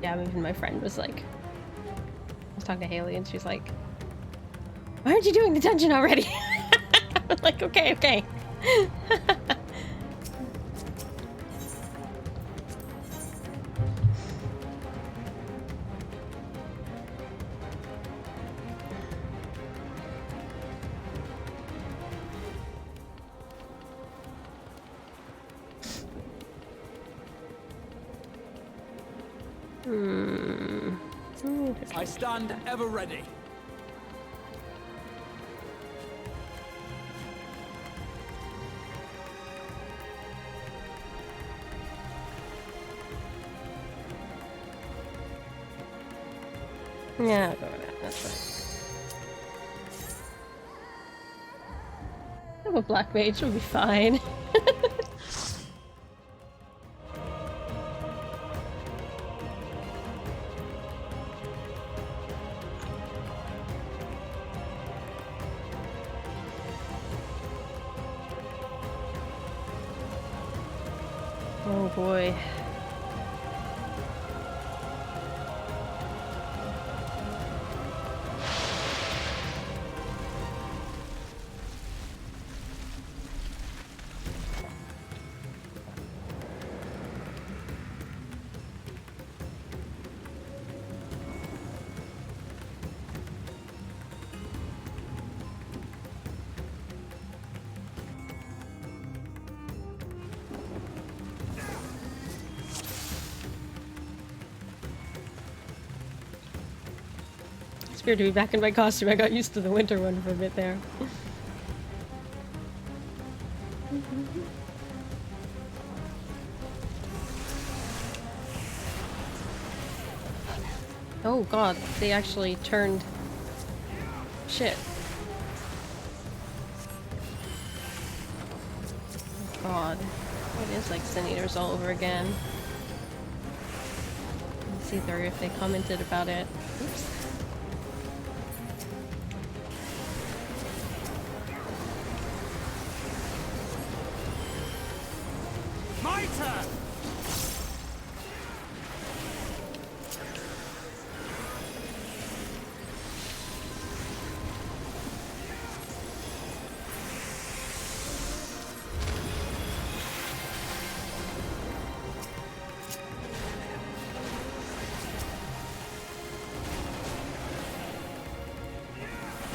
Yeah, even my friend was like, I was talking to Haley and she's like, why aren't you doing the dungeon already? I'm like, okay, okay. I stand ever ready. Yeah, I'll go with that. That's fine. I'm a black mage, it'll be fine. Oh boy. It's weird to be back in my costume. I got used to the winter one for a bit there. Oh god, they actually turned... Shit. Oh god. It is like Sin Eaters all over again. Let's see if they commented about it. Oops. My turn!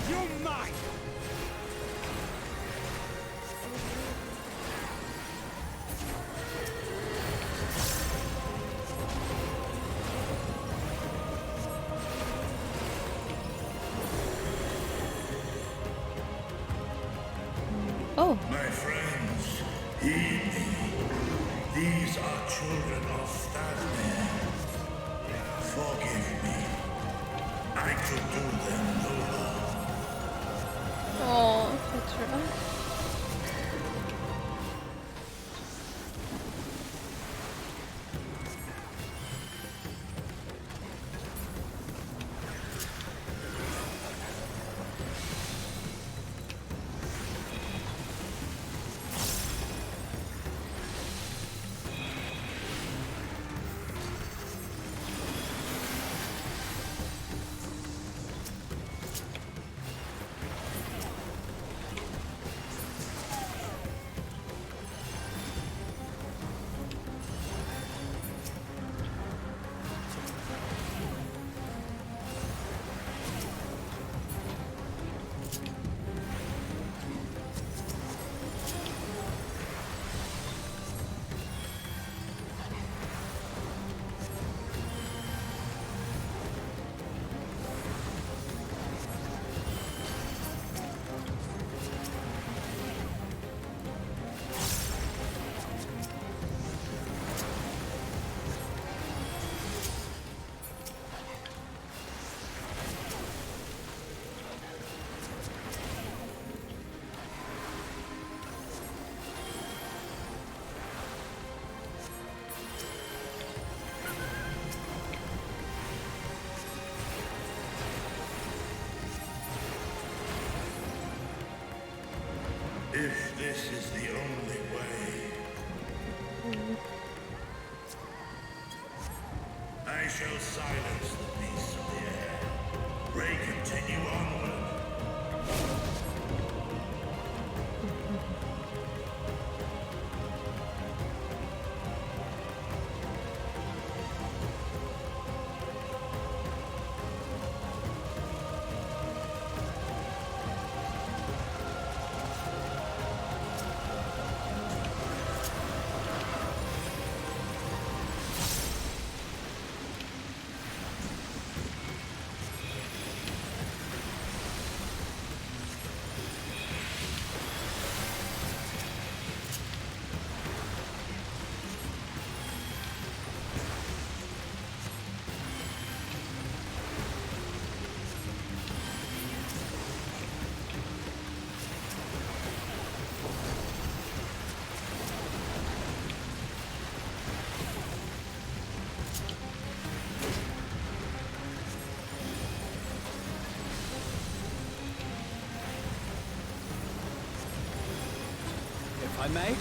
You're mine! Oh! My friends, heed me. These are children of Statman. Forgive me. I could do them no harm. Oh, Petra. If this is the only way, I I shall silence the beasts of the air. Pray continue onward. If I may.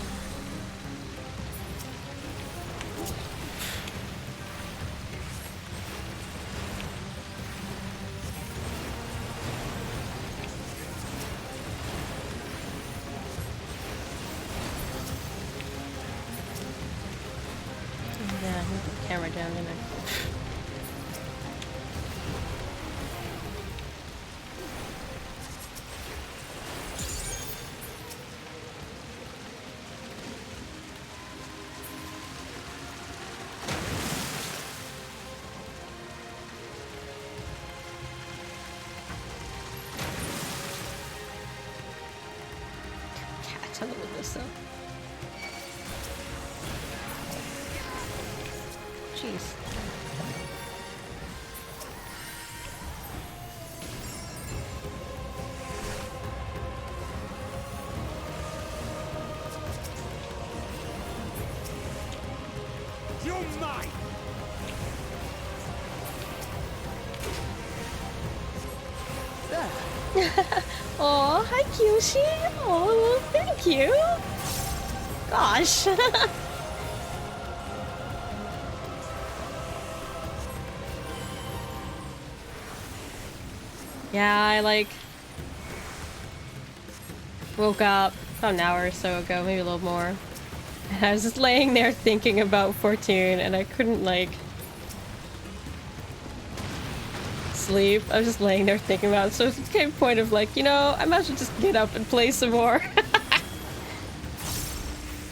Yeah, I moved the camera down, didn't I? Cats, I love this though. Jeez. You're mine! There. Oh, hi, Kyoshi. Oh, thank you. Gosh. Yeah, I like woke up about an hour or so ago, maybe a little more. And I was just laying there thinking about Fortune and I couldn't like sleep. I was just laying there thinking about it. So it came to a point of like, you know, I might as well just get up and play some more.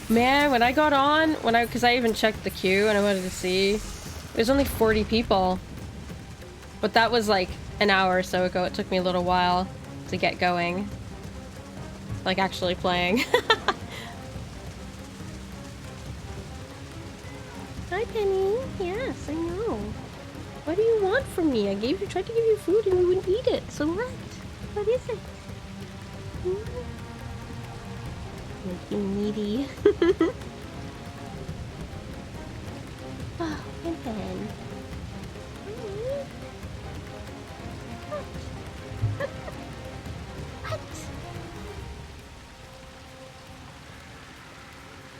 Man, when I got on, because I even checked the queue and I wanted to see, there's only 40 people. But that was like an hour or so ago. It took me a little while to get going. Like actually playing. Hi, Penny. Yes, I know. What do you want from me? I tried to give you food and you wouldn't eat it. So what? What is it? Make you needy. Oh, and then.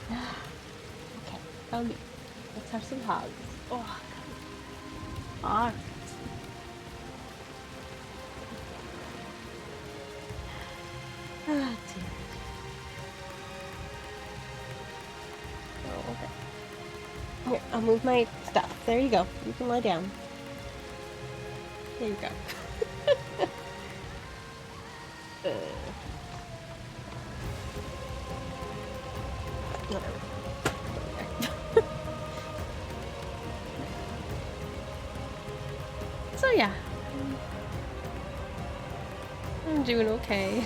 What? Okay, come here. Let's have some hugs. Oh, God. Oh, dear. Oh, okay. Here, I'll move my stuff. There you go. You can lie down. There you go. Whatever. So yeah, I'm doing okay.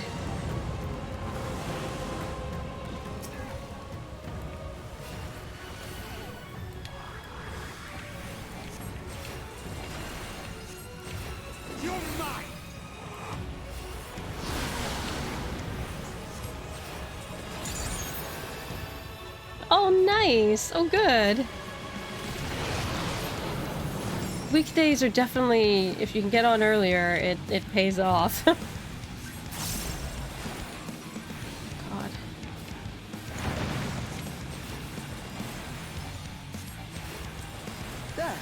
You're mine! Oh, nice. Oh, good. Weekdays are definitely, if you can get on earlier, it pays off. God. There.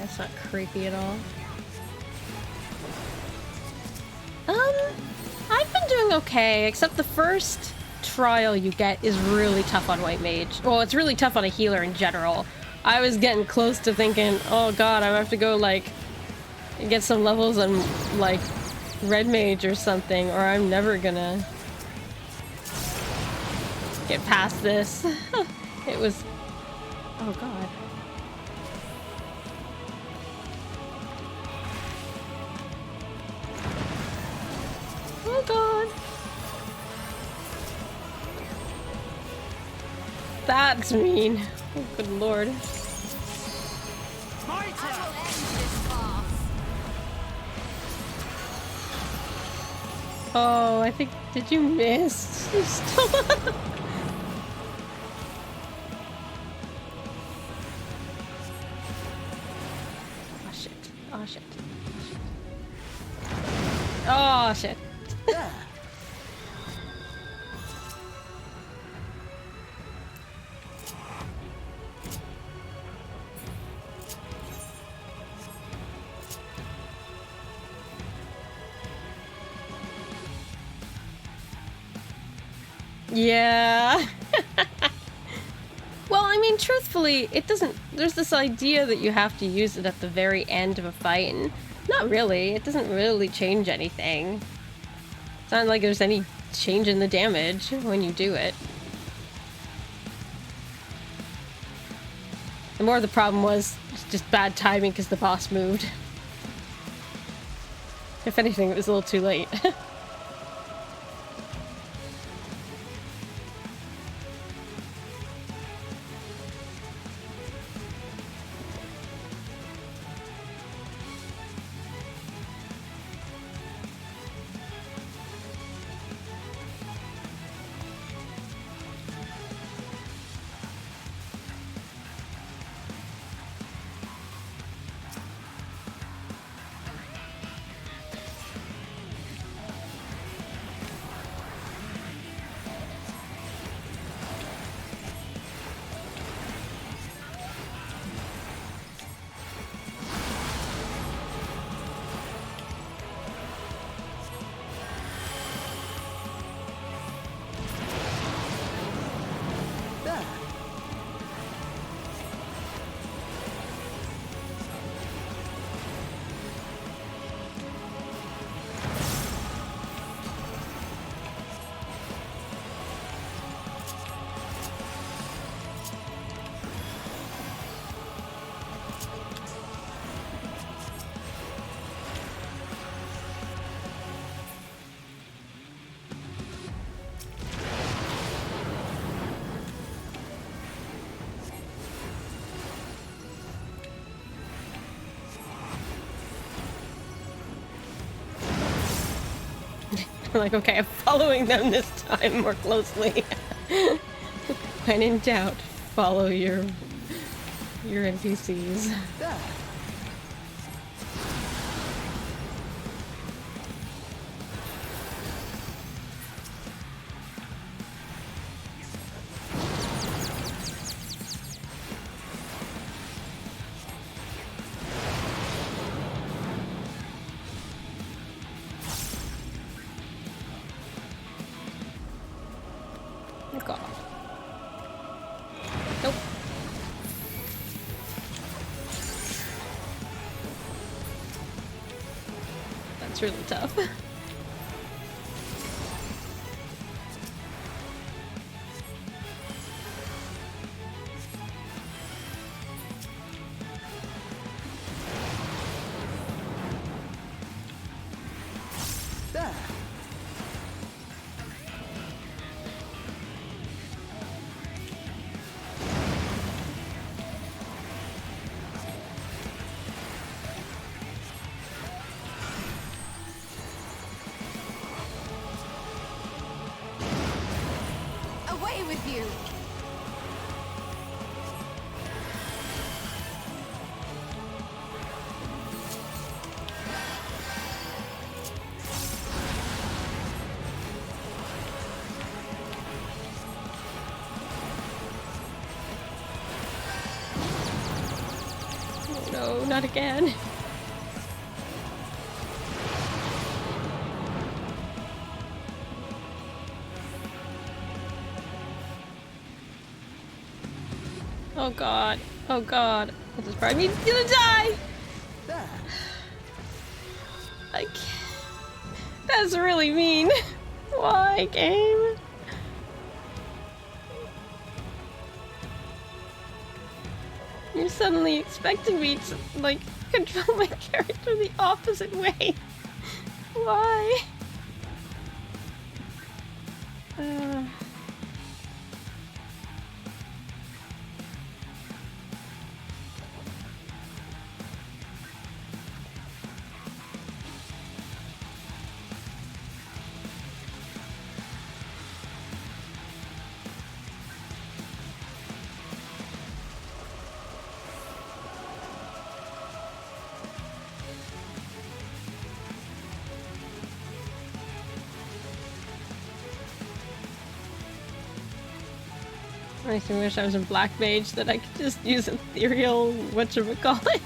That's not creepy at all. I've been doing okay, except the first trial you get is really tough on White Mage. Well, it's really tough on a healer in general. I was getting close to thinking, oh god, I have to go, like, get some levels on, like, Red Mage or something, or I'm never gonna get past this. It was... oh god. Oh god. That's mean. Oh, good lord. My I turn. will end this farce. Oh, I think... did you miss? You still... oh shit. Oh shit. Oh shit. There. Yeah. Well, I mean, truthfully, it doesn't... there's this idea that you have to use it at the very end of a fight, and not really. It doesn't really change anything. It's not like there's any change in the damage when you do it. The more the problem was just bad timing because the boss moved. If anything, it was a little too late. There. I'm like, okay, I'm following them this time more closely. When in doubt, follow your NPCs. There. Oh god. Nope. That's really tough. There. Away with you. no, not again. Oh god. Oh god. This is probably me gonna die! There. I can't. That's really mean. Why, game? You're suddenly expecting me to, like, control my character the opposite way. Why? I so wish I was in Black Mage that I could just use ethereal whatchamacallit.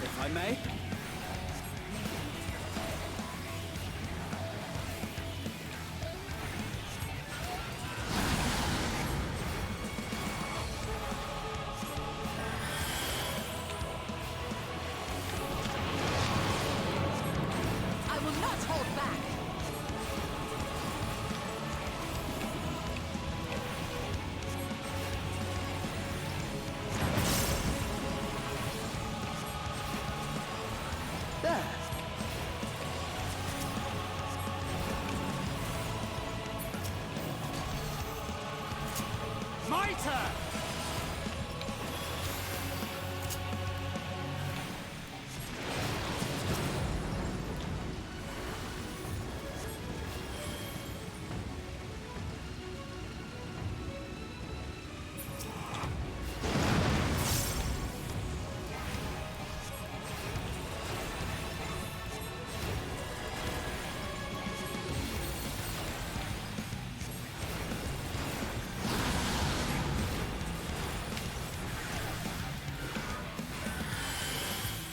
If I may. I will not hold back. There. My turn!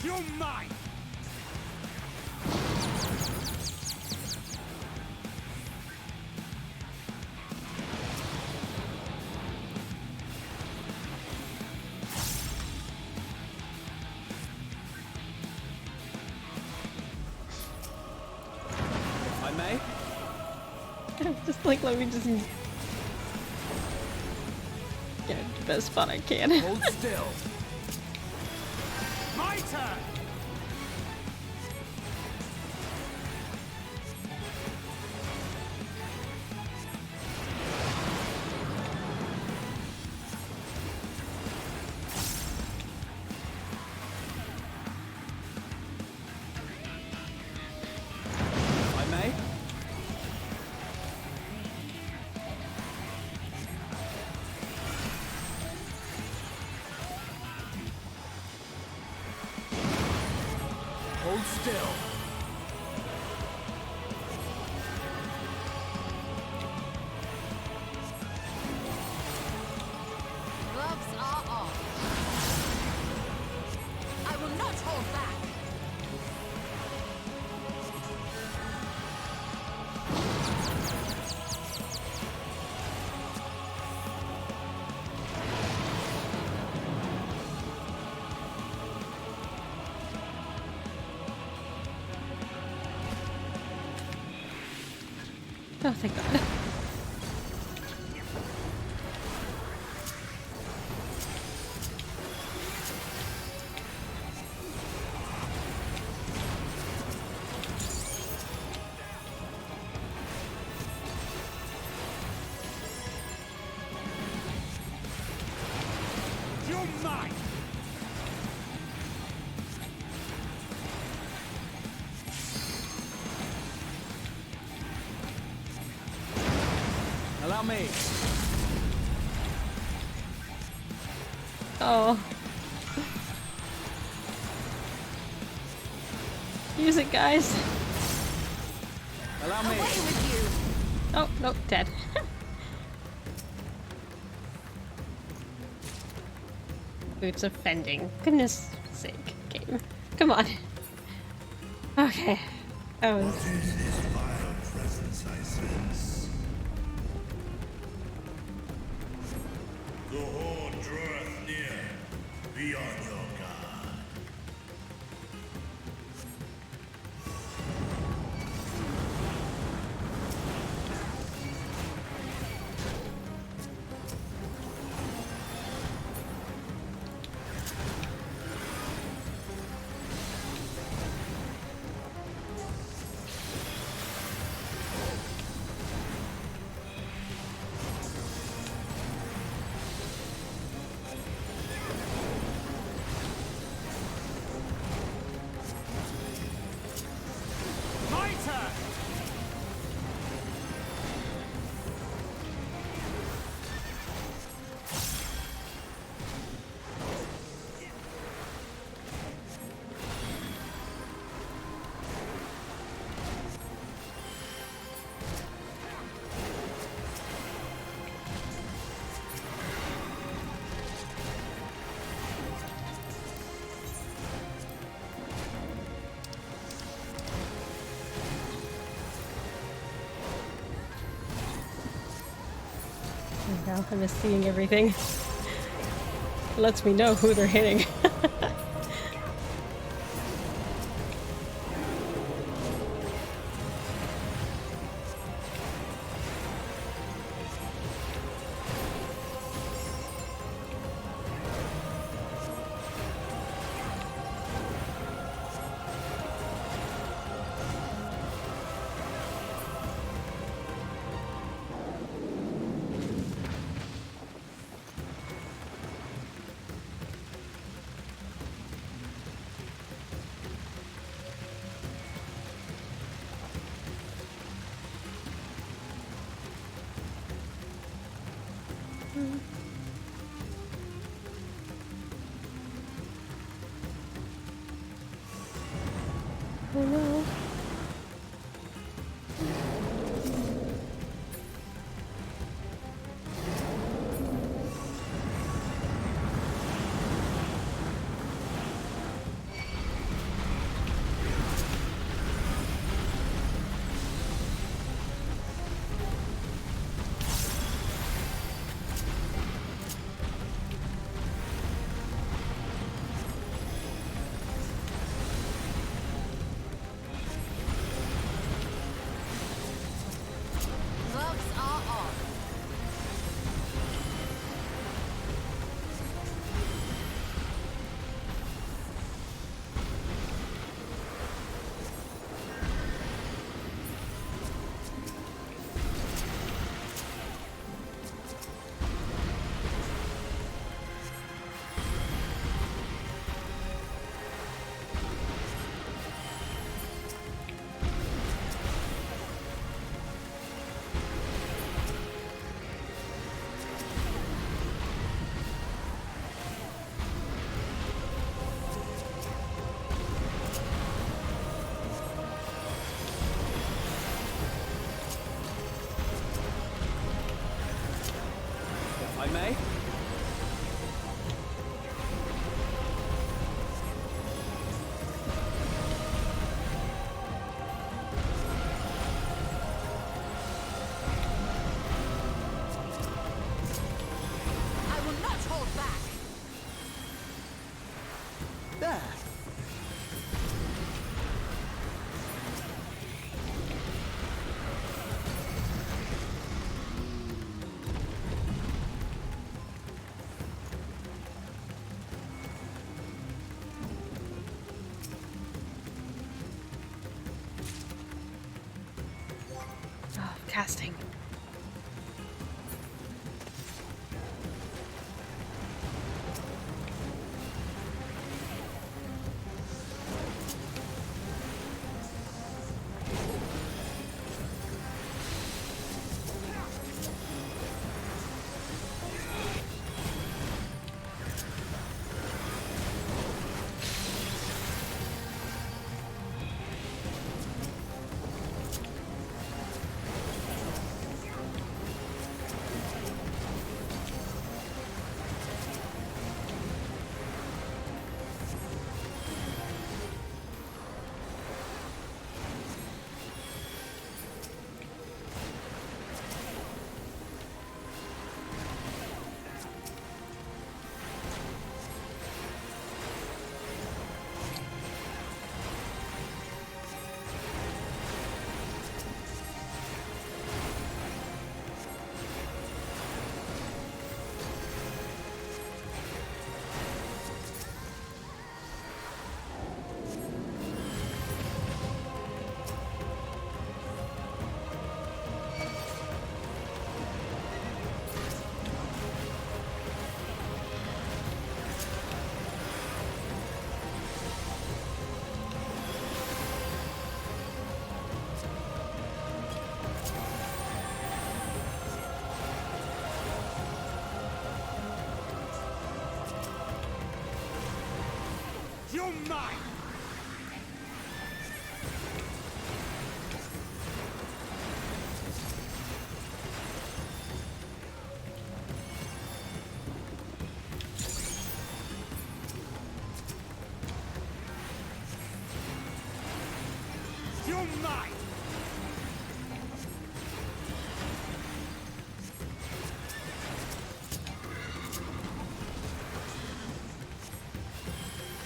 You're mine! If I may. Just like, let me just get the best spot I can. Hold still. My turn! If I may. Hold still. Gloves are off. I will not hold back. Oh, thank God. You're mine! Allow me. Oh. Use it, guys. Allow me. Away with you. Oh, nope, dead. Boots offending. Goodness sake, game. Come on. Okay. That was... What is this vile presence I sense? The horde draweth near. Be on your guard. My turn. Now I'm just seeing everything. It lets me know who they're hitting. Oh no. Gloves are on. If I may. I will not hold back. There. Oh, casting. You're mine! You're mine!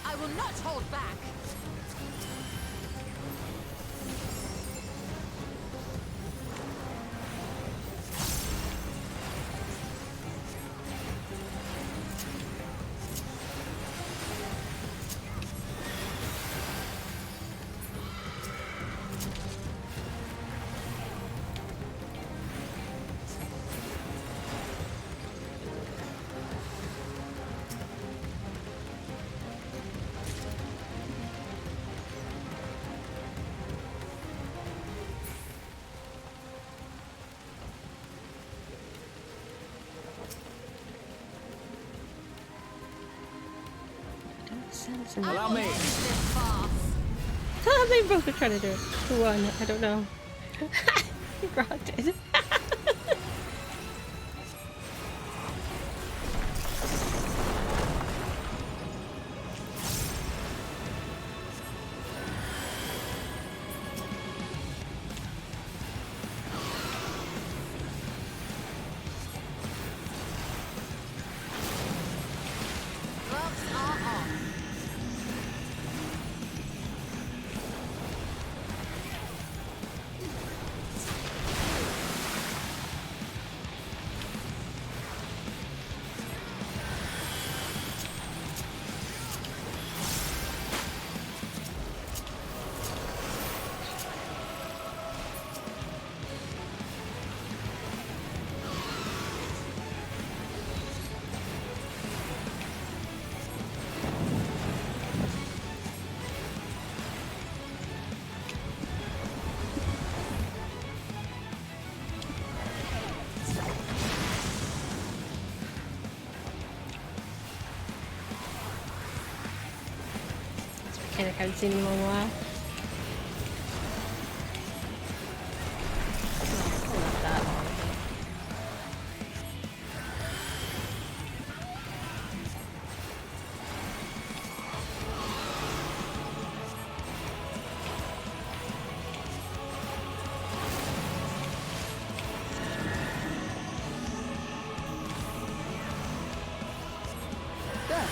I will not hold back. Sense in Allow I will me. end this farce. They both are trying to do it. Who won? I don't know. You rocked it. Gloves are on. I haven't seen him in a while. Oh, not that. There.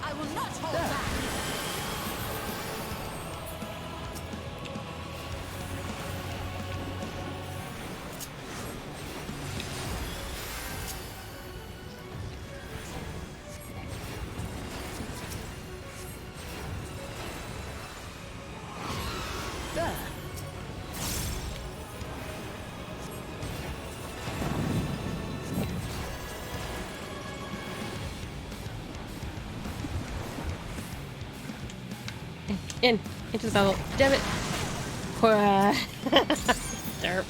I will not hold There. back. There. Into the bubble. Damn it. Derp.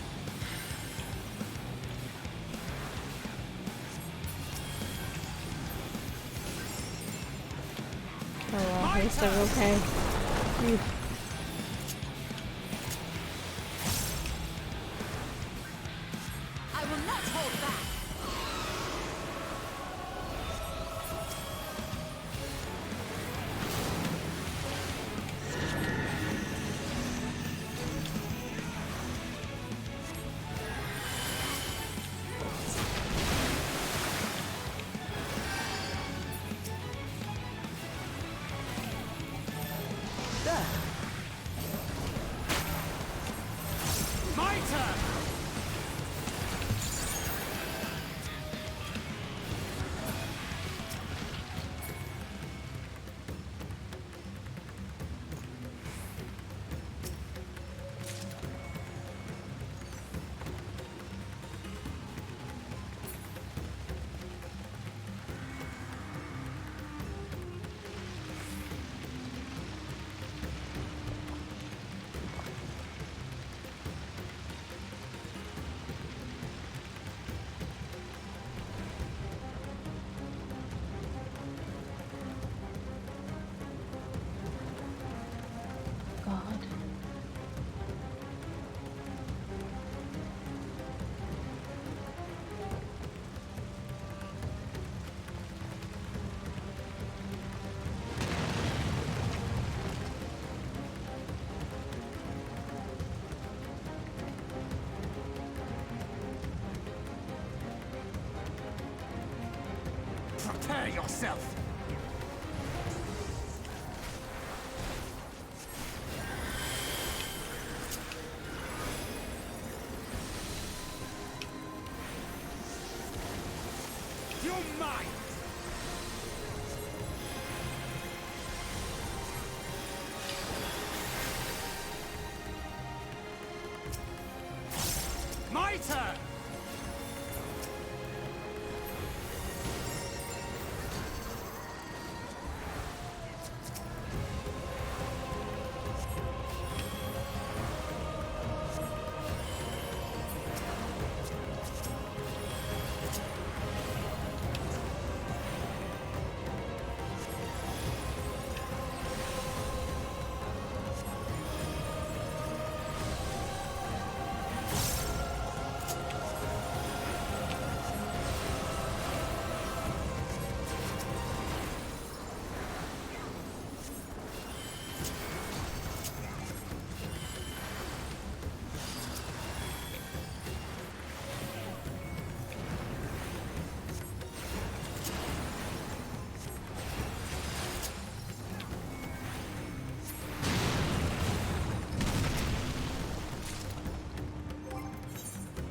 Oh well, at least I'm okay. Phew. I will not hold back. There. My turn! yourself. You're mine. My turn.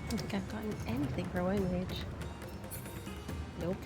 I don't think I've gotten anything for Wing Rage. Nope.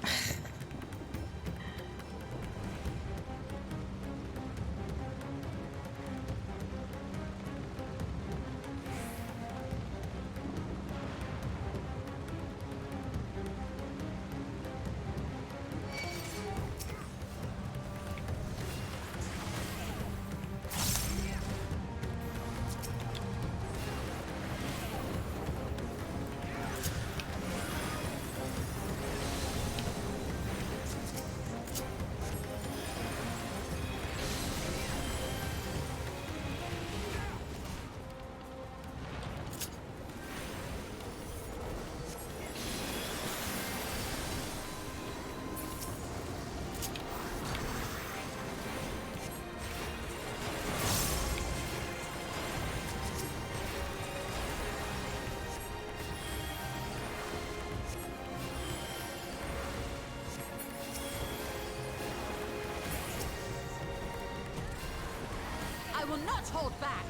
I will not hold back.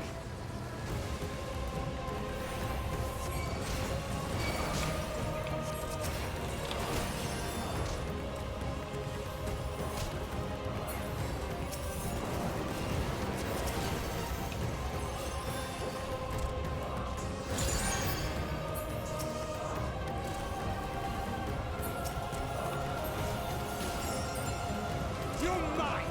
You're mine.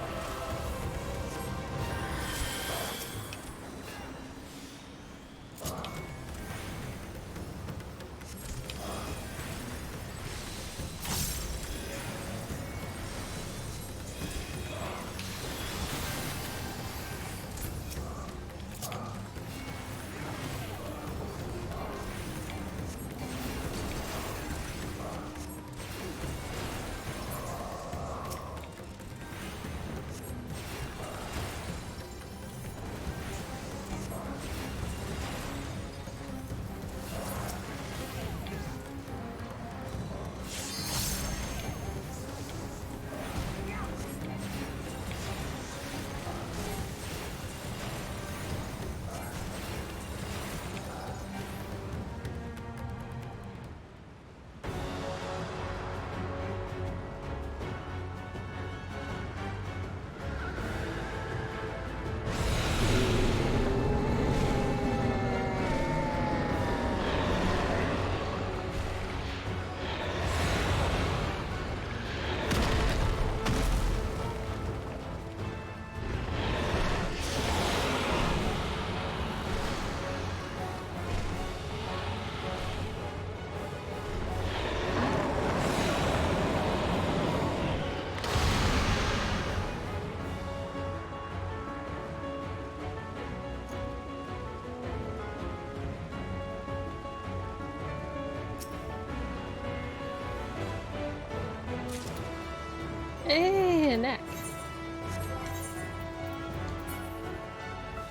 Hey, neck.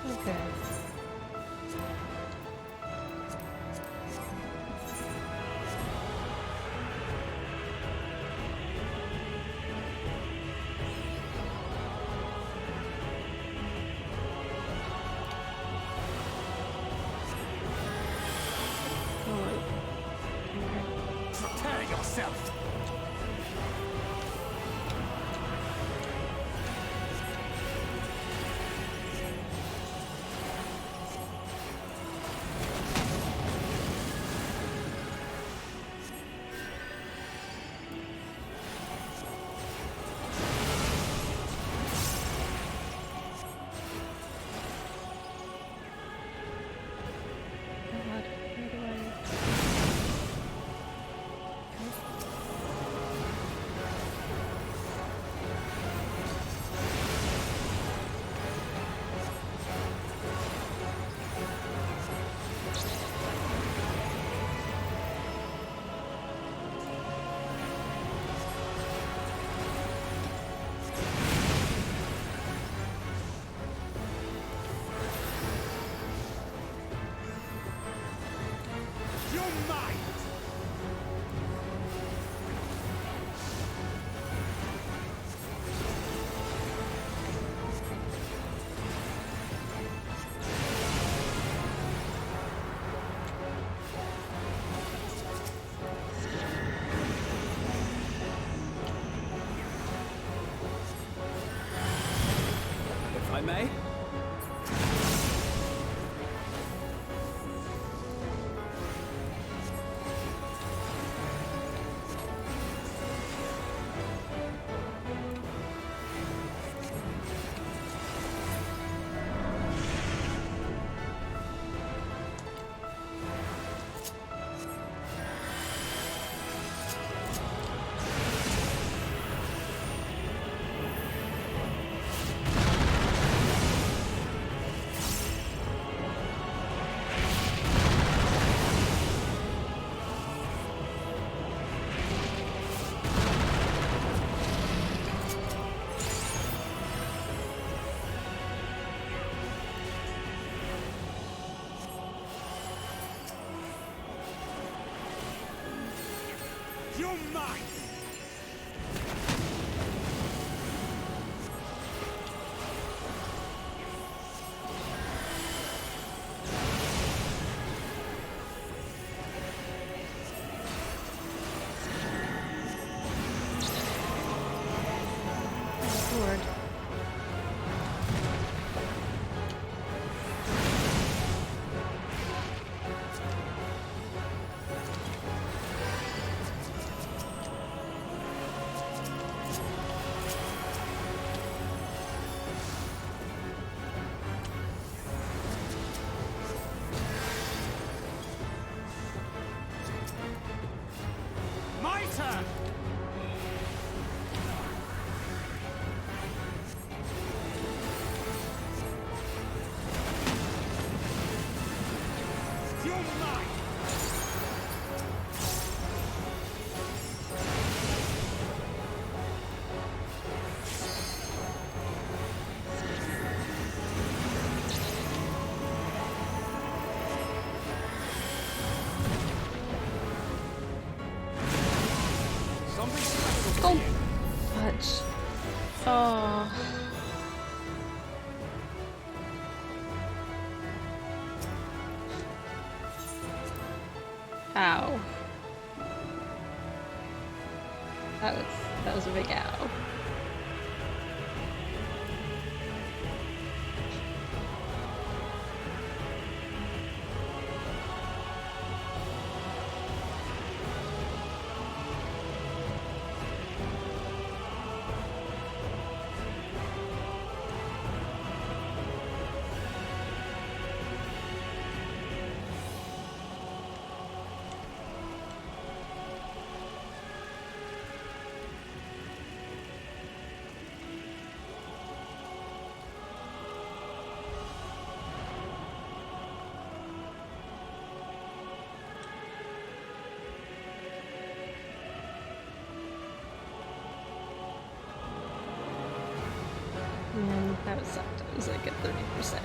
Okay. yourself. God, where do I... You're mine. If I may. You're mine! Lord. My turn! You're mine! Something special for Oh, you. fudge. Oh. Ow. That was a big ow. Man, that was sucked. It was like at 30%.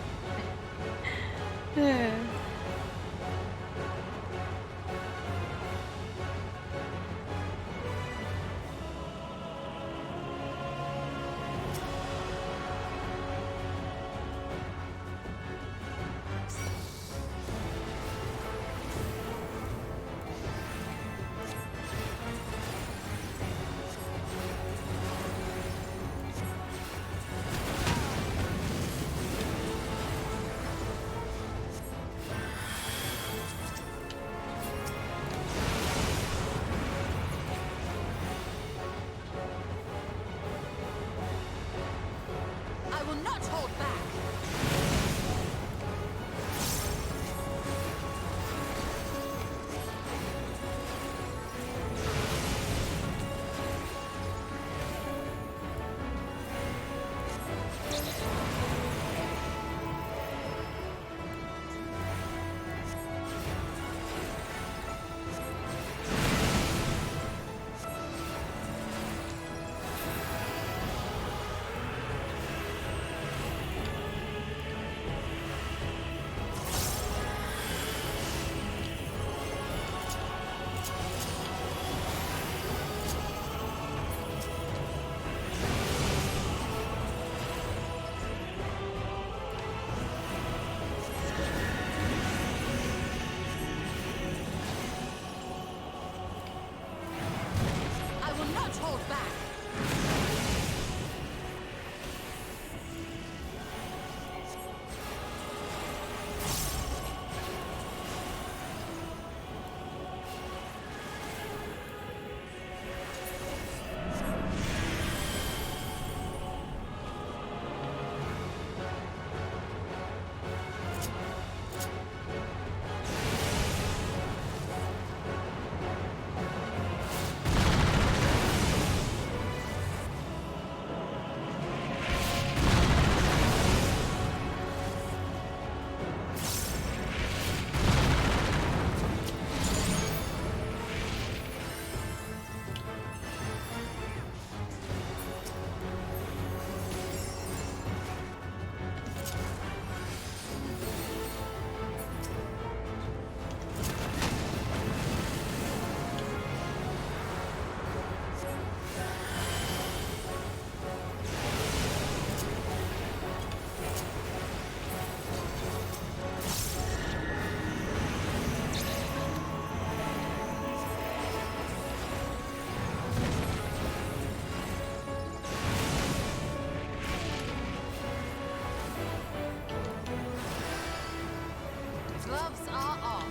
Gloves are off.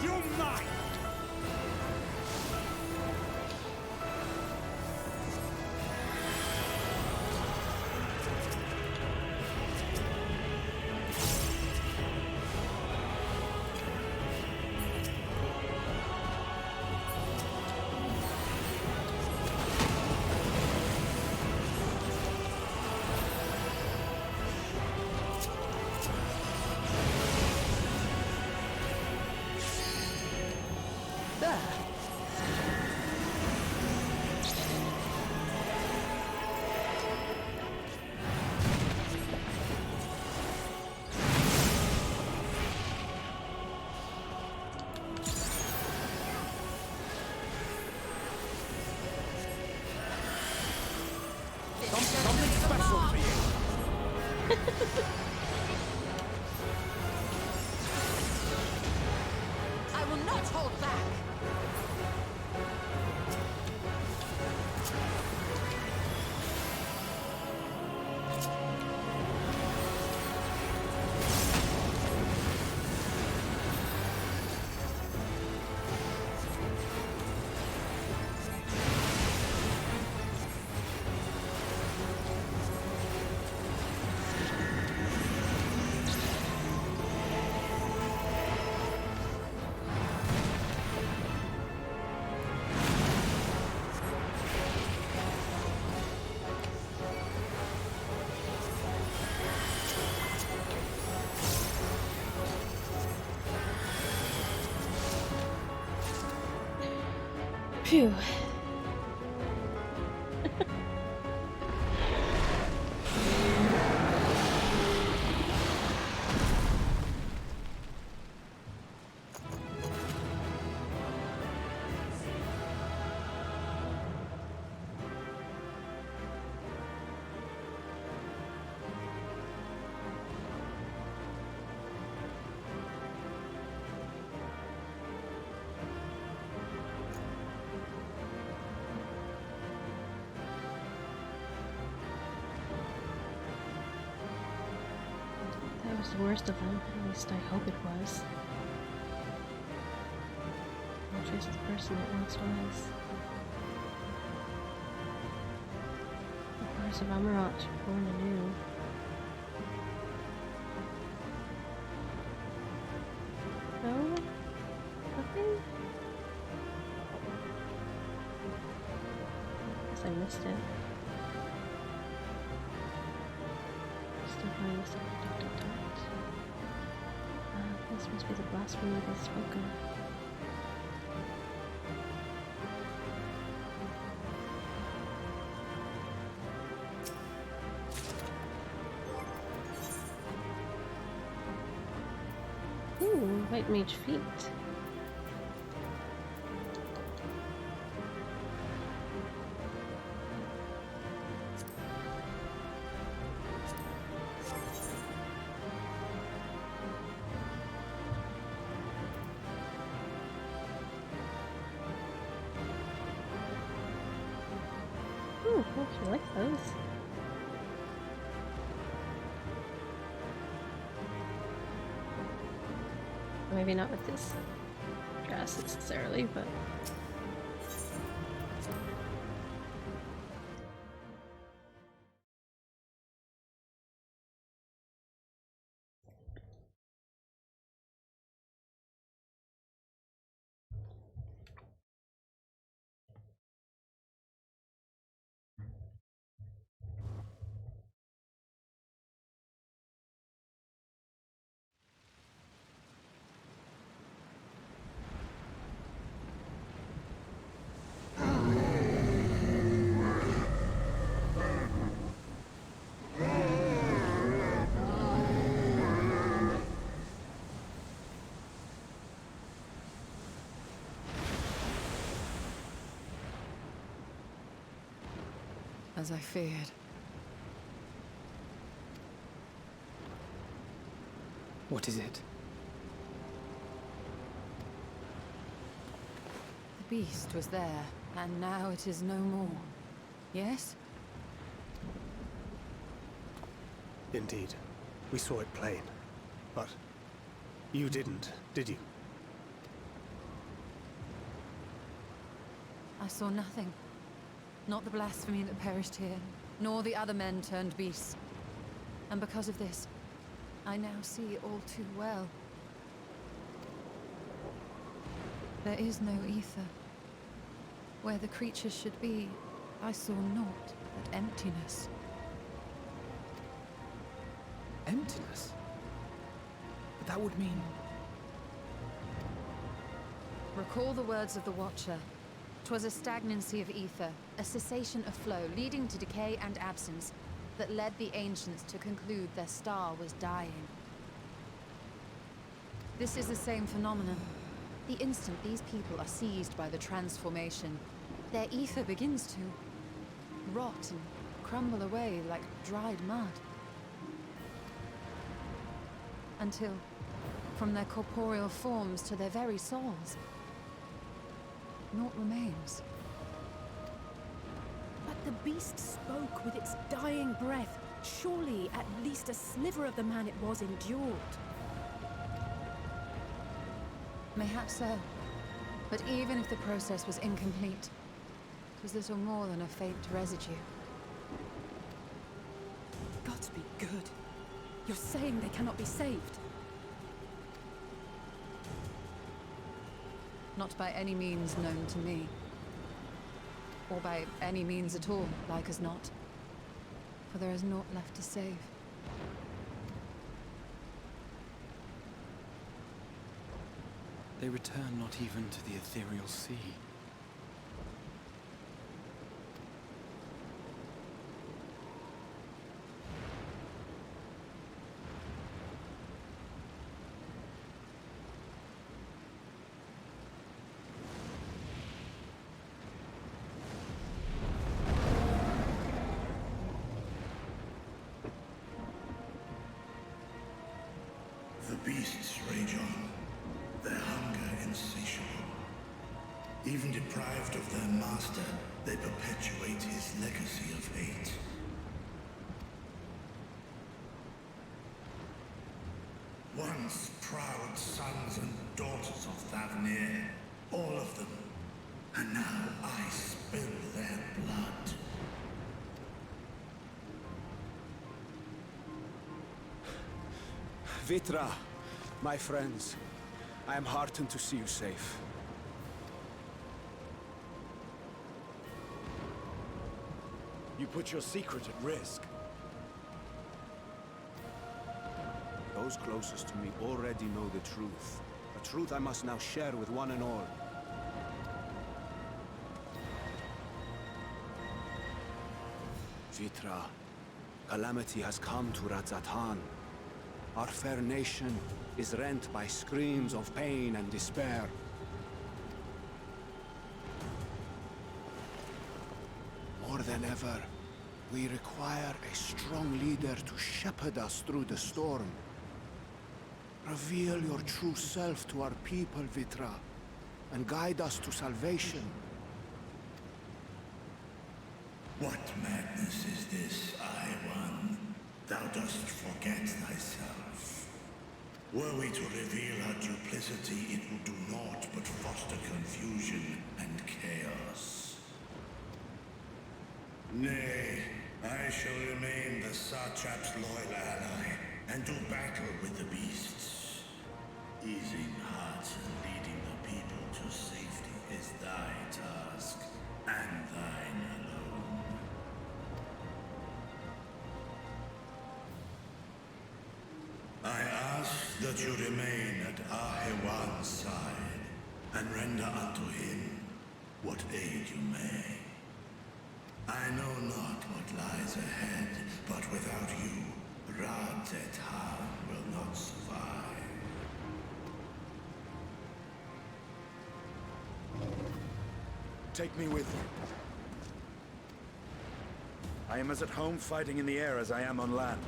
You're mine! There. Something special for you. I will not hold back. Phew. That was the worst of them. At least I hope it was. Not just the person it once was. The horse of Amarant, born anew. No? Nothing? Guess I missed it. Still finding this dot. This must be the blasphemy they spoke of. Ooh, white mage feet. Ooh, I actually like those. Maybe not with this dress necessarily, but As I feared. What is it? The beast was there, and now it is no more. Yes? Indeed. We saw it plain. But You didn't, did you? I saw nothing. Not the blasphemy that perished here, nor the other men turned beasts. And because of this, I now see all too well. There is no ether. Where the creatures should be, I saw naught but emptiness. Emptiness? But that would mean... Recall the words of the Watcher. 'Twas a stagnancy of ether, a cessation of flow, leading to decay and absence, that led the ancients to conclude their star was dying. This is the same phenomenon. The instant these people are seized by the transformation, their ether begins to rot and crumble away like dried mud. Until, from their corporeal forms to their very souls, naught remains. But the beast spoke with its dying breath. Surely at least a sliver of the man it was endured. Mayhaps so. But even if the process was incomplete, it was little more than a faint residue. Gods be good. You're saying they cannot be saved? Not by any means known to me. Or by any means at all, like as not. For there is naught left to save. They return not even to the ethereal sea. The beasts rage on, their hunger insatiable. Even deprived of their master, they perpetuate his legacy of hate. Once proud sons and daughters of Thavnir, all of them, and now I spill their blood. Vitra, my friends, I am heartened to see you safe. You put your secret at risk. Those closest to me already know the truth. A truth I must now share with one and all. Vitra, calamity has come to Razatan. Our fair nation is rent by screams of pain and despair. More than ever, we require a strong leader to shepherd us through the storm. Reveal your true self to our people, Vitra, and guide us to salvation. What madness is this, I-One? Thou dost forget thyself. Were we to reveal our duplicity, it would do naught but foster confusion and chaos. Nay, I shall remain the Satrap's loyal ally, and do battle with the beasts. Easing hearts and leading the people to safety is thy task, and thine alone. I ask that you remain at Ahewan's side, and render unto him what aid you may. I know not what lies ahead, but without you, Radzetan will not survive. Take me with you. I am as at home fighting in the air as I am on land.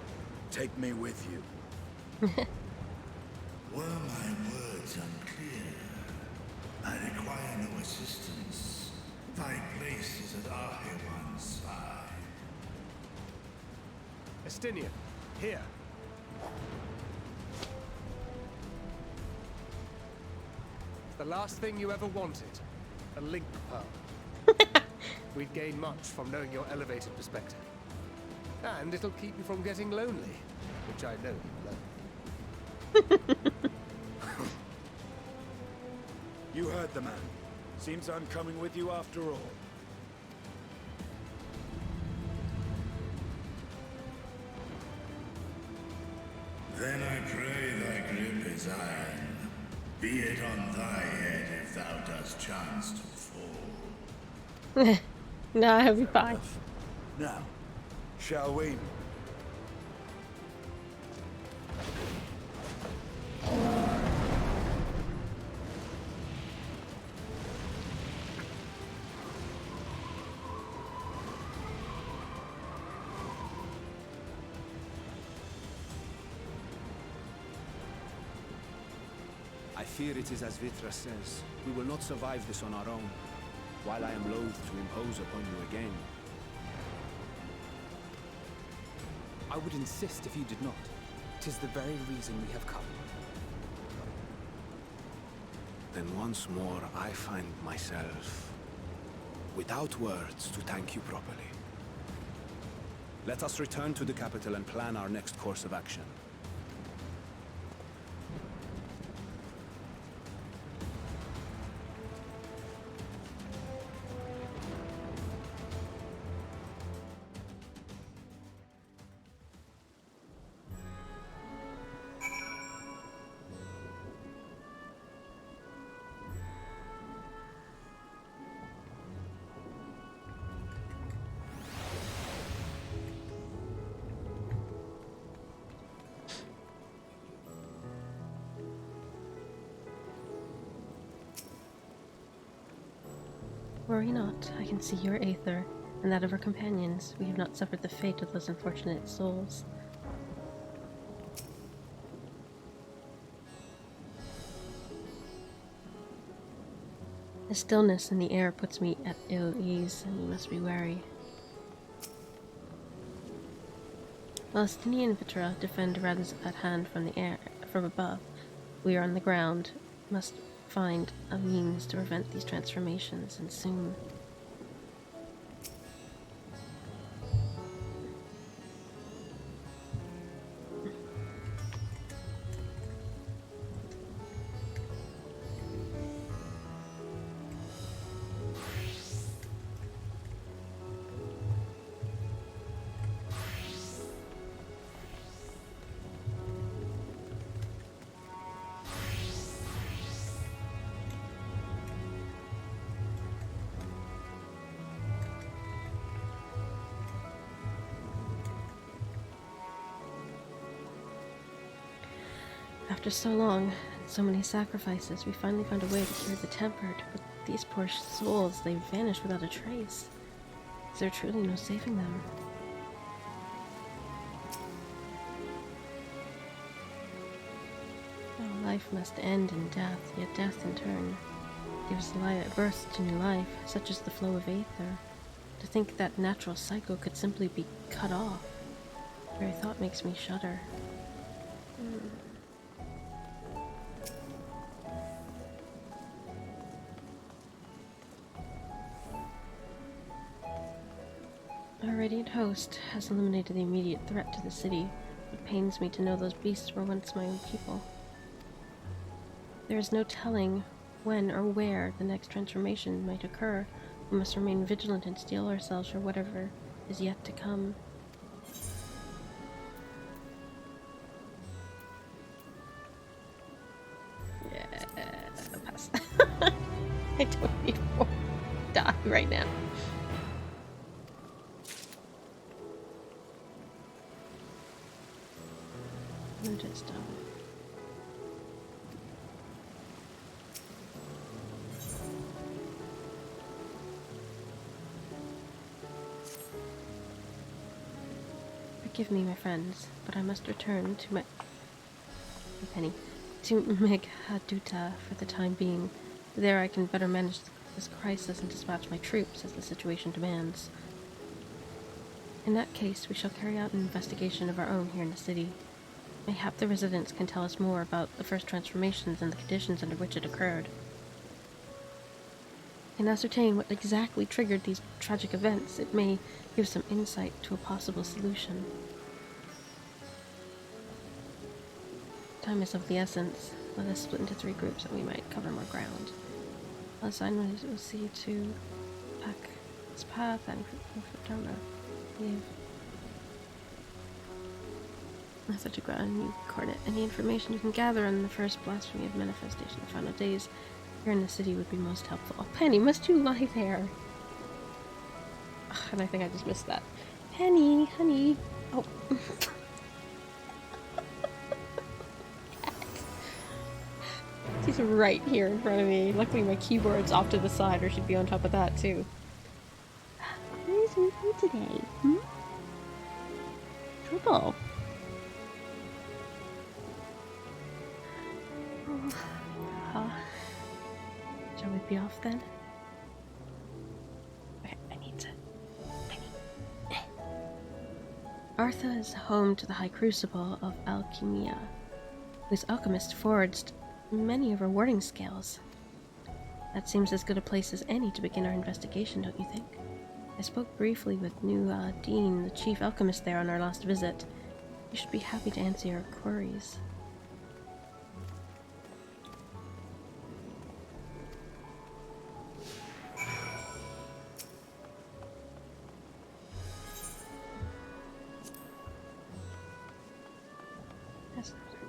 Take me with you. Were my words unclear? I require no assistance. Thy place is at Ahewan's side. Estinian, here. The last thing you ever wanted. A link pearl. We'd gain much from knowing your elevated perspective. And it'll keep you from getting lonely, which I know you love. You heard the man. Seems I'm coming with you after all. Then I pray thy grip is iron. Be it on thy head if thou dost chance to fall. Nah, he'll be fine. Now, shall we? I fear it is as Vitra says. We will not survive this on our own. While I am loath to impose upon you again. I would insist if you did not. 'Tis the very reason we have come. Then once more I find myself without words to thank you properly. Let us return to the capital and plan our next course of action. Worry not, I can see your aether, and that of our companions. We have not suffered the fate of those unfortunate souls. The stillness in the air puts me at ill ease, and you must be wary. While Estini and Vitra defend Radn's at hand from the air, from above, we are on the ground, must find a means to prevent these transformations, and soon. After so long, and so many sacrifices, we finally found a way to cure the tempered, but these poor souls, they vanish without a trace. Is there truly no saving them? Oh, life must end in death, yet death in turn gives birth to new life, such as the flow of aether. To think that natural cycle could simply be cut off, the very thought makes me shudder. Our radiant host has eliminated the immediate threat to the city. It pains me to know those beasts were once my own people. There is no telling when or where the next transformation might occur. We must remain vigilant and steel ourselves for whatever is yet to come. Yeah, I'll pass. I don't need to die right now. I'm just Forgive me, my friends, but I must return to to Meghaduta for the time being. There I can better manage this crisis and dispatch my troops as the situation demands. In that case, we shall carry out an investigation of our own here in the city. Mayhap the residents can tell us more about the first transformations and the conditions under which it occurred. can ascertain what exactly triggered these tragic events. It may give some insight to a possible solution. Time is of the essence. Let us split into 3 groups and we might cover more ground. I'll assign what we'll see to pack this path and down the leave. Method to ground new coordinate. Any information you can gather on the first blasphemy of manifestation the final days here in the city would be most helpful. Oh, Penny, must you lie there? Ugh, and I think I just missed that. Penny, honey. Oh. She's right here in front of me. Luckily my keyboard's off to the side, or she'd be on top of that too. Where is we from today? Hmm? Trouble. Shall we be off then? Okay, I need to... Artha is home to the High Crucible of Alchemia, whose alchemist forged many of her warding scales. That seems as good a place as any to begin our investigation, don't you think? I spoke briefly with new Dean, the chief alchemist there, on our last visit. You should be happy to answer your queries.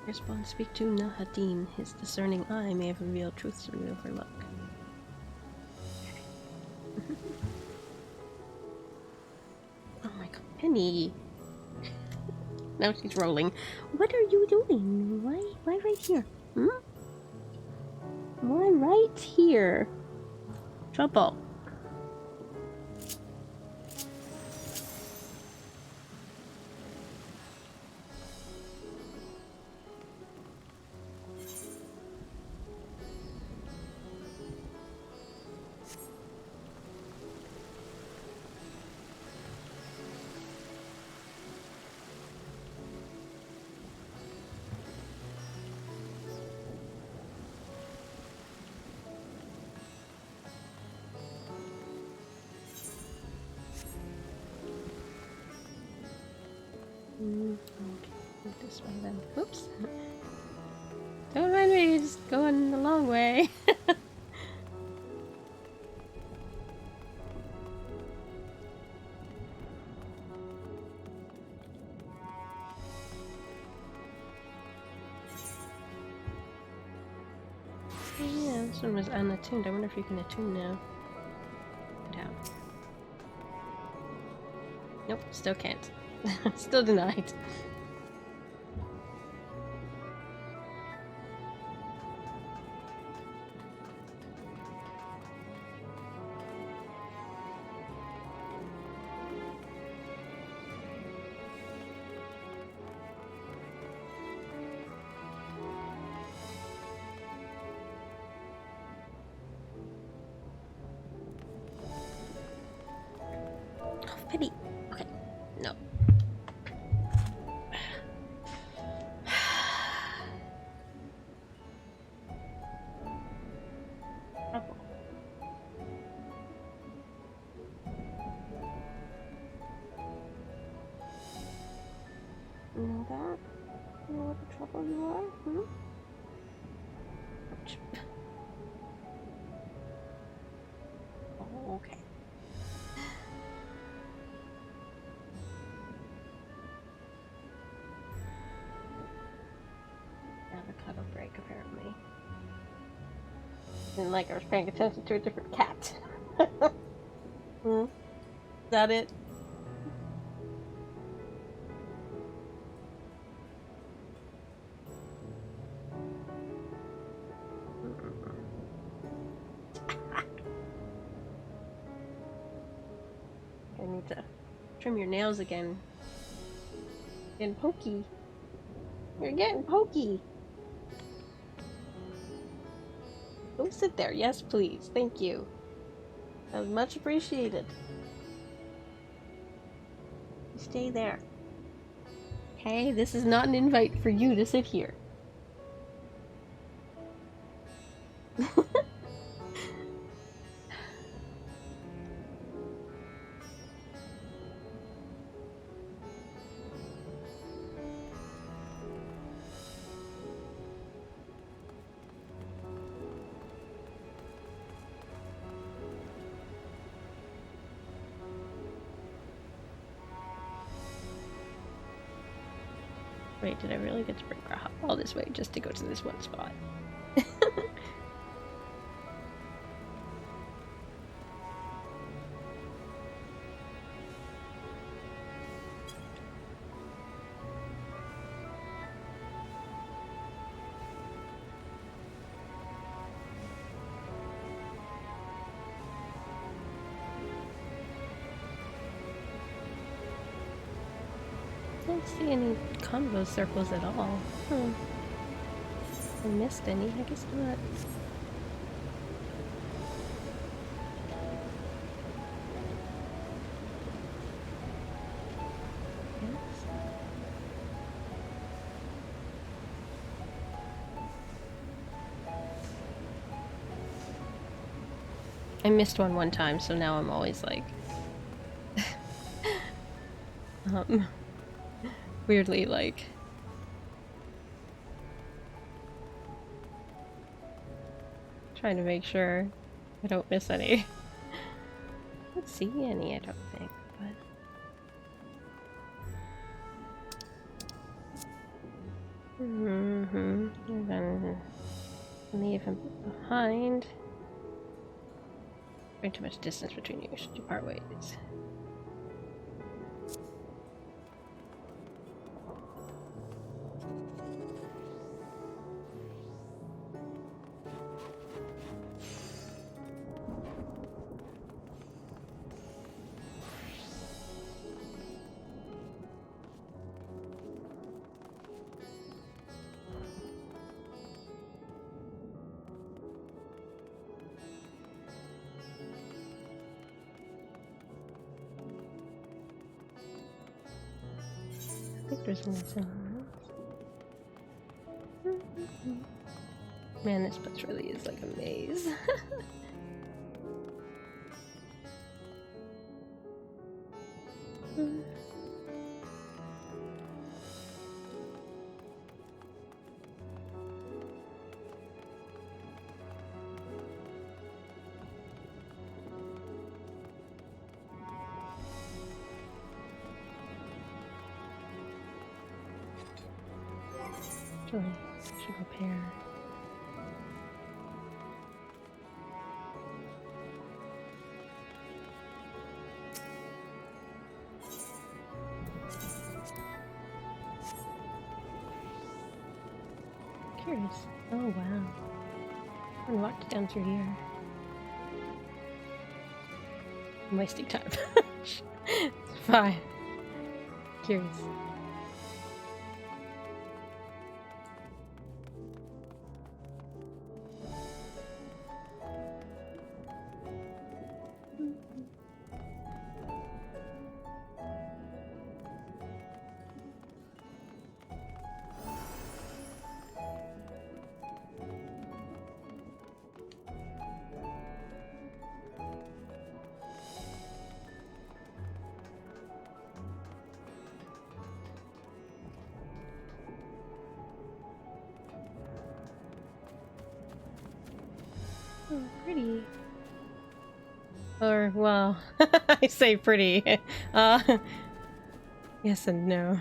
Respond, speak to Nahadin. His discerning eye may have revealed truths we overlook. Oh my god, Penny! Now she's rolling. What are you doing? Why right here? Hmm? Why right here? Trouble. Okay, this way then. Oops. Don't mind me, just going the long way. Yeah, this one was unattuned. I wonder if you can attune now. Down. Nope, still can't. Still denied. Oh, pity. Okay, no. You know that? You know what the trouble you are? Hmm? Ouch. Oh, okay. Avocado break, apparently. Didn't like I was paying attention to a different cat. Hmm? Is that it? I need to trim your nails again. Getting pokey. You're getting pokey. Go sit there. Yes, please. Thank you. That was much appreciated. Stay there. Okay, this is not an invite for you to sit here. Wait, did I really get to bring Graham all this way just to go to this one spot? I don't see any combo circles at all. I missed any? I guess not. Yes. I missed one time, so now I'm always like weirdly like trying to make sure I don't miss any. I don't see any, I don't think, but I'm gonna leave him behind. Bring too much distance between you, should you part ways? I think there's nothing else. Man, this place really is like a maze. Actually, I should repair. Curious. Oh wow. I walked down through here. I'm wasting time. It's fine. Curious. Oh, pretty. Or, well, I say pretty. Yes and no.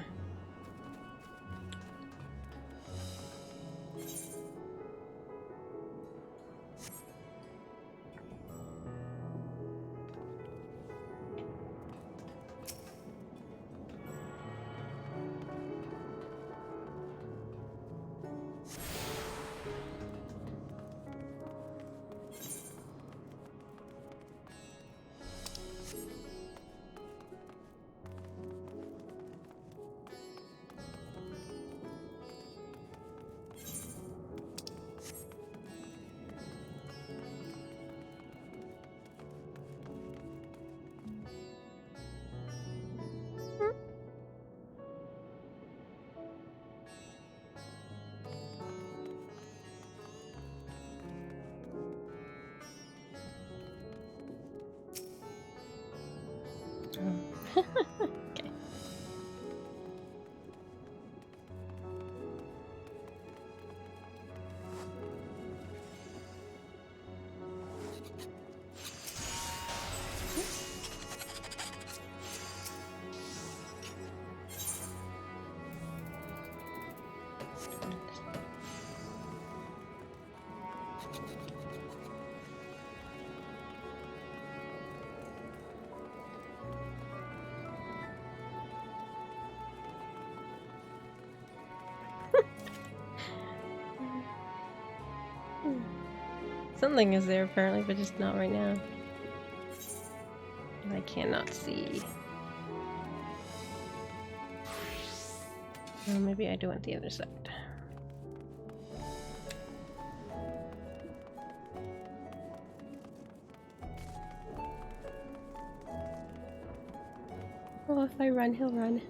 Okay. Something is there apparently, but just not right now. I cannot see. Well, maybe I do want the other side. Oh, if I run, he'll run.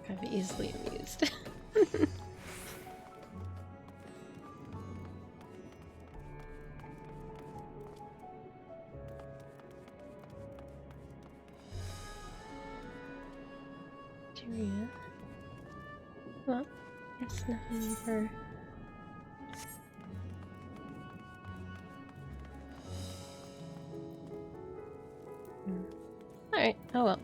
I've easily amused. Tyria. Well, it's nothing for. Alright, oh well.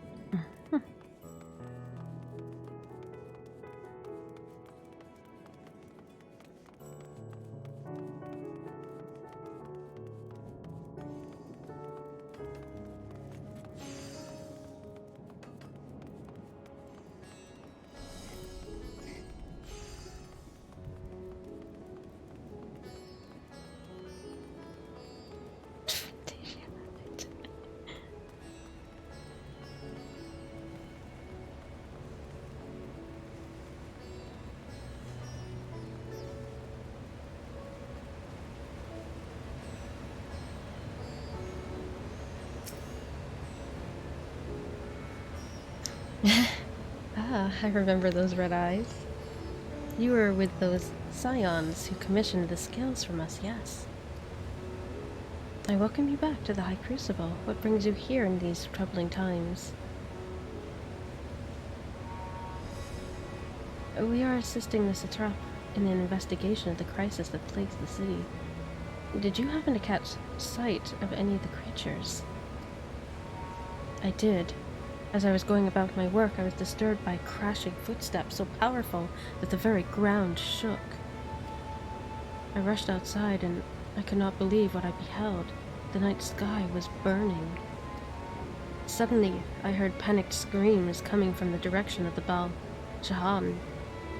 Ah, I remember those red eyes. You were with those scions who commissioned the scales from us, yes. I welcome you back to the High Crucible. What brings you here in these troubling times? We are assisting the Satrap in an investigation of the crisis that plagues the city. Did you happen to catch sight of any of the creatures? I did. As I was going about my work, I was disturbed by crashing footsteps so powerful that the very ground shook. I rushed outside and I could not believe what I beheld. The night sky was burning. Suddenly, I heard panicked screams coming from the direction of the Bal Shahan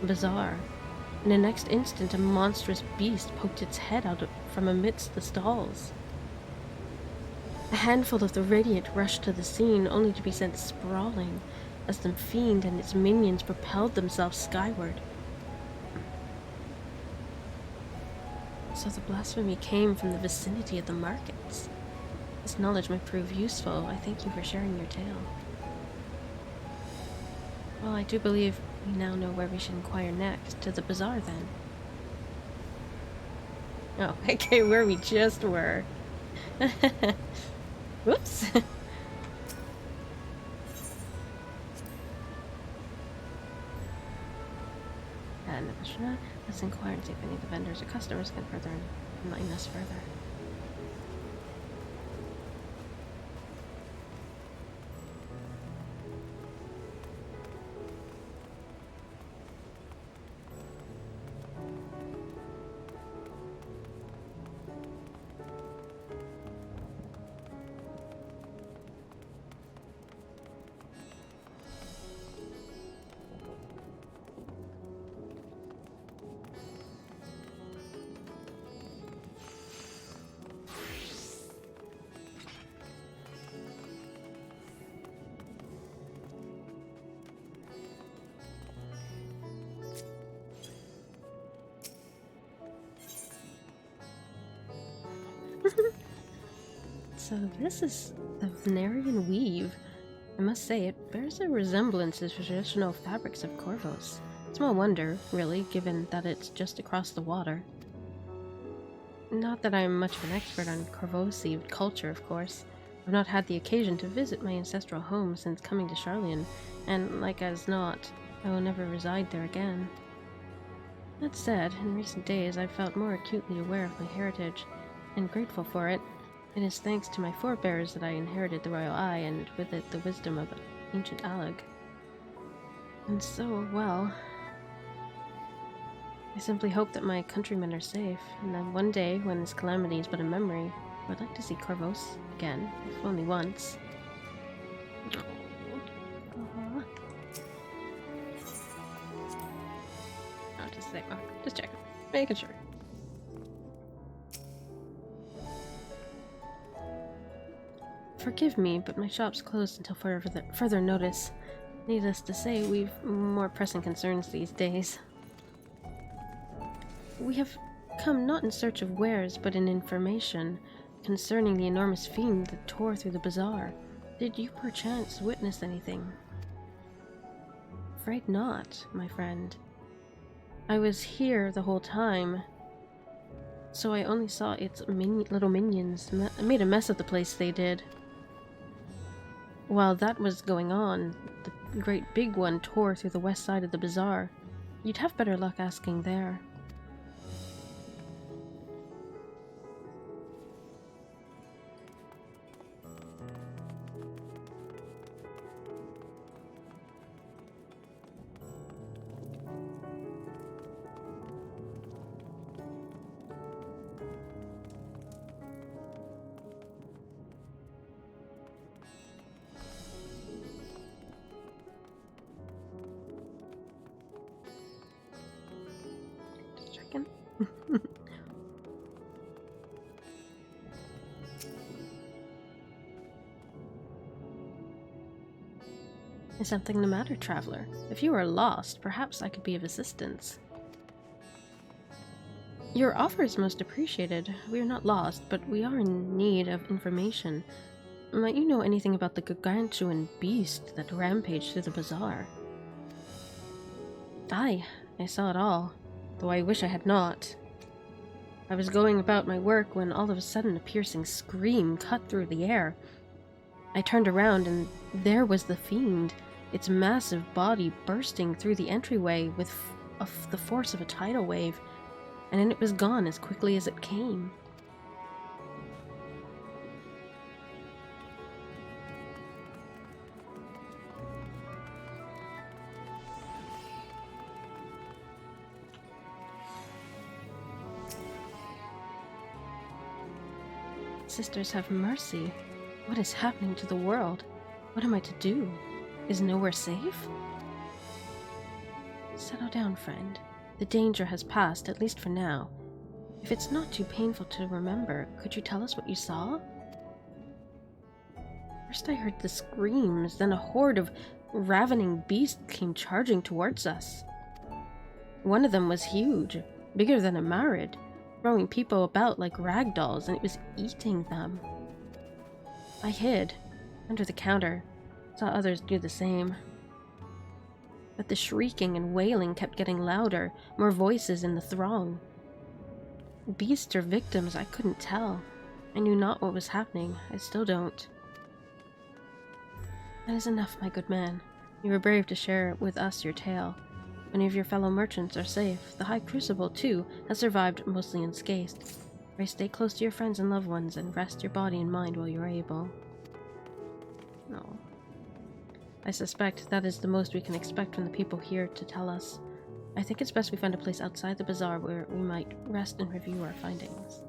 Bazaar. In the next instant, a monstrous beast poked its head out from amidst the stalls. A handful of the Radiant rushed to the scene, only to be sent sprawling as the fiend and its minions propelled themselves skyward. So the blasphemy came from the vicinity of the markets. This knowledge might prove useful. I thank you for sharing your tale. Well, I do believe we now know where we should inquire next. To the bazaar, then. Oh, okay, where we just were. Whoops. And let's inquire and see if any of the vendors or customers can further enlighten us further. So this is the Venerian weave. I must say, it bears a resemblance to the traditional fabrics of Corvos. Small wonder, really, given that it's just across the water. Not that I'm much of an expert on Corvosi culture, of course. I've not had the occasion to visit my ancestral home since coming to Charlian, and like as not, I will never reside there again. That said, in recent days I've felt more acutely aware of my heritage, and grateful for it. It is thanks to my forebears that I inherited the royal eye, and with it the wisdom of ancient Alag. And so, well, I simply hope that my countrymen are safe, and that one day, when this calamity is but a memory, I would like to see Corvos again, if only once. Aww. Oh, just checking. Making sure. Forgive me, but my shop's closed until further notice. Needless to say, we've more pressing concerns these days. We have come not in search of wares, but in information concerning the enormous fiend that tore through the bazaar. Did you perchance witness anything? Afraid not, my friend. I was here the whole time, so I only saw its little minions made a mess of the place, they did. While that was going on, the great big one tore through the west side of the bazaar. You'd have better luck asking there. Is something the matter, traveler? If you are lost, perhaps I could be of assistance. Your offer is most appreciated. We are not lost, but we are in need of information. Might you know anything about the gargantuan beast that rampaged through the bazaar? Aye, I saw it all, though I wish I had not. I was going about my work when all of a sudden a piercing scream cut through the air. I turned around and there was the fiend, its massive body bursting through the entryway with the force of a tidal wave, and then it was gone as quickly as it came. Sisters, have mercy. What is happening to the world? What am I to do? Is nowhere safe? Settle down, friend. The danger has passed, at least for now. If it's not too painful to remember, could you tell us what you saw? First I heard the screams, then a horde of ravening beasts came charging towards us. One of them was huge, bigger than a Marid, throwing people about like rag dolls, and it was eating them. I hid under the counter, saw others do the same. But the shrieking and wailing kept getting louder, more voices in the throng. Beasts or victims, I couldn't tell. I knew not what was happening. I still don't. That is enough, my good man. You were brave to share with us your tale. Many of your fellow merchants are safe. The High Crucible, too, has survived mostly unscathed. Pray stay close to your friends and loved ones, and rest your body and mind while you are able. No. I suspect that is the most we can expect from the people here to tell us. I think it's best we find a place outside the bazaar where we might rest and review our findings.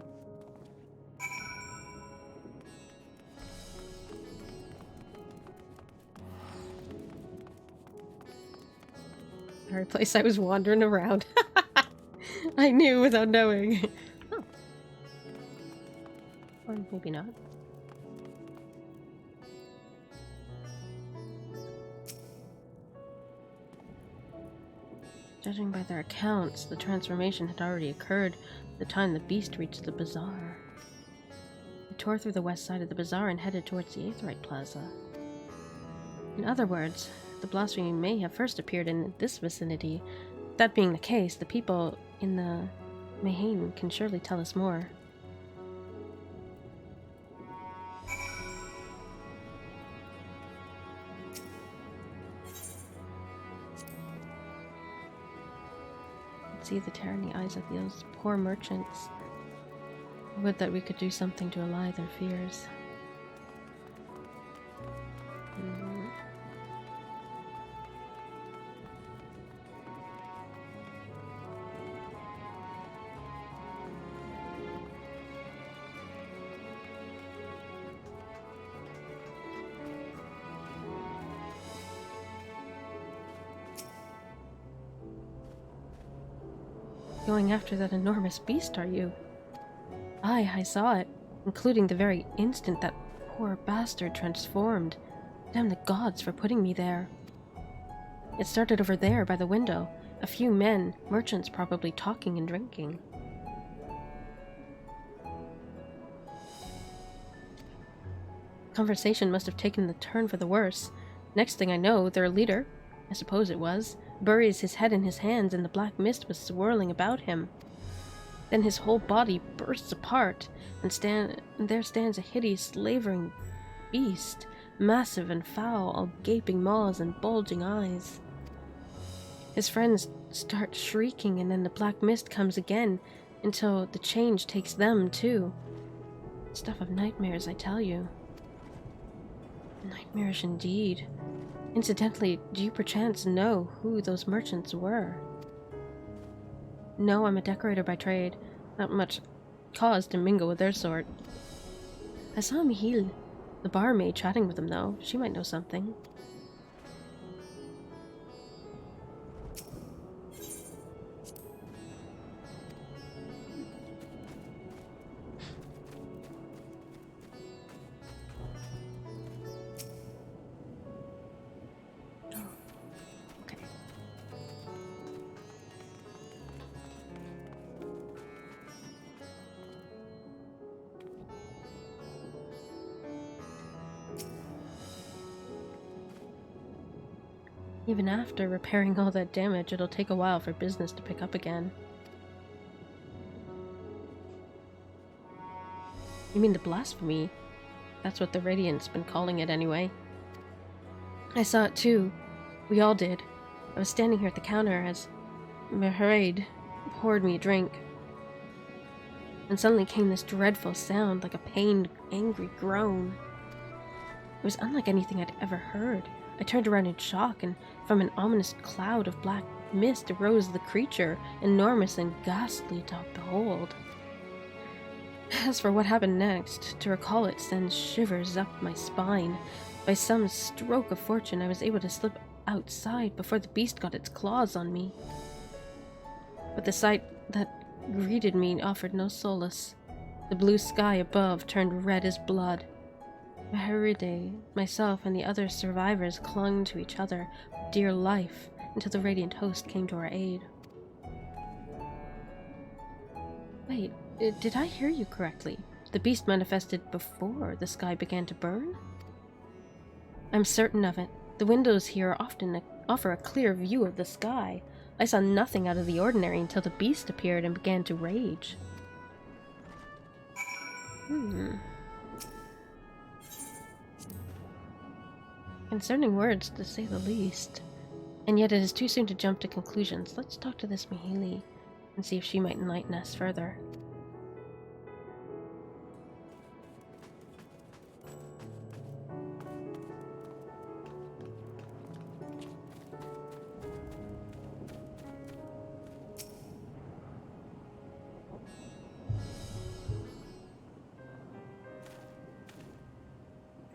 The very place I was wandering around. I knew without knowing. Oh. Or maybe not. Judging by their accounts, the transformation had already occurred the time the beast reached the bazaar. It tore through the west side of the bazaar and headed towards the Aetheryte Plaza. In other words, the blasphemy may have first appeared in this vicinity. That being the case, the people in the Mayhain can surely tell us more. See the tear in the eyes of those poor merchants. I would that we could do something to allay their fears. going after that enormous beast, are you? Aye, I saw it, including the very instant that poor bastard transformed. Damn the gods for putting me there. It started over there by the window. A few men, merchants probably, talking and drinking. Conversation must have taken the turn for the worse. Next thing I know, their leader, I suppose it was, buries his head in his hands and the black mist was swirling about him. Then his whole body bursts apart, and there stands a hideous, slavering beast, massive and foul, all gaping maws and bulging eyes. His friends start shrieking, and then the black mist comes again, until the change takes them too. Stuff of nightmares, I tell you. Nightmarish indeed. Incidentally, do you perchance know who those merchants were? No, I'm a decorator by trade. Not much cause to mingle with their sort. I saw Mihil, the barmaid, chatting with them though. She might know something. Even after repairing all that damage, it'll take a while for business to pick up again. You mean the blasphemy? That's what the Radiant's been calling it anyway. I saw it too. We all did. I was standing here at the counter as Mehraid poured me a drink. And suddenly came this dreadful sound, like a pained, angry groan. It was unlike anything I'd ever heard. I turned around in shock, and from an ominous cloud of black mist arose the creature, enormous and ghastly to behold. As for what happened next, to recall it sends shivers up my spine. By some stroke of fortune, I was able to slip outside before the beast got its claws on me. But the sight that greeted me offered no solace. The blue sky above turned red as blood. Mehraid, myself, and the other survivors clung to each other for dear life until the Radiant host came to our aid. Wait, did I hear you correctly? The beast manifested before the sky began to burn? I'm certain of it. The windows here often offer a clear view of the sky. I saw nothing out of the ordinary until the beast appeared and began to rage. Concerning words, to say the least. And yet it is too soon to jump to conclusions. Let's talk to this Mihili and see if she might enlighten us further.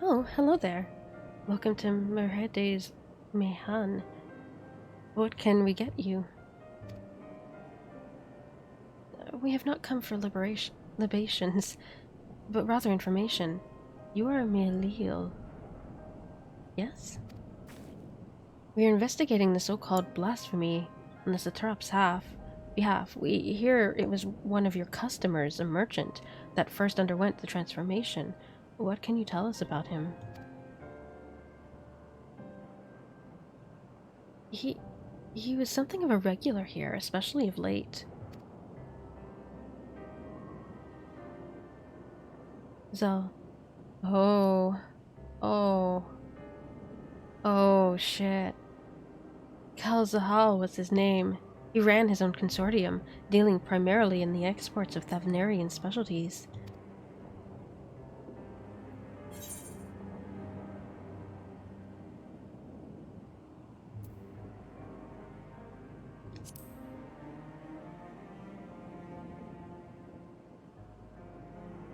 Oh, hello there. Welcome to Mehraid's Mehan. What can we get you? We have not come for libations, but rather information. You are Melil. Yes? We are investigating the so-called blasphemy on the Satrap's behalf. We hear it was one of your customers, a merchant, that first underwent the transformation. What can you tell us about him? He was something of a regular here, especially of late. Zal. Oh, shit. Kal Zahal was his name. He ran his own consortium, dealing primarily in the exports of Thavnarian specialties.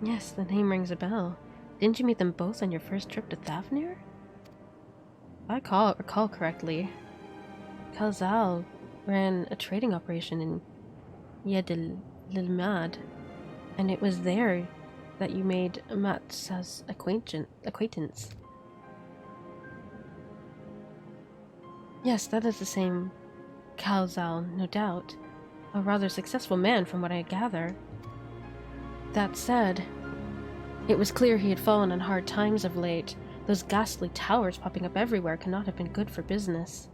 Yes, the name rings a bell. Didn't you meet them both on your first trip to Thavnir? If I recall correctly, Kalzal ran a trading operation in Yedilmad, and it was there that you made Matsa's acquaintance. Yes, that is the same Kalzal, no doubt. A rather successful man from what I gather. That said, it was clear he had fallen on hard times of late. Those ghastly towers popping up everywhere cannot have been good for business.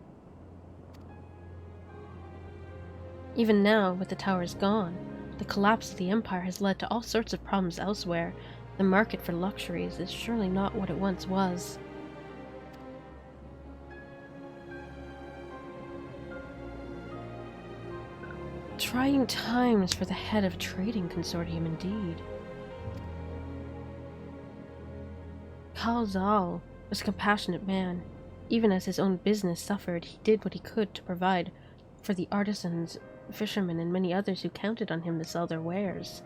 Even now, with the towers gone, the collapse of the Empire has led to all sorts of problems elsewhere. The market for luxuries is surely not what it once was. Trying times for the head of trading consortium indeed. Kalzal was a compassionate man. Even as his own business suffered, he did what he could to provide for the artisans, fishermen, and many others who counted on him to sell their wares.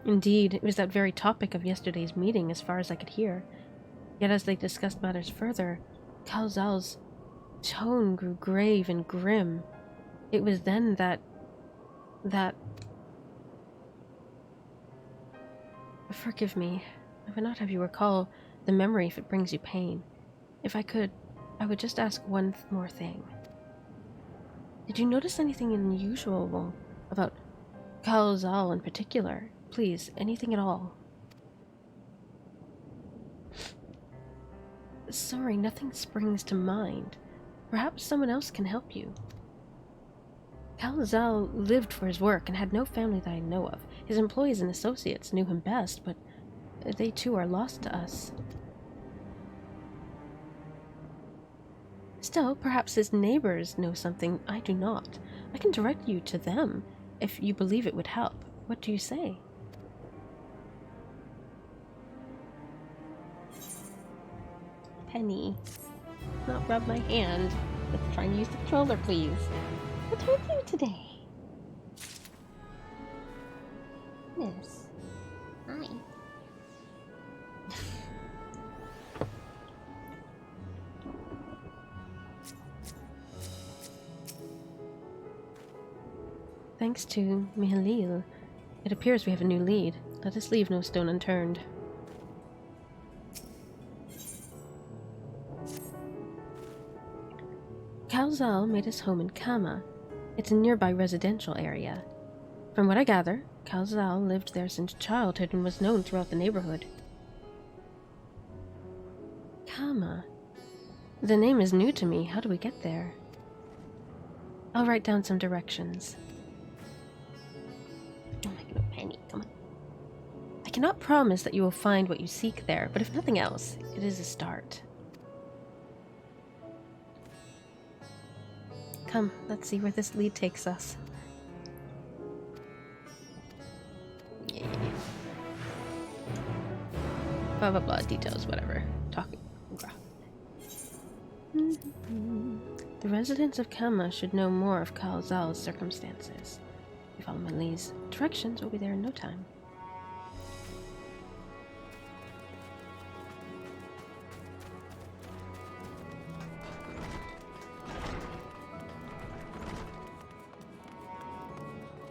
Indeed, it was that very topic of yesterday's meeting, as far as I could hear. Yet as they discussed matters further, Kalzal's tone grew grave and grim. It was then that... Forgive me. I would not have you recall the memory if it brings you pain. If I could, I would just ask one more thing. Did you notice anything unusual about Kalzal in particular? Please, anything at all. Sorry, nothing springs to mind. Perhaps someone else can help you. Kalzal lived for his work and had no family that I know of. His employees and associates knew him best, but they too are lost to us. Still, perhaps his neighbors know something I do not. I can direct you to them, if you believe it would help. What do you say? Penny, not rub my hand. Let's try and use the controller, please. What's with you today? Yes. Hi. Thanks to Mihalil, it appears we have a new lead. Let us leave no stone unturned. Kalzal made his home in Kama. It's a nearby residential area. From what I gather, Kalzal lived there since childhood and was known throughout the neighborhood. Kama. The name is new to me. How do we get there? I'll write down some directions. Oh my god, Penny, come on. I cannot promise that you will find what you seek there, but if nothing else, it is a start. Come, let's see where this lead takes us. Yeah. Blah blah blah, details, whatever. Talking. The residents of Kama should know more of Kalzal's circumstances. If you follow Malie's directions, we'll be there in no time.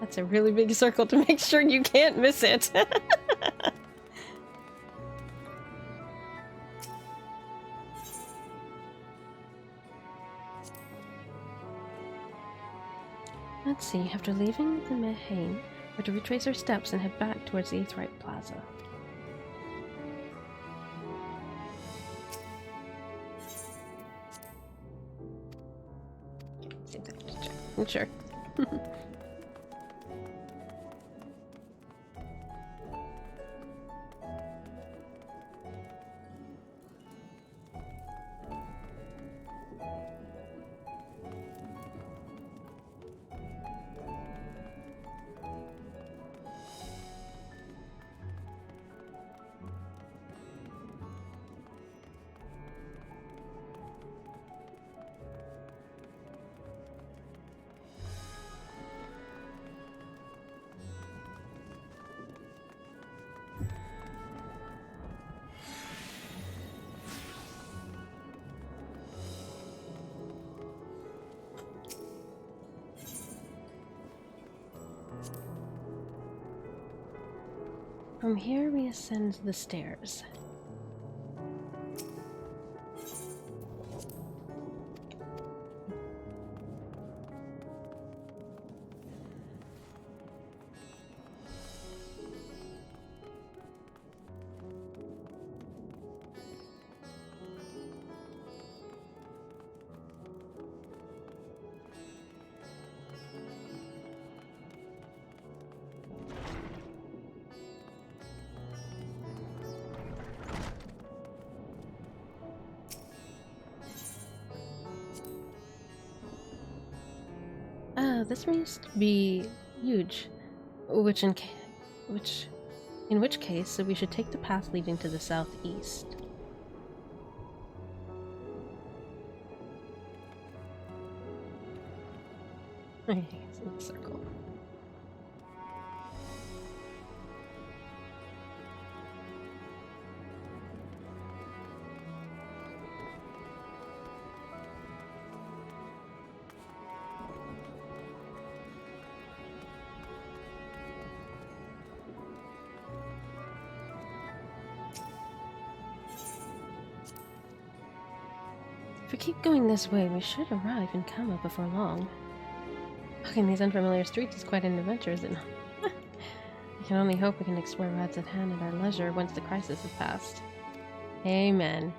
That's a really big circle to make sure you can't miss it. Let's see, after leaving the Mehane, we're to retrace our steps and head back towards the Aetherite Plaza. Sure. From here we ascend the stairs. This must be huge, in which case we should take the path leading to the southeast. Okay, it's in a circle. If we keep going this way, we should arrive in Kama before long. Walking these unfamiliar streets is quite an adventure, is it not? I can only hope we can explore Rad's at hand at our leisure once the crisis has passed. Amen.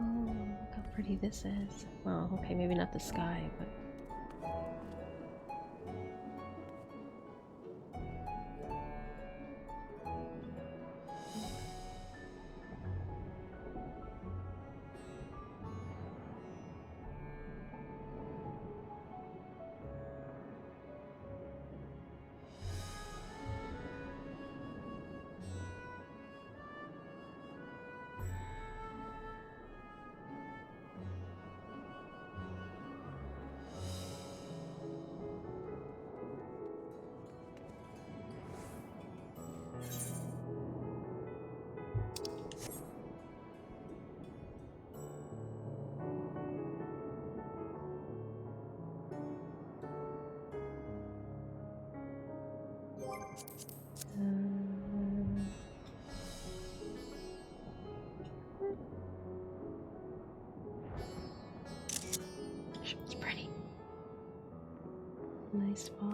Oh, look how pretty this is. Well, okay, maybe not the sky, but... It's pretty. Nice spot.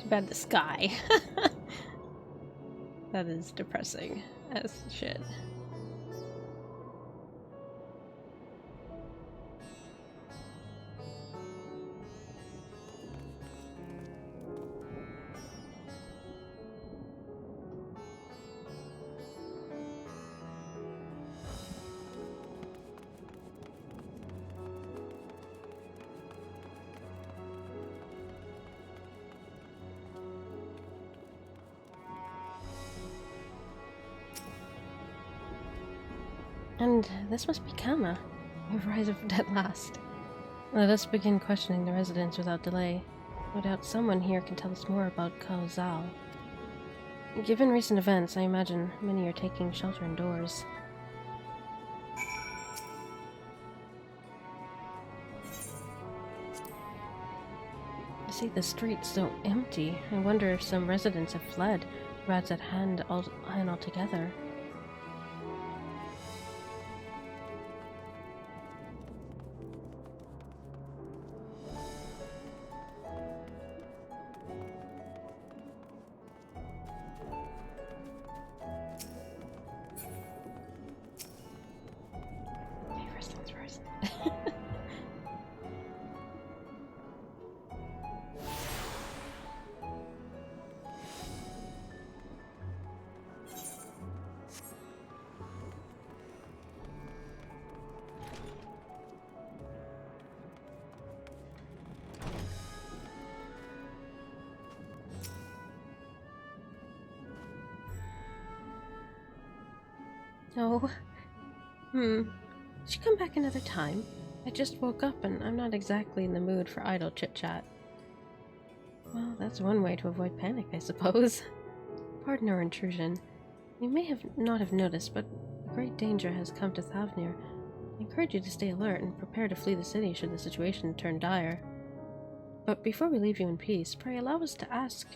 Too bad the sky. That is depressing as shit. And this must be Kama. We've arrived at last. Let us begin questioning the residents without delay. No doubt someone here can tell us more about Kao Zhao. Given recent events, I imagine many are taking shelter indoors. I see the streets so empty. I wonder if some residents have fled. Rad's at hand altogether. Oh. Should come back another time. I just woke up and I'm not exactly in the mood for idle chit-chat. Well, that's one way to avoid panic, I suppose. Pardon our intrusion. You may not have noticed, but great danger has come to Thavnir. I encourage you to stay alert and prepare to flee the city should the situation turn dire. But before we leave you in peace, pray allow us to ask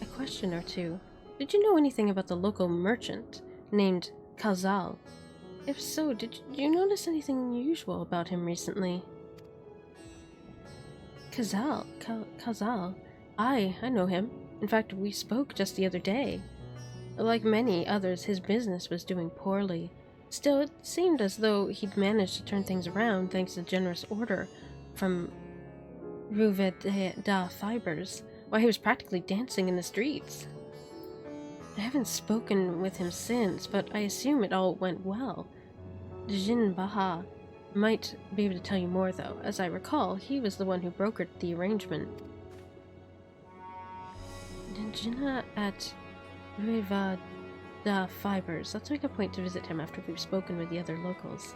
a question or two. Did you know anything about the local merchant named Kazal? If so, did you notice anything unusual about him recently? Kazal? Kazal? I know him. In fact, we spoke just the other day. Like many others, his business was doing poorly. Still, it seemed as though he'd managed to turn things around thanks to generous order from Ruveda Fibers. Why, he was practically dancing in the streets. I haven't spoken with him since, but I assume it all went well. Jin Baha might be able to tell you more, though. As I recall, he was the one who brokered the arrangement. Jinna at Ruveda Fibers. Let's make a point to visit him after we've spoken with the other locals.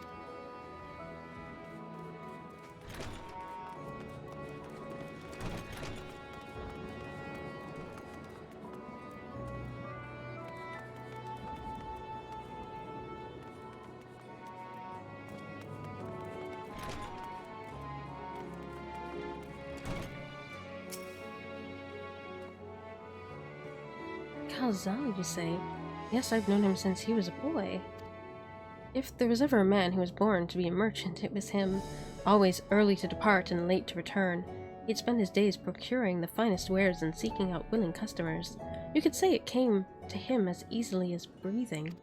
Kazal, you say? Yes, I've known him since he was a boy. If there was ever a man who was born to be a merchant, it was him. Always early to depart and late to return. He'd spend his days procuring the finest wares and seeking out willing customers. You could say it came to him as easily as breathing.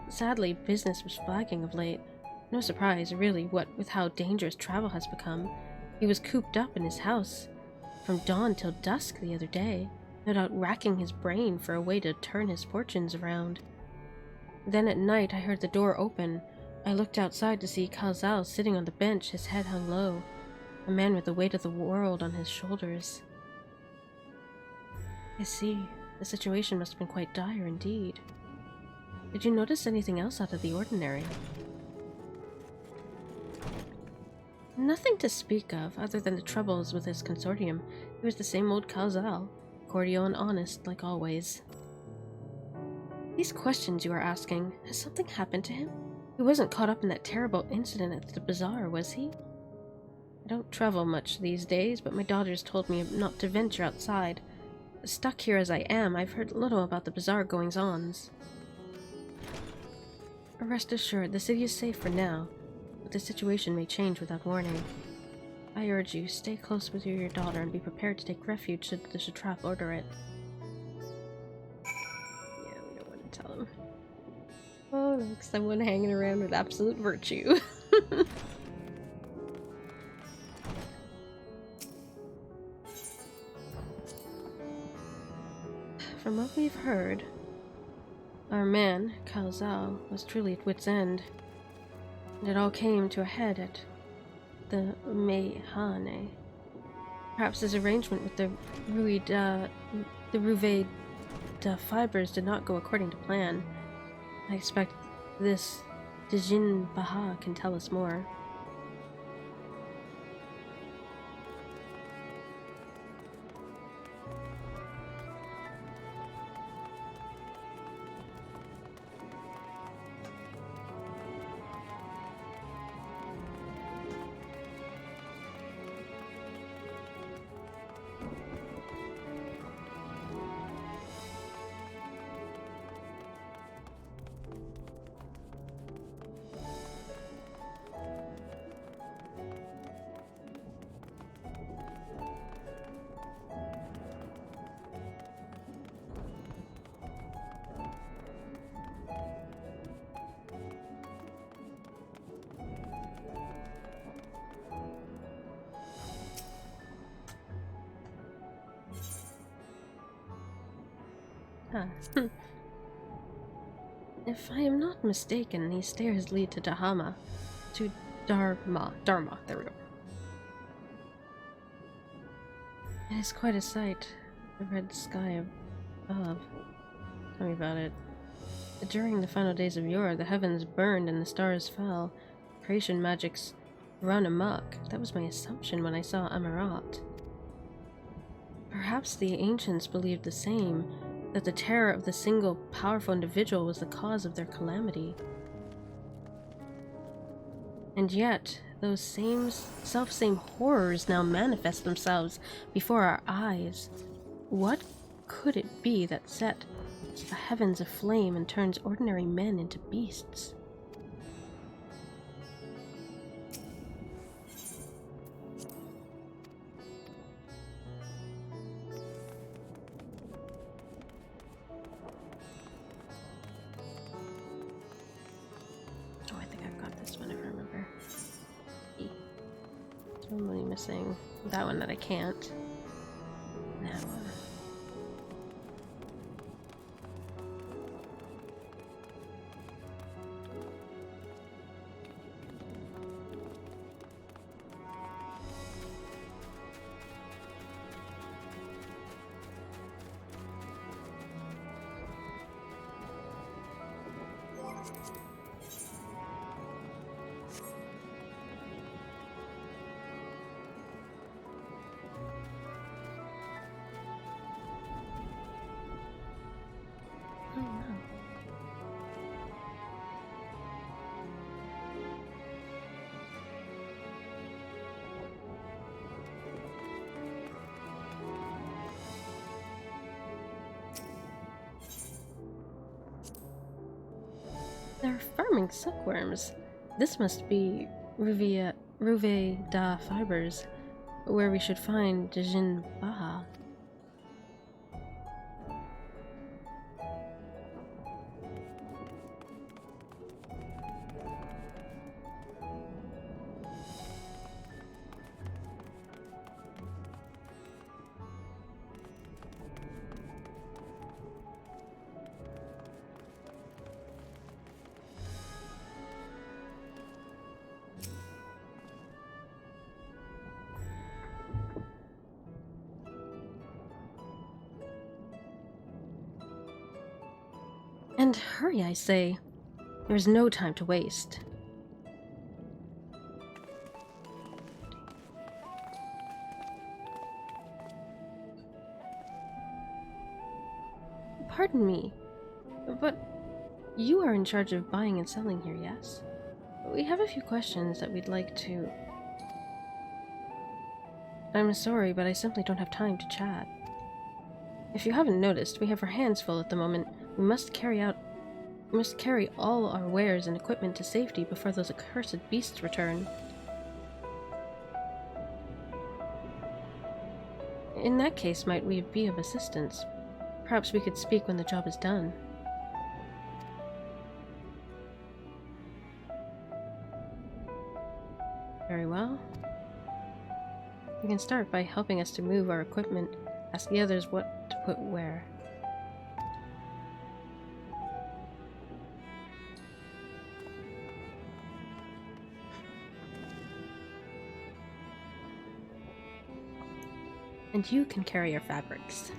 Sadly, business was flagging of late. No surprise, really, what with how dangerous travel has become. He was cooped up in his house from dawn till dusk the other day, no doubt racking his brain for a way to turn his fortunes around. Then at night I heard the door open. I looked outside to see Kazal sitting on the bench, his head hung low, a man with the weight of the world on his shoulders. I see. The situation must have been quite dire indeed. Did you notice anything else out of the ordinary? Nothing to speak of, other than the troubles with his consortium. He was the same old Kazal, cordial and honest, like always. These questions you are asking, has something happened to him? He wasn't caught up in that terrible incident at the bazaar, was he? I don't travel much these days, but my daughters told me not to venture outside. Stuck here as I am, I've heard little about the bazaar goings-ons. Rest assured, the city is safe for now, but the situation may change without warning. I urge you, stay close with your daughter and be prepared to take refuge should the Satrap order it. Yeah, we don't want to tell him. Oh, look, someone hanging around with absolute virtue. From what we've heard, our man, Kazal, was truly at wit's end. And it all came to a head at the Mehane. Perhaps his arrangement with the Ruveda Fibers did not go according to plan. I expect this Dijin Baha can tell us more. If I am not mistaken, these stairs lead to Dharma, there we go. It is quite a sight, the red sky above. Tell me about it. During the final days of yore, the heavens burned and the stars fell. Creation magics run amok. That was my assumption when I saw Amarat. Perhaps the ancients believed the same, that the terror of the single powerful individual was the cause of their calamity. And yet, those self-same horrors now manifest themselves before our eyes. What could it be that set the heavens aflame and turns ordinary men into beasts? Oh, I think I've got this one if I remember. I'm only missing that one that I can't. That one. Oh, wow. They're farming silkworms. This must be Ruve da Fibers, where we should find Djinn Baha. And hurry, I say. There's no time to waste. Pardon me, but you are in charge of buying and selling here, yes? We have a few questions that we'd like to... I'm sorry, but I simply don't have time to chat. If you haven't noticed, we have our hands full at the moment. We must carry all our wares and equipment to safety before those accursed beasts return. In that case, might we be of assistance? Perhaps we could speak when the job is done. Very well. You can start by helping us to move our equipment. Ask the others what to put where. And you can carry your fabrics.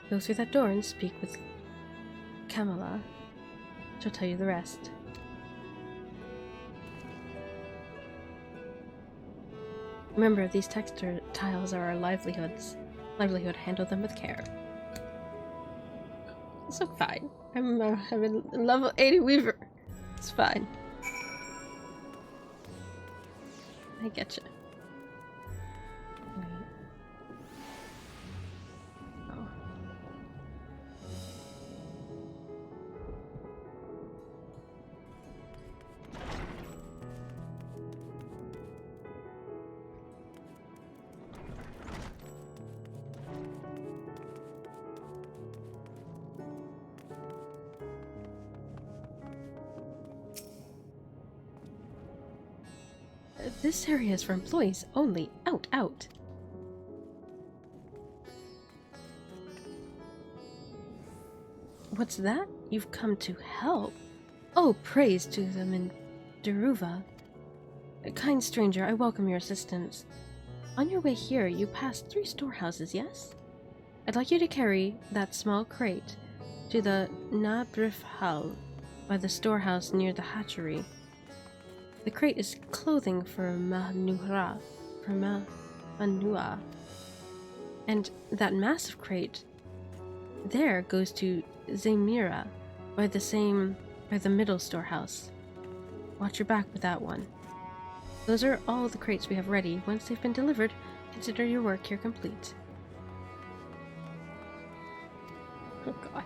Go through that door and speak with Kamala. She'll tell you the rest. Remember, these textiles are our livelihoods. Handle them with care. It's fine. I'm a level 80 weaver. It's fine. I get you. Oh. This area is for employees only. Out, out. What's that? You've come to help? Oh, praise to the Minderuva. Kind stranger, I welcome your assistance. On your way here, you passed 3 storehouses, yes? I'd like you to carry that small crate to the Nabrif Hall by the storehouse near the hatchery. The crate is clothing for Manua. And that massive crate there goes to Zemira by the middle storehouse. Watch your back with that one. Those are all the crates we have ready. Once they've been delivered, consider your work here complete. Oh god.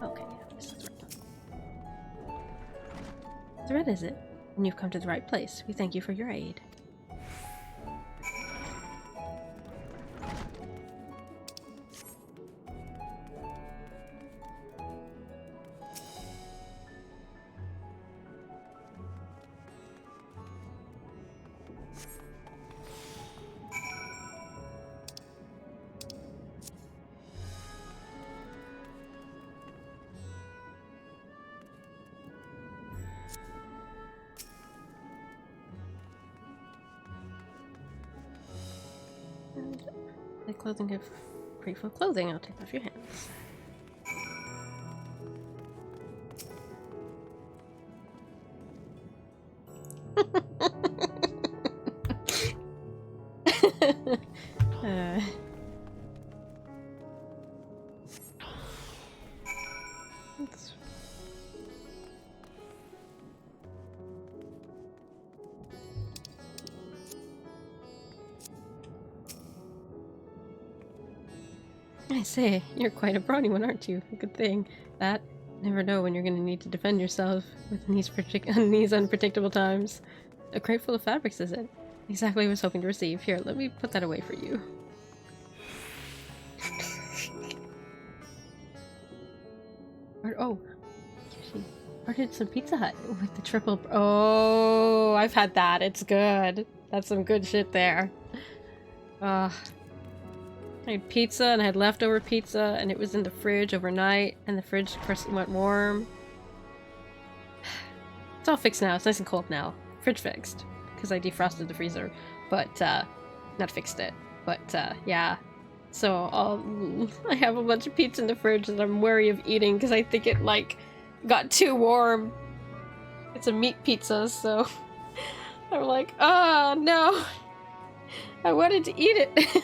Okay, this is right. Thread is it? And you've come to the right place. We thank you for your aid. The clothing of grateful clothing. I'll take off your hands. I say, you're quite a brawny one, aren't you? Good thing. That. Never know when you're going to need to defend yourself with these unpredictable times. A crate full of fabrics, is it? Exactly what I was hoping to receive. Here, let me put that away for you. Ordered some Pizza Hut with the triple... Oh, I've had that. It's good. That's some good shit there. I had pizza and I had leftover pizza and it was in the fridge overnight and the fridge of course went warm. It's all fixed now. It's nice and cold now. Fridge fixed because I defrosted the freezer, but not fixed it. But yeah. So I have a bunch of pizza in the fridge that I'm wary of eating because I think it like got too warm. It's a meat pizza, so I'm like, oh no. I wanted to eat it.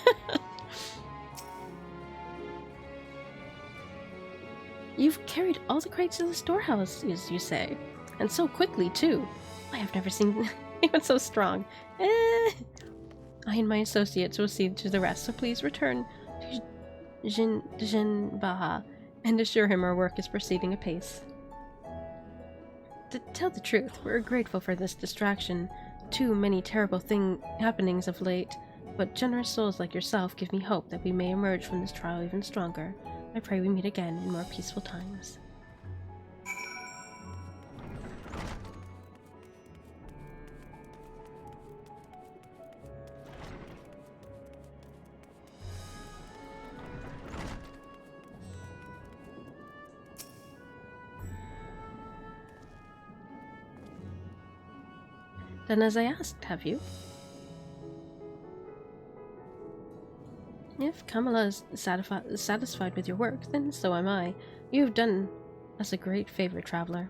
You've carried all the crates to the storehouse, as you say. And so quickly, too. I have never seen anyone so strong. I and my associates will see to the rest, so please return to Jinbaha and assure him our work is proceeding apace. To tell the truth, we're grateful for this distraction. Too many terrible happenings of late, but generous souls like yourself give me hope that we may emerge from this trial even stronger. I pray we meet again in more peaceful times. Done as I asked, have you? If Kamala is satisfied with your work, then so am I. You have done us a great favor, traveler.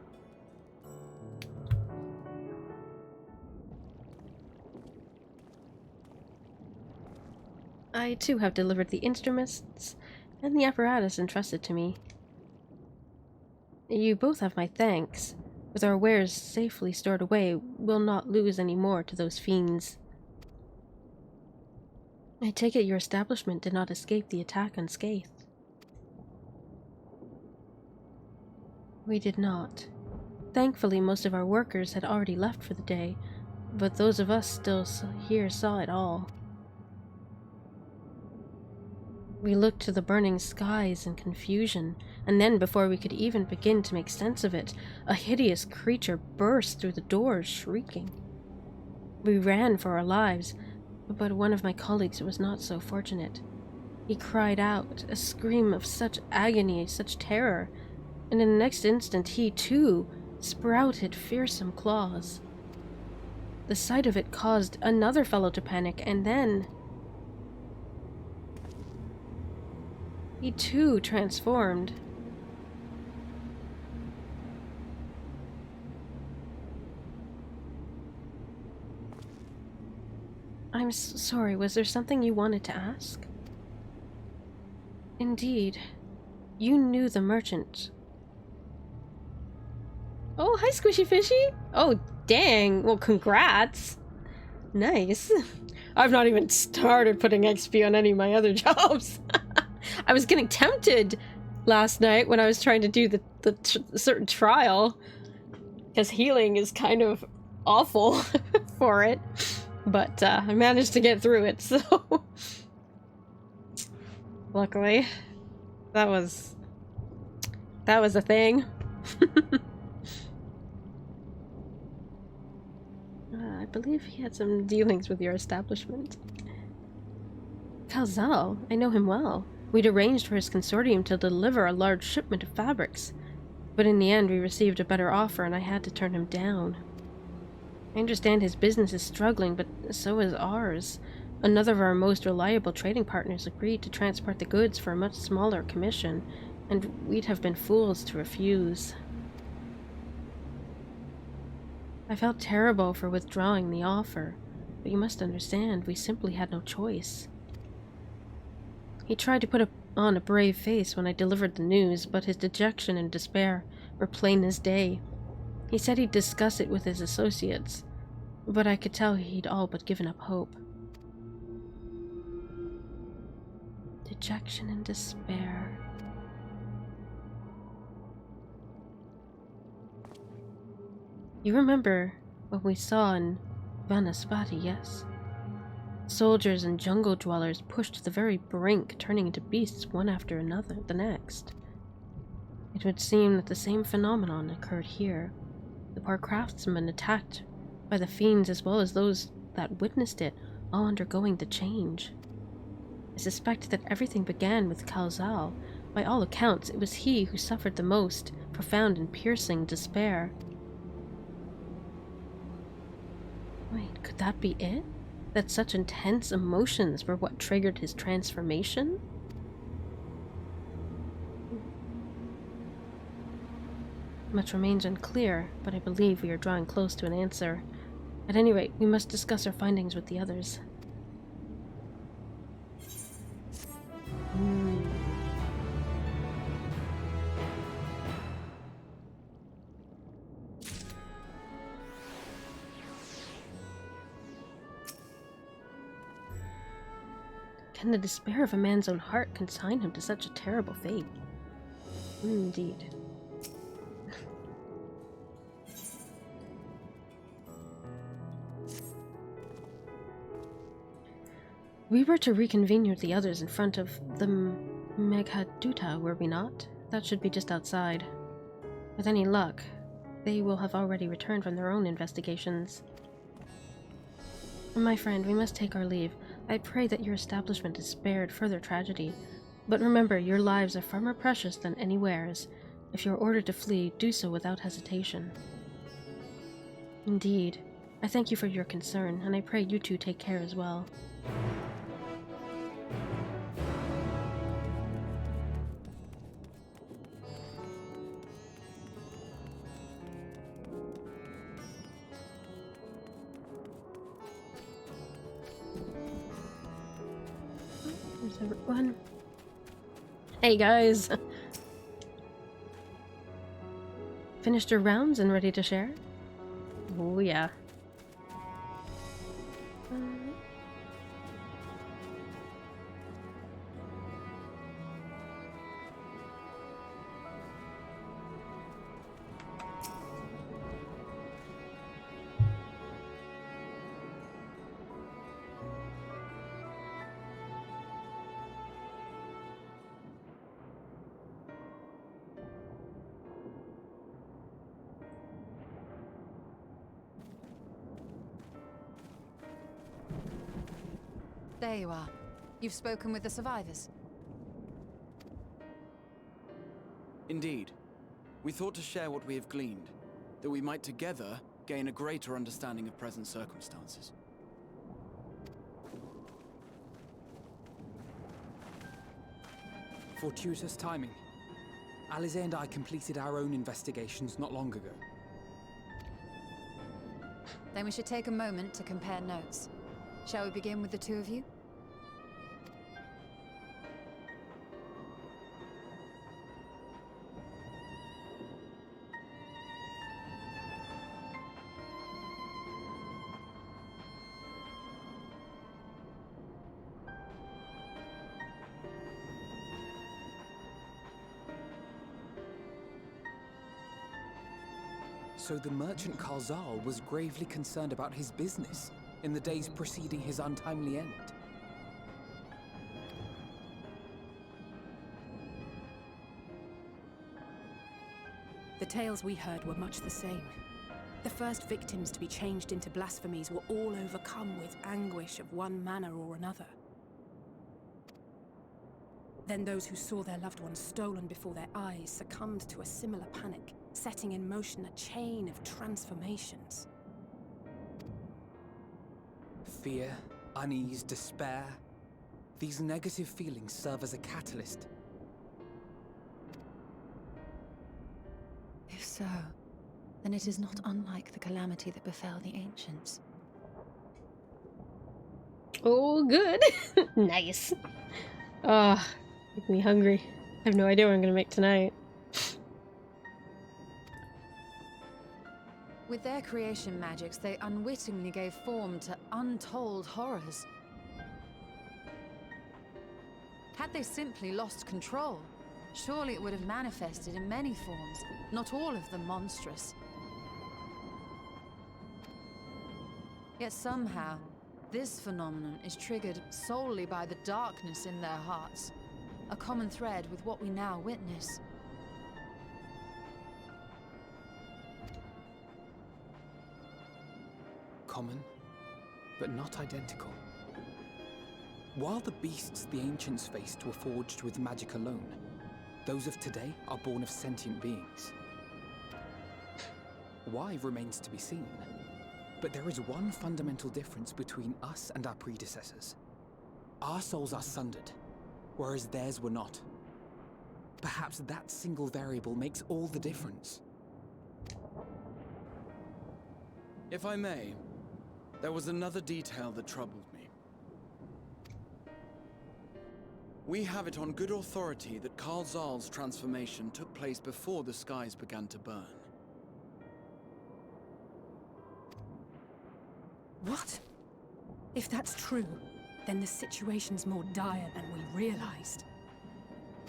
I, too, have delivered the instruments and the apparatus entrusted to me. You both have my thanks. With our wares safely stored away, we'll not lose any more to those fiends. I take it your establishment did not escape the attack unscathed. We did not. Thankfully, most of our workers had already left for the day, but those of us still here saw it all. We looked to the burning skies in confusion, and then, before we could even begin to make sense of it, a hideous creature burst through the doors, shrieking. We ran for our lives, but one of my colleagues was not so fortunate. He cried out, a scream of such agony, such terror, and in the next instant he, too, sprouted fearsome claws. The sight of it caused another fellow to panic, and then he too transformed. I'm sorry, was there something you wanted to ask? Indeed. You knew the merchant. Oh, hi, Squishy Fishy! Oh, dang! Well, congrats! Nice. I've not even started putting XP on any of my other jobs. I was getting tempted last night when I was trying to do the certain trial, because healing is kind of awful for it, but I managed to get through it, so luckily that was a thing. I believe he had some dealings with your establishment. Calzal, I know him well. We'd arranged for his consortium to deliver a large shipment of fabrics, but in the end we received a better offer and I had to turn him down. I understand his business is struggling, but so is ours. Another of our most reliable trading partners agreed to transport the goods for a much smaller commission, and we'd have been fools to refuse. I felt terrible for withdrawing the offer, but you must understand, we simply had no choice. He tried to put on a brave face when I delivered the news, but his dejection and despair were plain as day. He said he'd discuss it with his associates, but I could tell he'd all but given up hope. Dejection and despair. You remember what we saw in Vanaspati, yes? Soldiers and jungle dwellers pushed to the very brink, turning into beasts one after another, the next. It would seem that the same phenomenon occurred here. The poor craftsmen attacked by the fiends as well as those that witnessed it, all undergoing the change. I suspect that everything began with Calzal. By all accounts, it was he who suffered the most profound and piercing despair. Wait, could that be it? That such intense emotions were what triggered his transformation? Much remains unclear, but I believe we are drawing close to an answer. At any rate, we must discuss our findings with the others. Can the despair of a man's own heart consign him to such a terrible fate? Indeed. We were to reconvene with the others in front of the Meghaduta, were we not? That should be just outside. With any luck, they will have already returned from their own investigations. My friend, we must take our leave. I pray that your establishment is spared further tragedy. But remember, your lives are far more precious than any wares. If you are ordered to flee, do so without hesitation. Indeed. I thank you for your concern, and I pray you two take care as well. There's everyone. Hey guys! Finished your rounds and ready to share? Oh yeah. There you are. You've spoken with the survivors. Indeed. We thought to share what we have gleaned, that we might together gain a greater understanding of present circumstances. Fortuitous timing. Alize and I completed our own investigations not long ago. Then we should take a moment to compare notes. Shall we begin with the two of you? So the merchant Karzal was gravely concerned about his business in the days preceding his untimely end. The tales we heard were much the same. The first victims to be changed into blasphemies were all overcome with anguish of one manner or another. Then those who saw their loved ones stolen before their eyes succumbed to a similar panic, setting in motion a chain of transformations. Fear, unease, despair. These negative feelings serve as a catalyst. If so, then it is not unlike the calamity that befell the ancients. Oh, good. Nice. Make me hungry. I have no idea what I'm gonna make tonight. With their creation magics, they unwittingly gave form to untold horrors. Had they simply lost control, surely it would have manifested in many forms, not all of them monstrous. Yet somehow, this phenomenon is triggered solely by the darkness in their hearts, a common thread with what we now witness. Common, but not identical. While the beasts the ancients faced were forged with magic alone, those of today are born of sentient beings. Why remains to be seen, but there is one fundamental difference between us and our predecessors. Our souls are sundered, whereas theirs were not. Perhaps that single variable makes all the difference. If I may, there was another detail that troubled me. We have it on good authority that Karzal's transformation took place before the skies began to burn. What? If that's true, then the situation's more dire than we realized.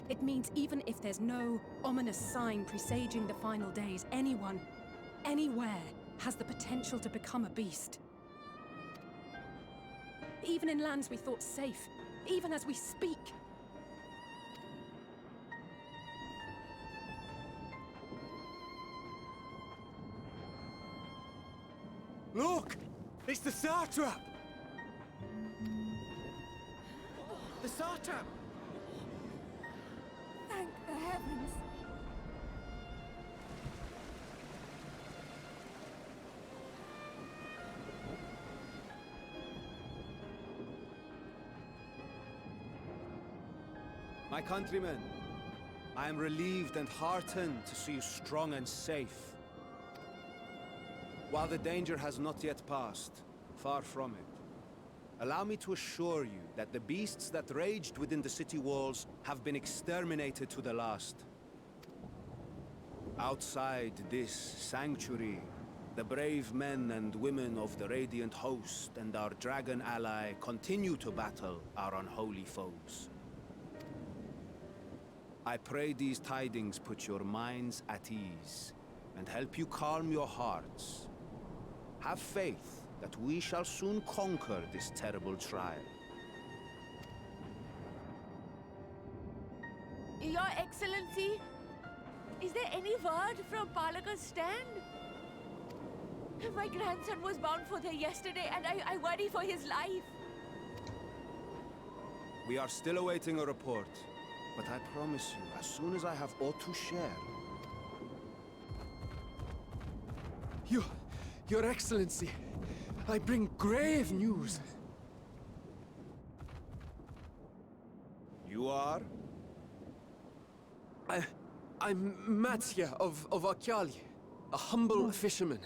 It means even if there's no ominous sign presaging the final days, anyone, anywhere, has the potential to become a beast. Even in lands we thought safe, even as we speak. Look! It's the Satrap! The Satrap! Thank the heavens. My countrymen, I am relieved and heartened to see you strong and safe. While the danger has not yet passed, far from it, allow me to assure you that the beasts that raged within the city walls have been exterminated to the last. Outside this sanctuary, the brave men and women of the Radiant Host and our dragon ally continue to battle our unholy foes. I pray these tidings put your minds at ease and help you calm your hearts. Have faith that we shall soon conquer this terrible trial. Your Excellency, is there any word from Palaka's stand? My grandson was bound for there yesterday and I worry for his life. We are still awaiting a report. But I promise you, as soon as I have aught to share... Your Excellency, I bring grave news. You are? I'm Matsya of Akyali, a humble fisherman.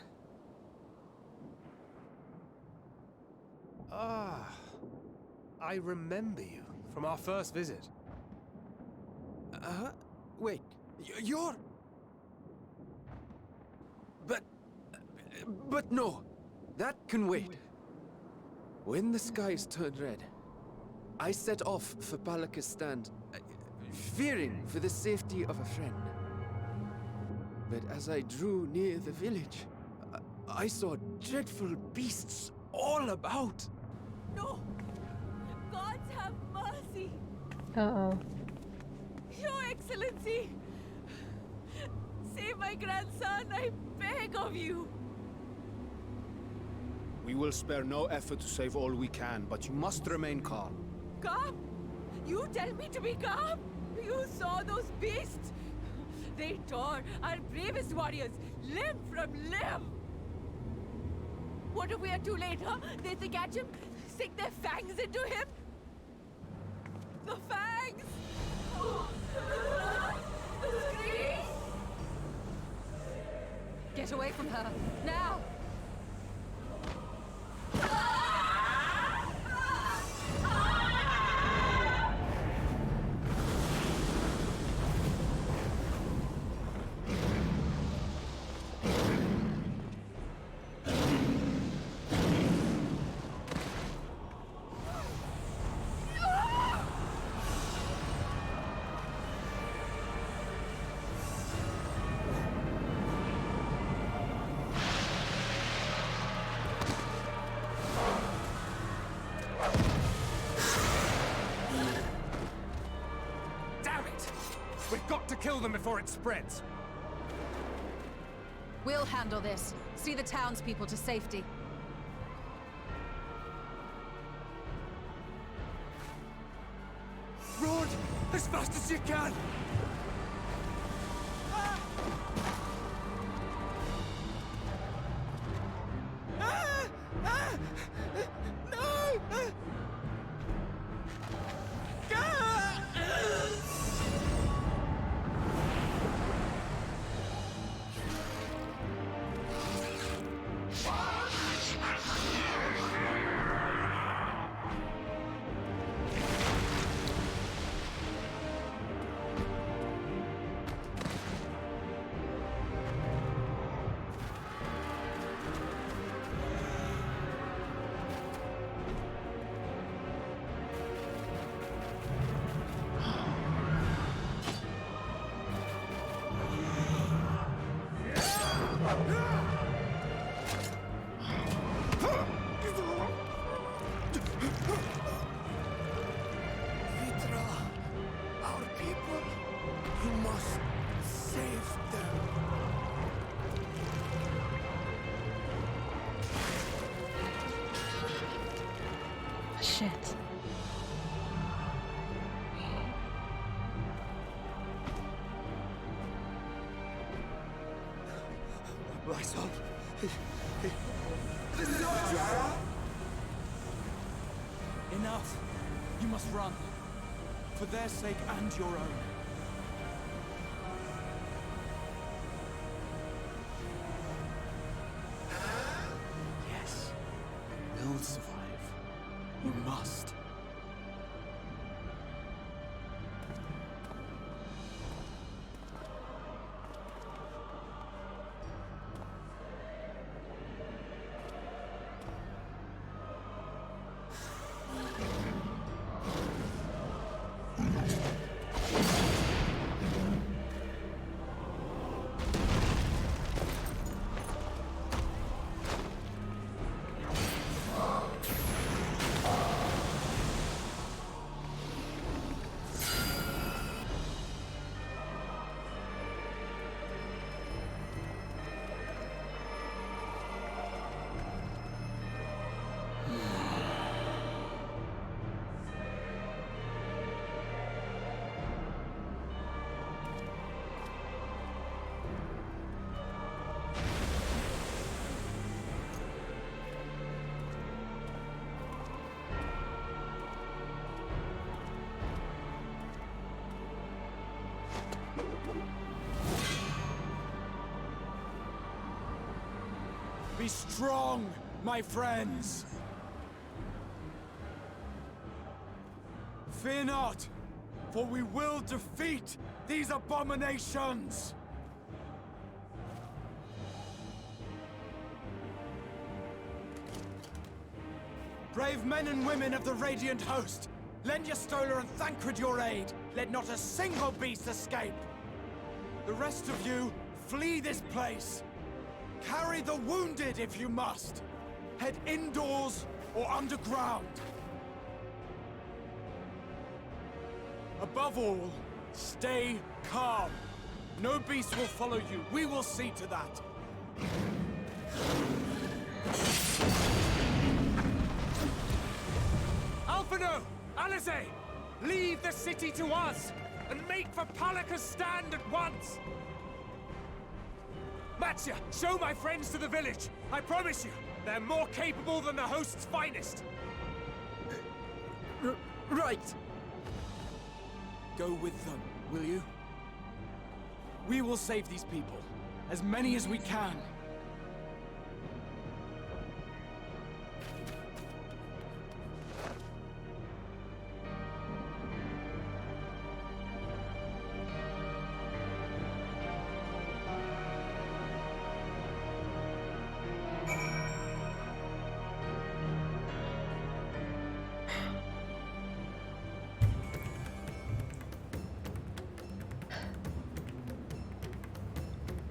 Ah, I remember you from our first visit. Wait, you're... But no, that can wait. When the skies turned red, I set off for Palaka's stand, fearing for the safety of a friend. But as I drew near the village, I saw dreadful beasts all about. No! Gods have mercy! Uh-oh. Your Excellency! Save my grandson, I beg of you! We will spare no effort to save all we can, but you must remain calm. Calm? You tell me to be calm? You saw those beasts? They tore our bravest warriors limb from limb! What if we are too late, huh? They catch him, sink their fangs into him? The fangs! The screams! Get away from her, now! We've got to kill them before it spreads. We'll handle this. See the townspeople to safety. Run as fast as you can! Shit. My son. Enough! You must run. For their sake and your own. Yes, we'll survive. You must. Be strong, my friends. Fear not, for we will defeat these abominations! Brave men and women of the Radiant Host, lend your Stola and Thancred your aid. Let not a single beast escape. The rest of you, flee this place. Carry the wounded if you must. Head indoors or underground. Above all, stay calm. No beast will follow you. We will see to that. Alphino! Alice! Leave the city to us, and make for Palaka's stand at once! Matsya, show my friends to the village. I promise you, they're more capable than the host's finest. Right. Go with them, will you? We will save these people. As many as we can.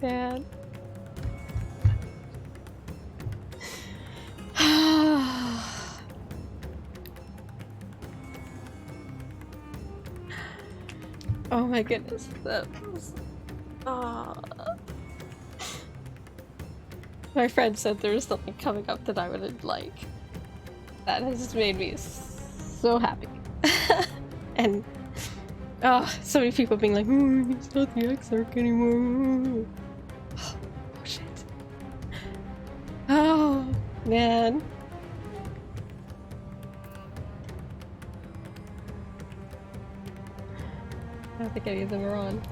Man. Oh my goodness, that was... My friend said there was something coming up that I wouldn't like. That has just made me so happy. And so many people being like, he's not the Exarch anymore. Oh shit. Oh man. I don't think any of them are on.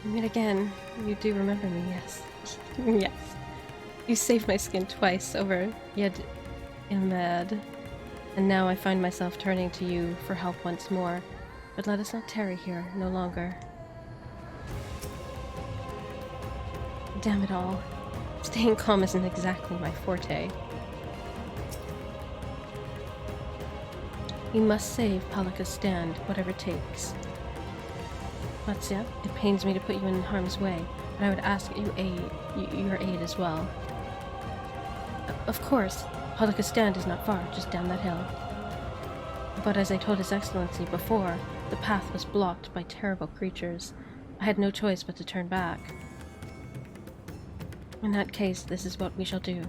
We meet again. You do remember me, yes. Yes. You saved my skin twice over Yed Imad, and now I find myself turning to you for help once more. But let us not tarry here no longer. Damn it all. Staying calm isn't exactly my forte. We must save Palaka's stand, whatever it takes. Matsya, it pains me to put you in harm's way, but I would ask your aid as well. Of course, Palaka's stand is not far, just down that hill. But as I told His Excellency before, the path was blocked by terrible creatures. I had no choice but to turn back. In that case, this is what we shall do.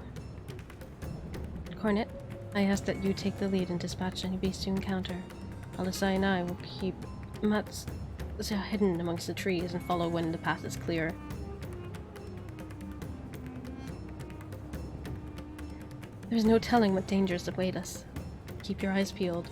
Cornet, I ask that you take the lead and dispatch any beast you encounter. Alisai and I will keep Matsya hidden amongst the trees and follow when the path is clear. There's no telling what dangers await us. Keep your eyes peeled.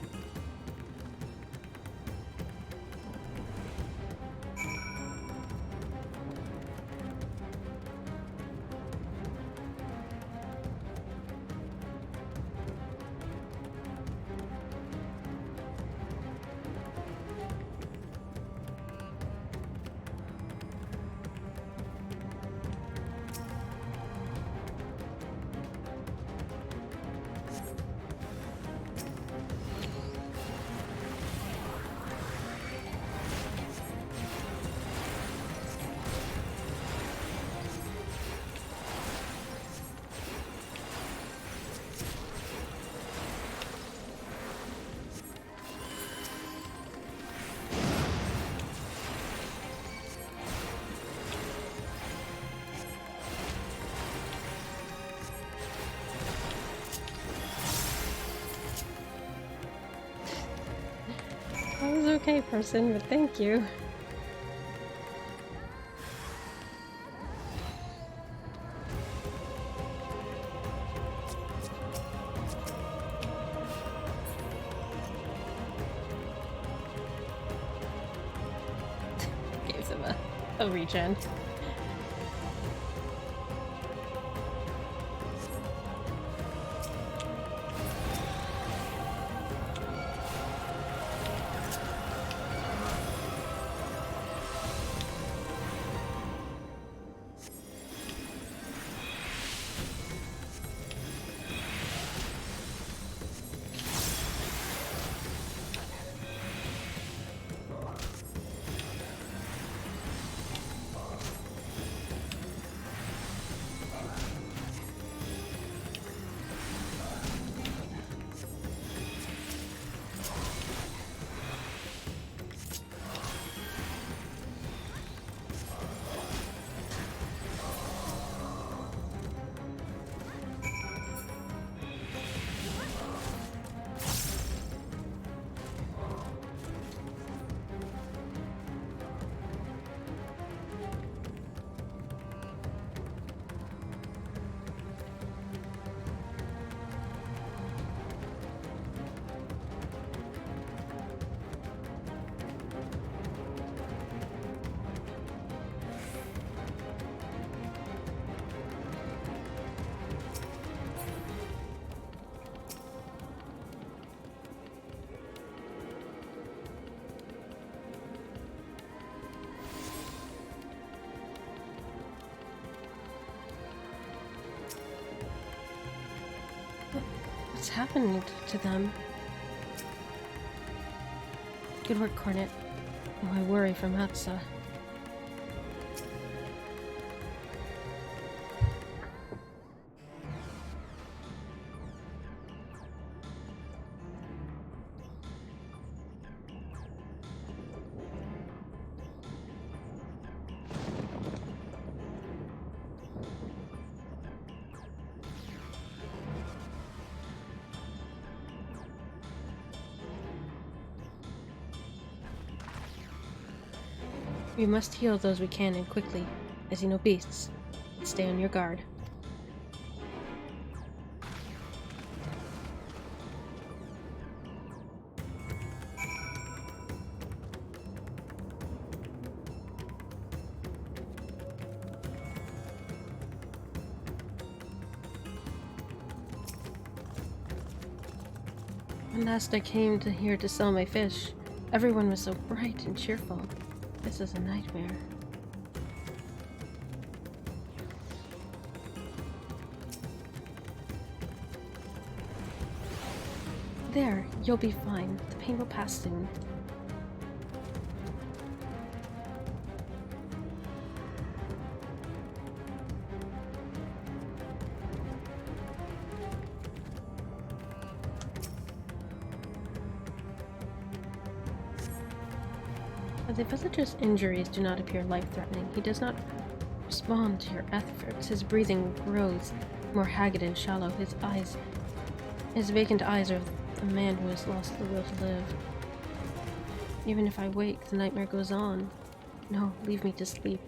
okay person, but thank you. Gave them a regen. What's happening to them? Good work, Cornet. Oh, I worry for Matza. We must heal those we can and quickly, as you know beasts. Stay on your guard. When last I came here to sell my fish, everyone was so bright and cheerful. This is a nightmare. There, you'll be fine. The pain will pass soon. The villager's injuries do not appear life-threatening. He does not respond to your efforts. His breathing grows more haggard and shallow. His vacant eyes are of a man who has lost the will to live. Even if I wake, the nightmare goes on. No, leave me to sleep.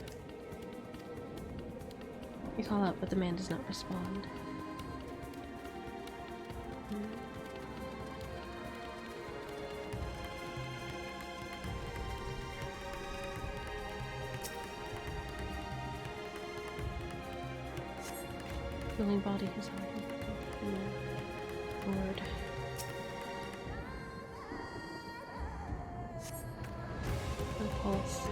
You call out, but the man does not respond. Willing body, his heart. Lord. No pulse.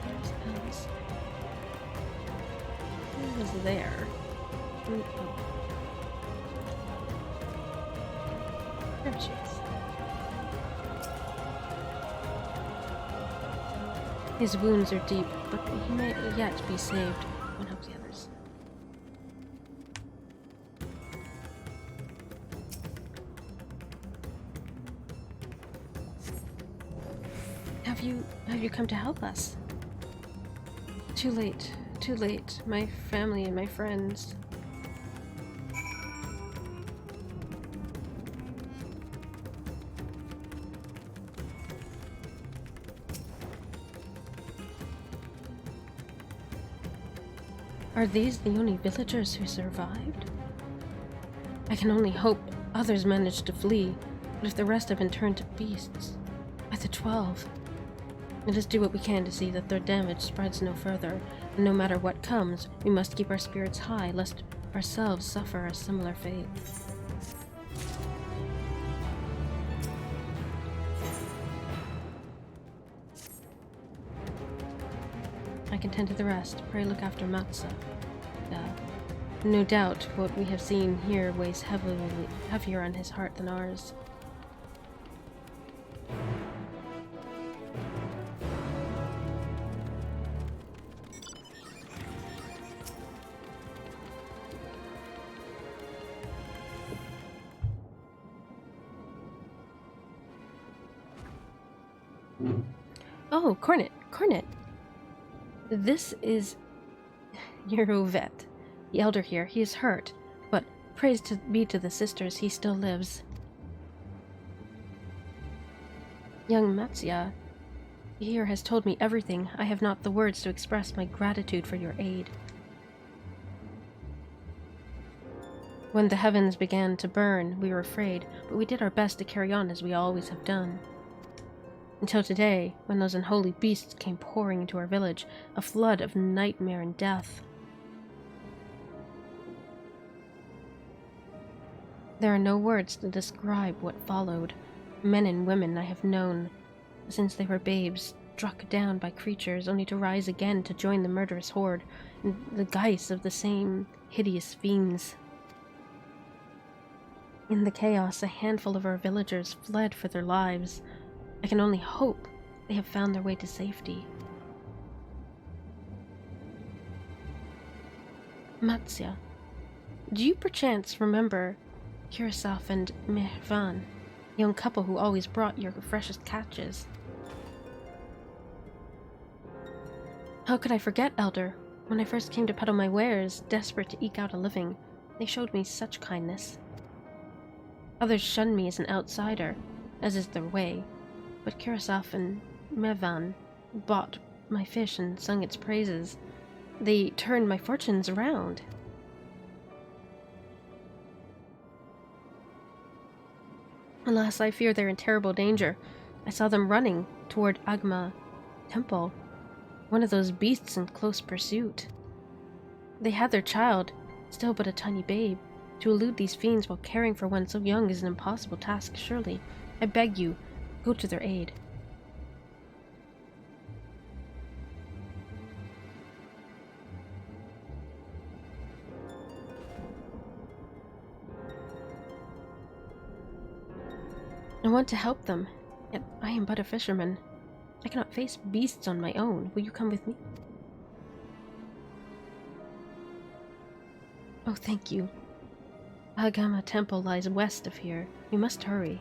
There's Alice. Who was there? Oh. There she is. His wounds are deep, but he may yet be saved. One help the others. Have you come to help us? Too late. Too late. My family and my friends. Are these the only villagers who survived? I can only hope others managed to flee, but if the rest have been turned to beasts, by the 12. Let us do what we can to see that their damage spreads no further, and no matter what comes, we must keep our spirits high, lest ourselves suffer a similar fate. I can tend to the rest. Pray look after Matza. No doubt what we have seen here weighs heavier on his heart than ours. Oh, Cornet! Cornet! This is Eurovet, the elder here. He is hurt, but praise be to the sisters, he still lives. Young Matzia here has told me everything. I have not the words to express my gratitude for your aid. When the heavens began to burn, we were afraid, but we did our best to carry on as we always have done. Until today, when those unholy beasts came pouring into our village, a flood of nightmare and death. There are no words to describe what followed. Men and women I have known since they were babes, struck down by creatures only to rise again to join the murderous horde in the guise of the same hideous fiends. In the chaos, a handful of our villagers fled for their lives. I can only hope they have found their way to safety. Matzia, do you perchance remember Kirisov and Mehvan, the young couple who always brought your freshest catches? How could I forget, Elder? When I first came to peddle my wares, desperate to eke out a living, they showed me such kindness. Others shunned me as an outsider, as is their way, but Kirisov and Mehvan bought my fish and sung its praises. They turned my fortunes around. Alas, I fear they're in terrible danger. I saw them running toward Agma Temple, one of those beasts in close pursuit. They had their child, still but a tiny babe. To elude these fiends while caring for one so young is an impossible task, surely. I beg you, go to their aid. I want to help them, yet I am but a fisherman. I cannot face beasts on my own. Will you come with me? Oh, thank you. Agama Temple lies west of here. We must hurry.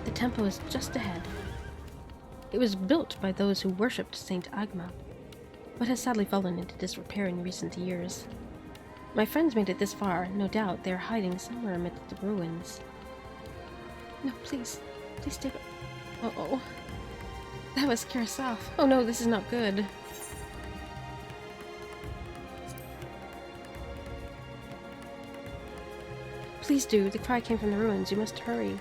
The temple is just ahead. It was built by those who worshipped Saint Agma, but has sadly fallen into disrepair in recent years. My friends made it this far. No doubt they are hiding somewhere amidst the ruins. No, please. Please stay back. Uh-oh. That was Kurosawa. Oh no, this is not good. Please do. The cry came from the ruins. You must hurry.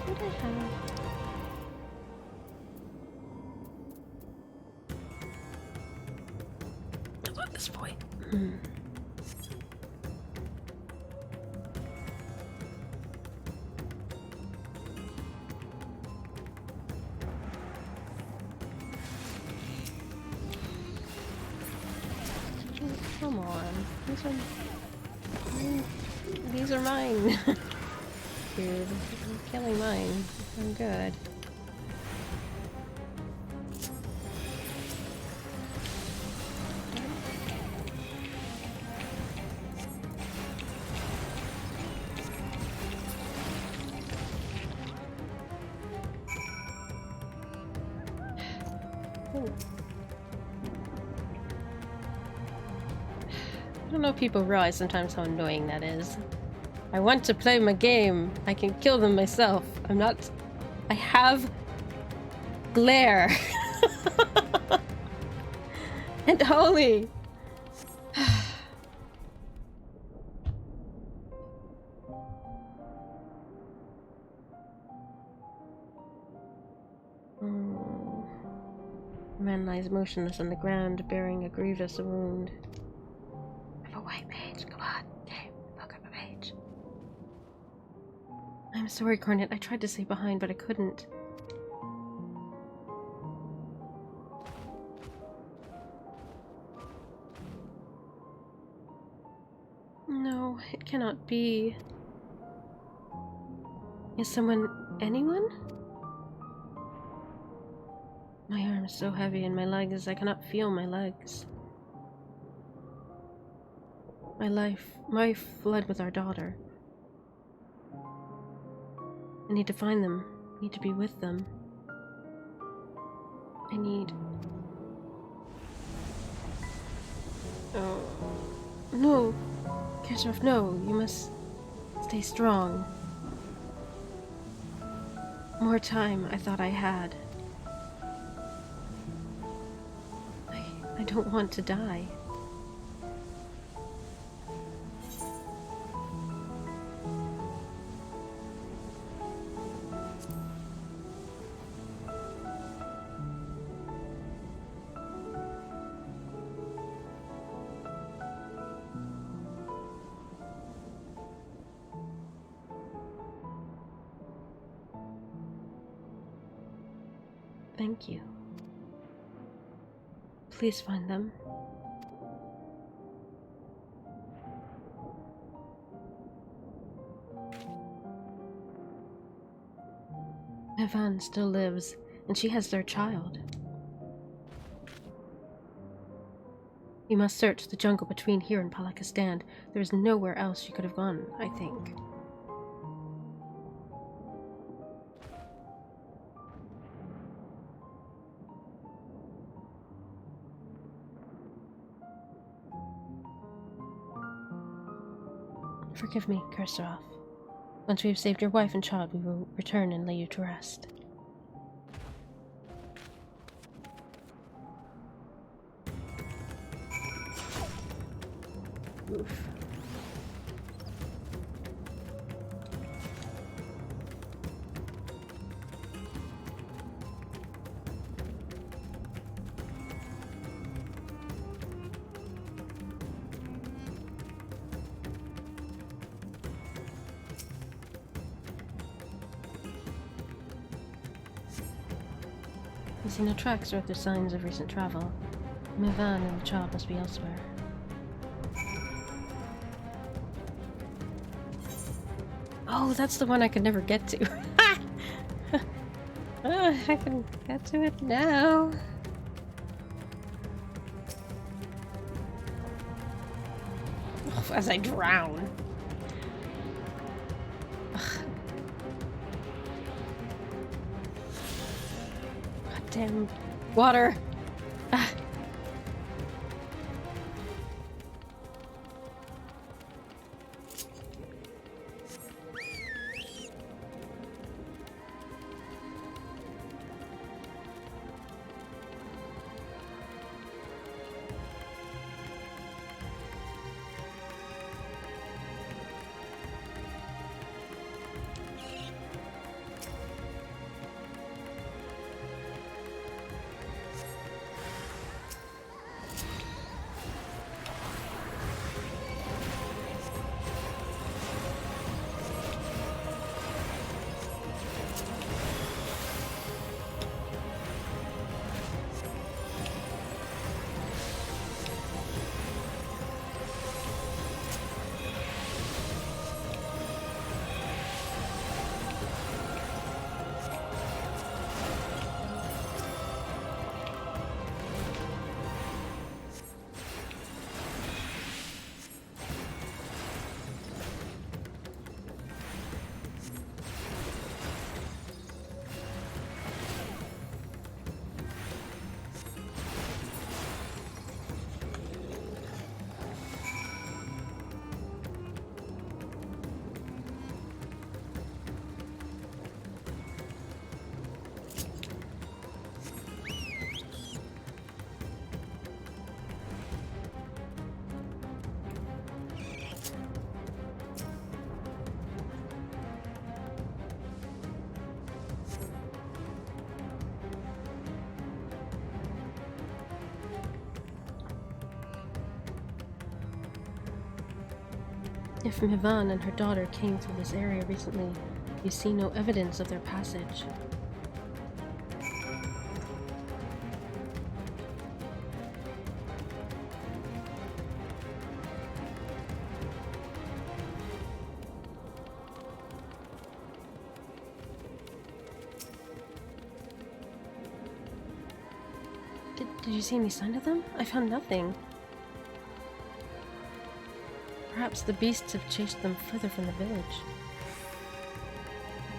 What do I have? At this point. Come on. These are mine. Dude, I'm killing mine. I'm good. I don't know if people realize sometimes how annoying that is. I want to play my game. I can kill them myself. I'm not... I have... glare. And holy! The man lies motionless on the ground, bearing a grievous wound. I have a white page. Come on. Okay, look up a page. I'm sorry, Cornet. I tried to stay behind, but I couldn't. No, it cannot be. Is someone... anyone? My arm is so heavy and my legs, I cannot feel my legs. My life fled with our daughter. I need to find them. I need to be with them. I need... Oh... No! Keshav, no! You must stay strong. More time I thought I had. I don't want to die. Thank you. Please find them. Evan still lives, and she has their child. You must search the jungle between here and Palakistan. There is nowhere else she could have gone, I think. Forgive me, Kursaroff. Once we have saved your wife and child, we will return and lay you to rest. Oof. I see no tracks or other signs of recent travel. Mevan and the child must be elsewhere. Oh, that's the one I could never get to. I can get to it now. as I drown. Ugh. Goddamn water. Ah. If Mivan and her daughter came through this area recently, you see no evidence of their passage. Did you see any sign of them? I found nothing. Perhaps the beasts have chased them further from the village.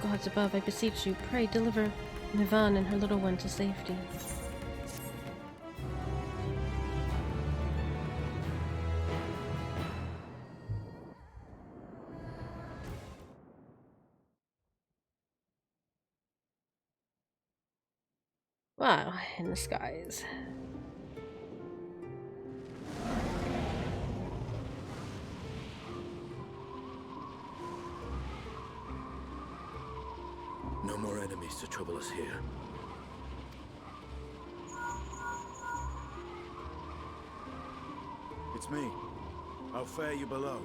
Gods above, I beseech you, pray deliver Mivan and her little one to safety. Wow, in the skies. No more enemies to trouble us here. It's me. I'll fare you below.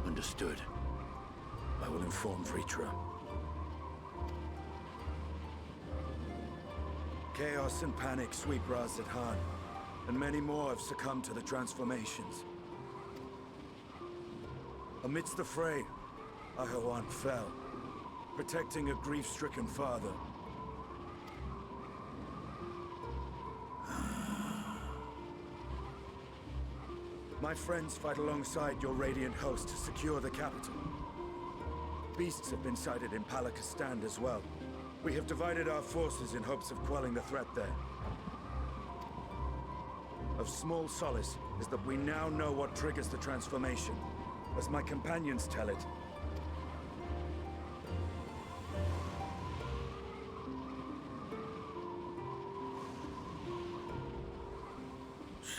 Understood. I will inform Vritra. Chaos and panic sweep Raz-Khan, and many more have succumbed to the transformations. Amidst the fray, Ahawan fell, protecting a grief-stricken father. My friends fight alongside your Radiant host to secure the capital. Beasts have been sighted in Palakistan as well. We have divided our forces in hopes of quelling the threat there. Of small solace is that we now know what triggers the transformation. As my companions tell it,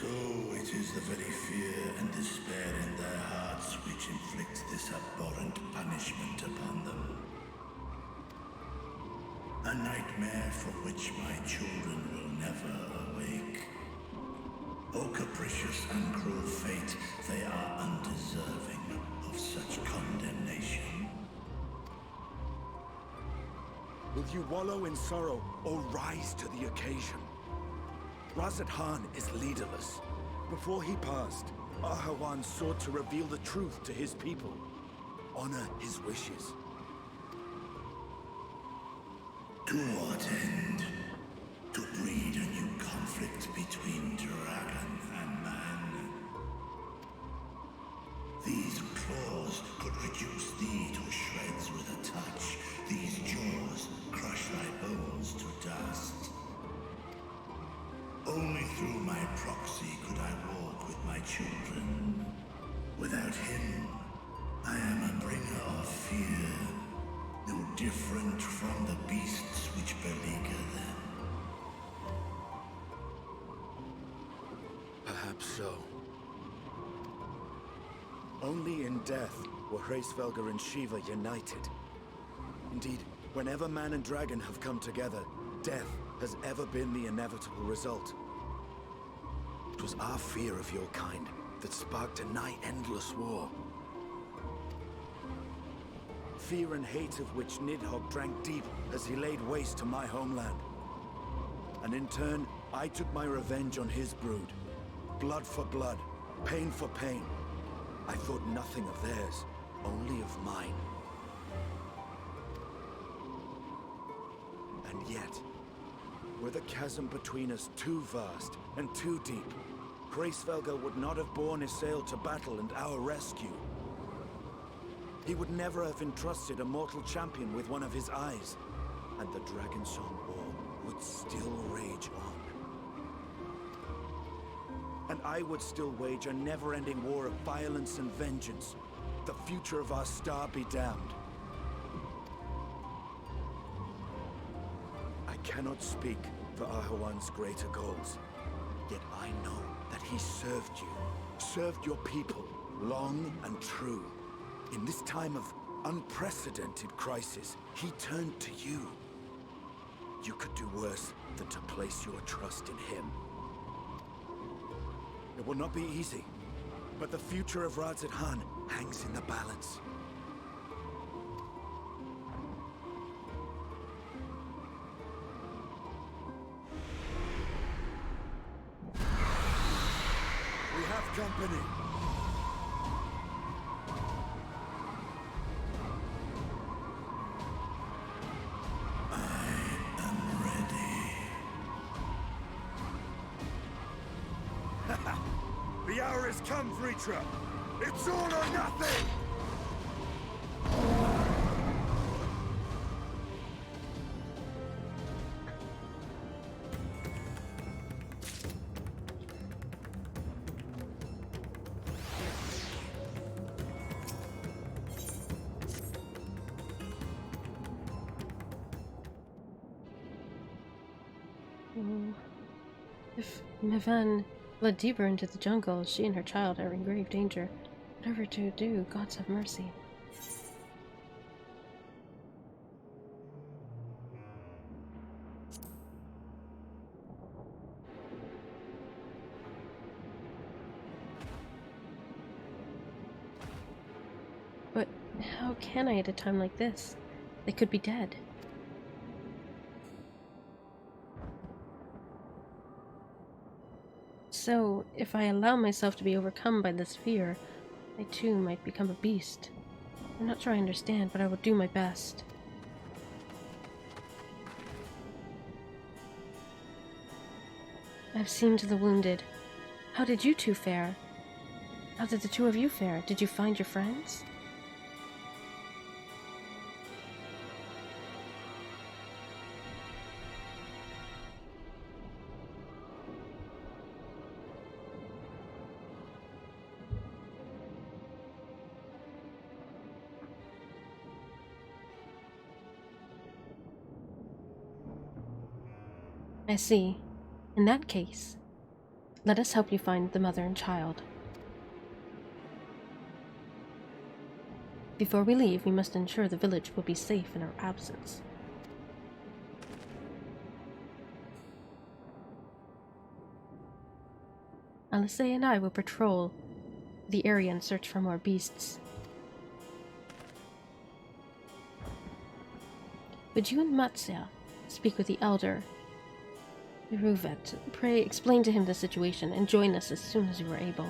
So it is the very fear and despair in their hearts which inflicts this abhorrent punishment upon them. A nightmare from which my children will never awake. O capricious and cruel fate, they are undeserving of such condemnation. will you wallow in sorrow or rise to the occasion? Raz-Khan is leaderless. Before he passed, Ahawan sought to reveal the truth to his people. Honor his wishes. To what end? breed a new conflict between dragon and man. These claws could reduce thee to shreds with a touch. These jaws crush thy bones to dust. Only through my proxy could I walk with my children. Without him, I am a bringer of fear, no different from the beasts which beleaguer them. Perhaps so. Only in death were Hraesvelgr and Shiva united. Indeed, whenever man and dragon have come together, death has ever been the inevitable result. It was our fear of your kind that sparked a nigh-endless war. Fear and hate of which Nidhogg drank deep as he laid waste to my homeland. And in turn, I took my revenge on his brood. Blood for blood, pain for pain. I thought nothing of theirs, only of mine. And yet, were the chasm between us too vast and too deep, Hraesvelgr would not have borne Isael to battle and our rescue. He would never have entrusted a mortal champion with one of his eyes, and the Dragonsong War would still rage on. And I would still wage a never-ending war of violence and vengeance. The future of our star be damned. I cannot speak for Ahawan's greater goals, yet I know that he served you, served your people, long and true. In this time of unprecedented crisis, he turned to you. You could do worse than to place your trust in him. It will not be easy, but the future of Radzit Han hangs in the balance. We have company. The hour has come, Vritra! It's all or nothing! If Mivan fled deeper into the jungle, she and her child are in grave danger. Whatever to do, gods have mercy. But how can I at a time like this? They could be dead. So, if I allow myself to be overcome by this fear, I too might become a beast. I'm not sure I understand, but I will do my best. I've seen to the wounded. How did you two fare? How did the two of you fare? Did you find your friends? I see. In that case, let us help you find the mother and child. Before we leave, we must ensure the village will be safe in our absence. Alice and I will patrol the area and search for more beasts. Would you and Matsya speak with the elder Ruvet? Pray explain to him the situation and join us as soon as you are able.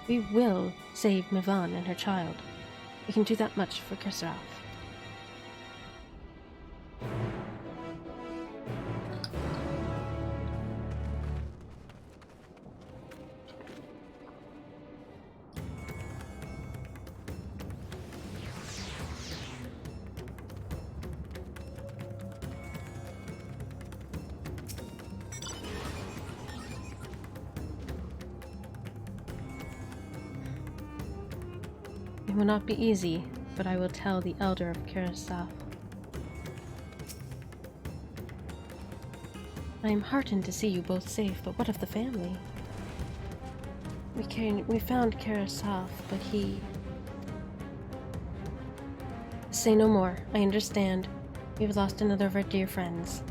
We will save Mivan and her child. We can do that much for Khosraf. will not be easy, but I will tell the elder of Karasaf. I am heartened to see you both safe, but what of the family? We found Karasaf, but he... Say no more. I understand. We have lost another of our dear friends.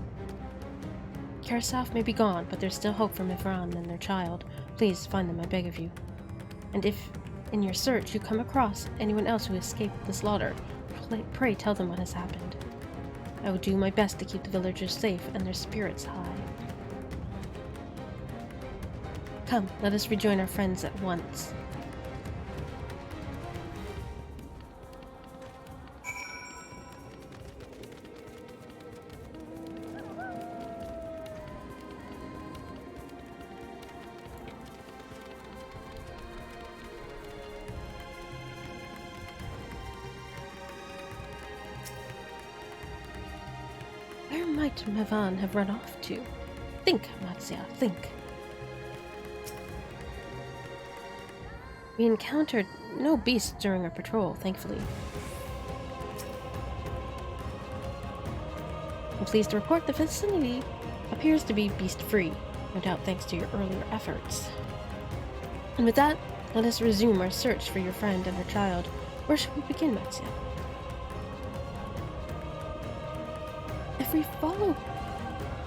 Karasaf may be gone, but there's still hope for Mithran and their child. Please find them, I beg of you. And if, in your search, you come across anyone else who escaped the slaughter, pray tell them what has happened. I will do my best to keep the villagers safe and their spirits high. Come, let us rejoin our friends at once. Where might Mevan have run off to? Think, Matsia, think. We encountered no beasts during our patrol, thankfully. I'm pleased to report the vicinity appears to be beast-free, no doubt thanks to your earlier efforts. And with that, let us resume our search for your friend and her child. Where should we begin, Matsia? If we follow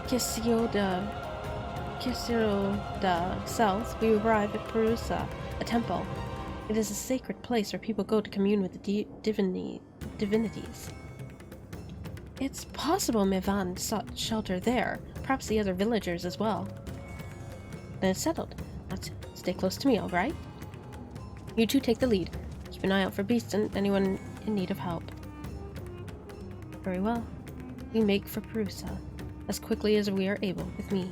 Kisioda south, we arrive at Perusa, a temple. It is a sacred place where people go to commune with the divinities. It's possible Mevan sought shelter there, perhaps the other villagers as well. Then it's settled. Let's stay close to me, alright? You two take the lead. Keep an eye out for beasts and anyone in need of help. Very well. We make for Perusa, as quickly as we are able with me.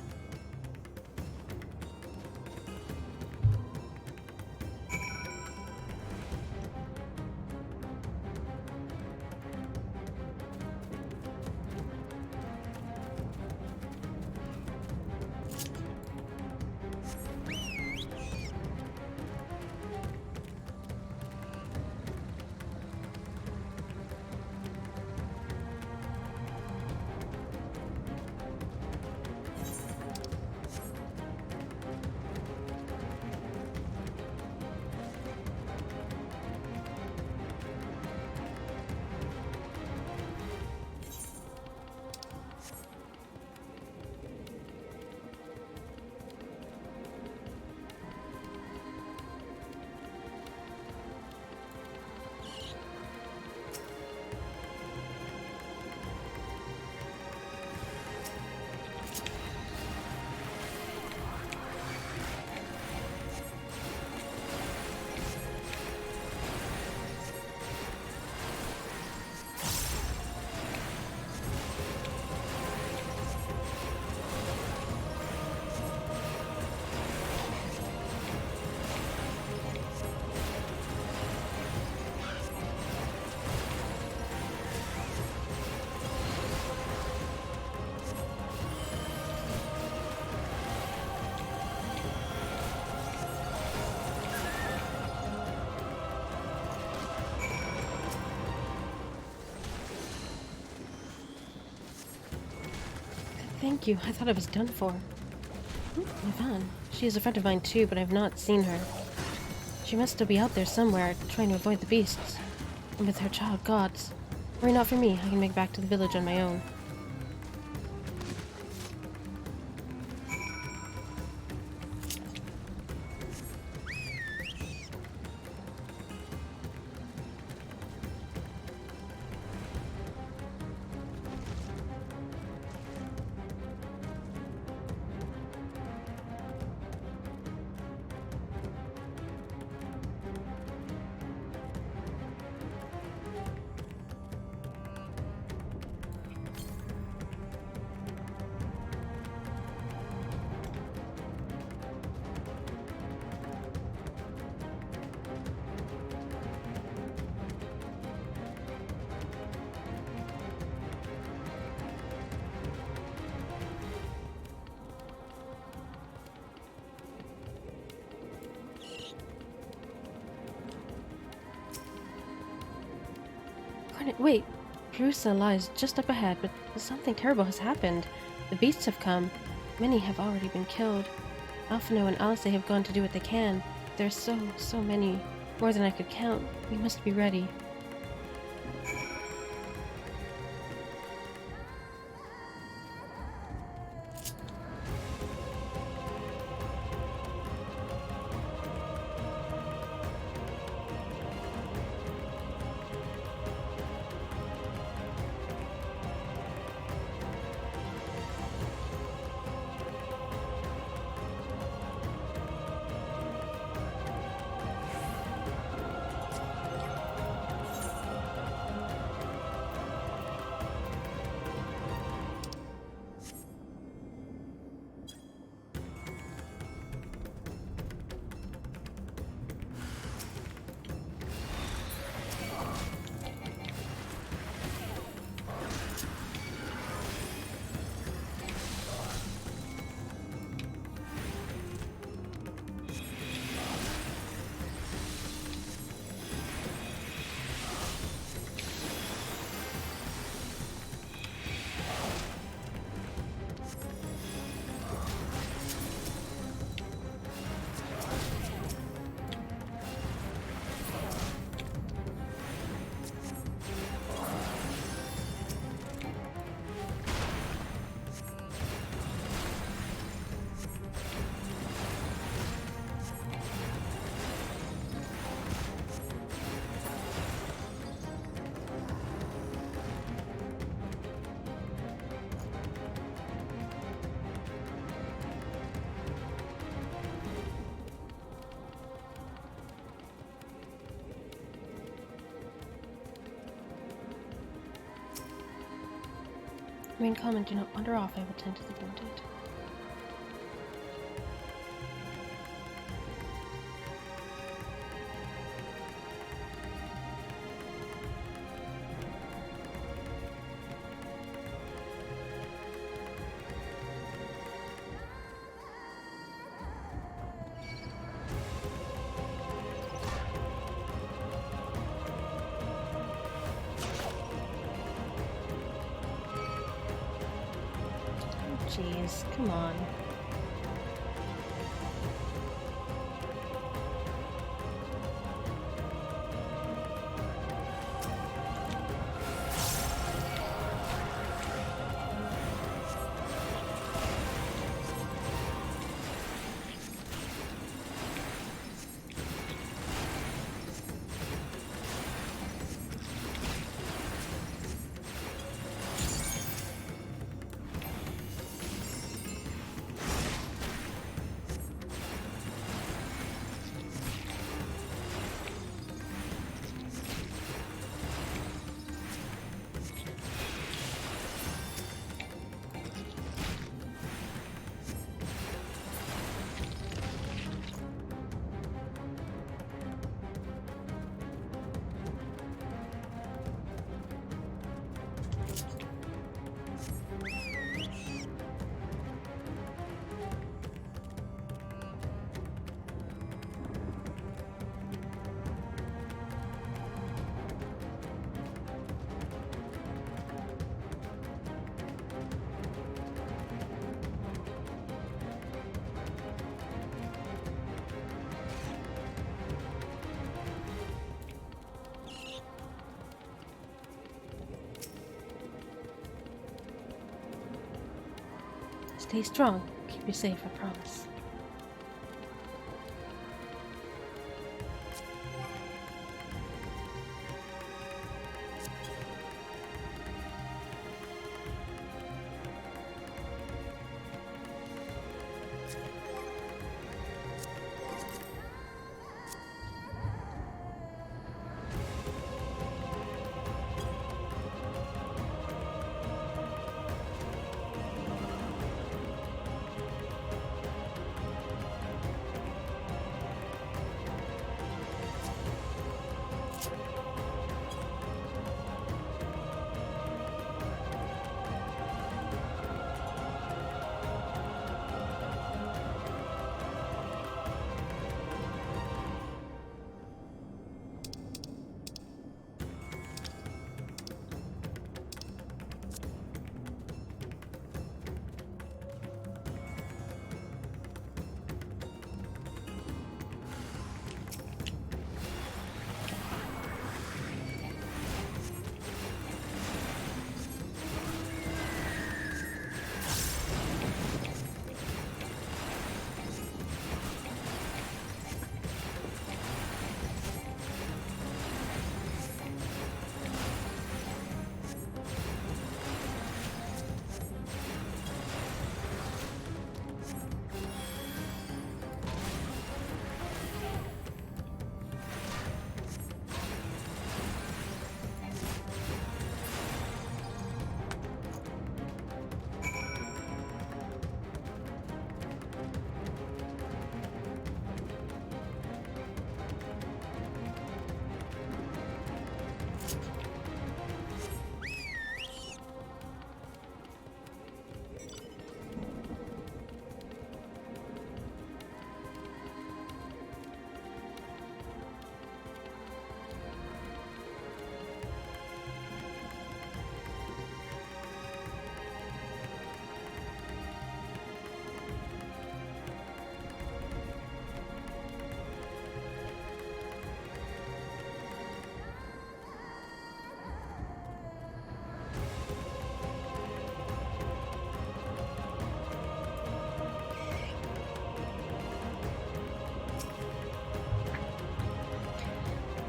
Thank you. I thought I was done for. Mevan. She is a friend of mine too, but I've not seen her. She must still be out there somewhere, trying to avoid the beasts. And with her child gods. Worry not for me. I can make back to the village on my own. Wait, Jerusalem lies just up ahead, but something terrible has happened. The beasts have come. Many have already been killed. Alphino and Alice have gone to do what they can. There's so many. More than I could count. We must be ready. Remain calm and do not wander off. I will tend to the wounded. Jeez, come on. Stay strong. Keep you safe, I promise.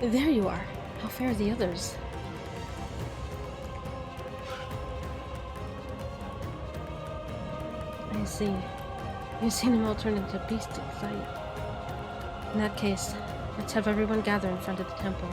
There you are. How fare the others? I see. You've seen them all turn into beasts at sight. In that case, let's have everyone gather in front of the temple.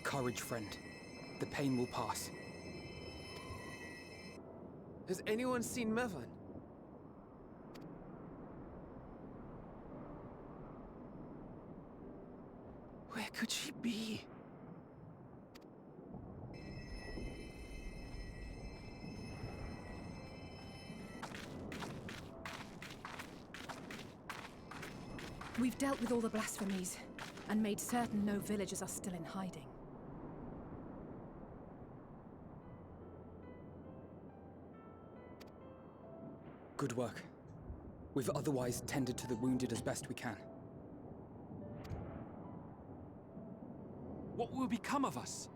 Courage, friend. The pain will pass. Has anyone seen Mevan? Where could she be? We've dealt with all the blasphemies, and made certain no villagers are still in hiding. Good work. We've otherwise tended to the wounded as best we can. What will become of us?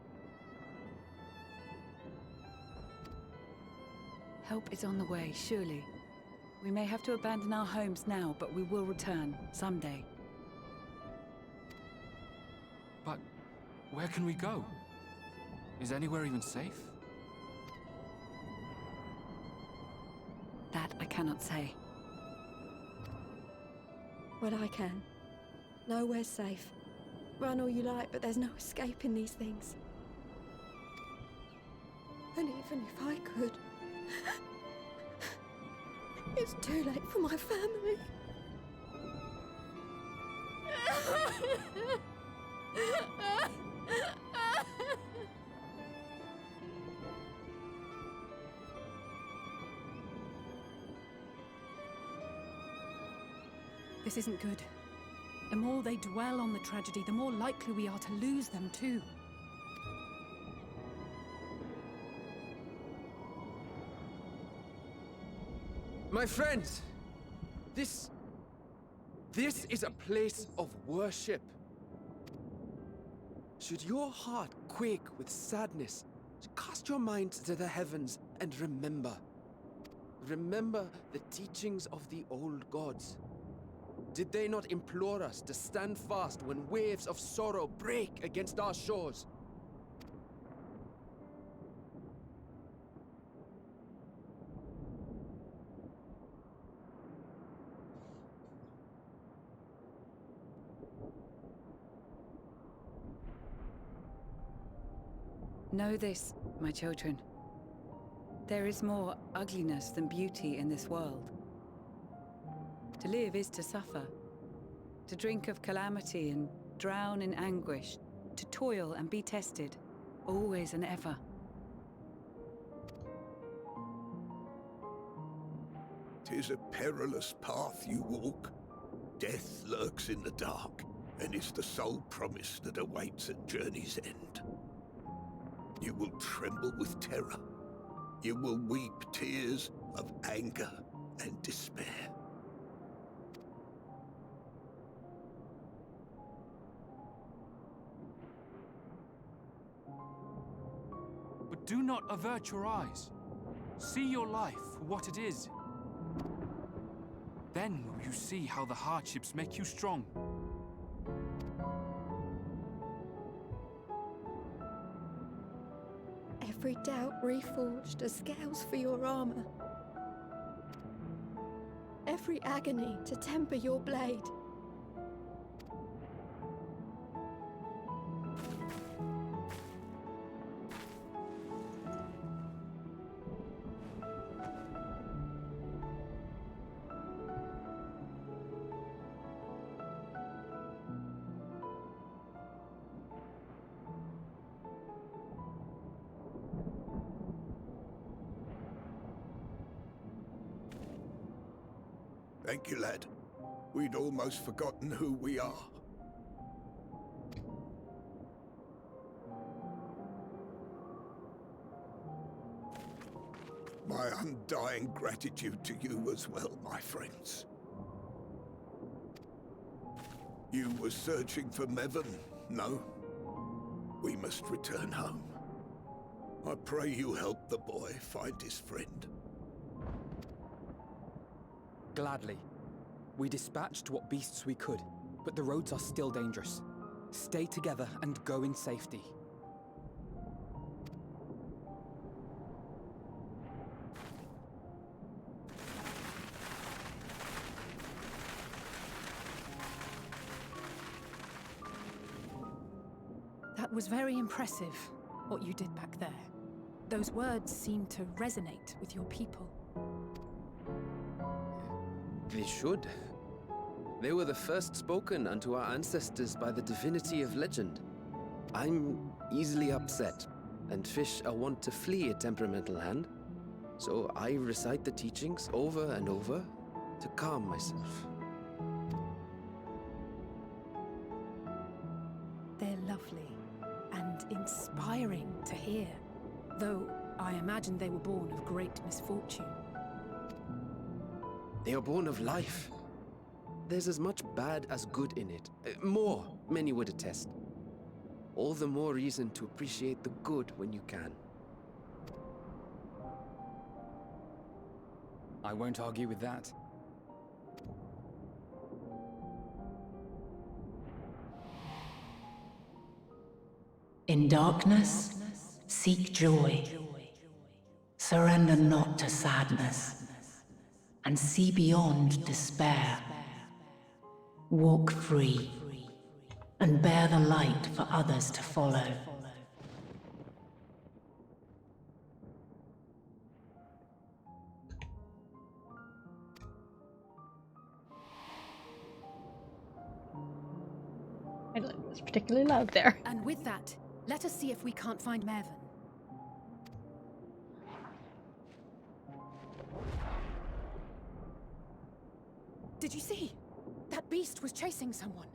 Help is on the way, surely. We may have to abandon our homes now, but we will return, someday. But where can we go? Is anywhere even safe? That I cannot say. Well, I can. Nowhere's safe. Run all you like, but there's no escaping these things. And even if I could, it's too late for my family. This isn't good. The more they dwell on the tragedy, the more likely we are to lose them too. My friends, this is a place of worship. Should your heart quake with sadness, cast your mind to the heavens and remember. Remember the teachings of the old gods. Did they not implore us to stand fast when waves of sorrow break against our shores? Know this, my children. There is more ugliness than beauty in this world. To live is to suffer. To drink of calamity and drown in anguish. To toil and be tested, always and ever. "'Tis a perilous path you walk. Death lurks in the dark, and is the sole promise that awaits at journey's end. You will tremble with terror. You will weep tears of anger and despair. But do not avert your eyes. See your life for what it is. Then will you see how the hardships make you strong. Every doubt reforged as scales for your armor. Every agony to temper your blade. Thank you, lad. We'd almost forgotten who we are. My undying gratitude to you as well, my friends. You were searching for Mevon, no? We must return home. I pray you help the boy find his friend. Gladly. We dispatched what beasts we could, but the roads are still dangerous. Stay together and go in safety. That was very impressive, what you did back there. Those words seem to resonate with your people. They should. They were the first spoken unto our ancestors by the divinity of legend. I'm easily upset, and fish are wont to flee a temperamental hand, so I recite the teachings over and over to calm myself. They're lovely and inspiring to hear, though I imagine they were born of great misfortune. They are born of life. There's as much bad as good in it. More, many would attest. All the more reason to appreciate the good when you can. I won't argue with that. In darkness, seek joy. Surrender not to sadness, and see beyond despair. Walk free, and bear the light for others to follow. I don't think it was particularly loud there. And with that, let us see if we can't find Mervyn. Did you see? That beast was chasing someone.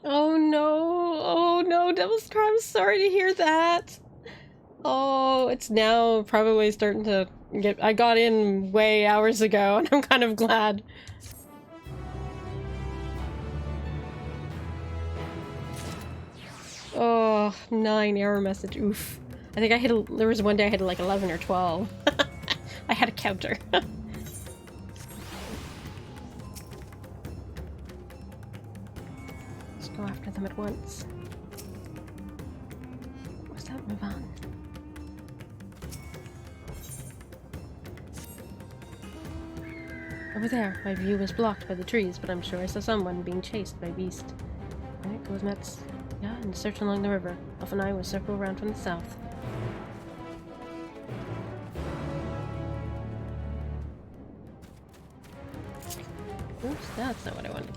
Oh no, oh no, Devil's Cry, I'm sorry to hear that. Oh, it's now probably starting to get, I got in way hours ago and I'm kind of glad. Oh, 9 error message, oof. I think I hit, there was one day I hit like 11 or 12. I had a counter. Let's go after them at once. Where's that move on? Over there, my view was blocked by the trees, but I'm sure I saw someone being chased by a beast. There goes Mets. Yeah, and search along the river. Off and I will circle around from the south. Oops, that's not what I wanted.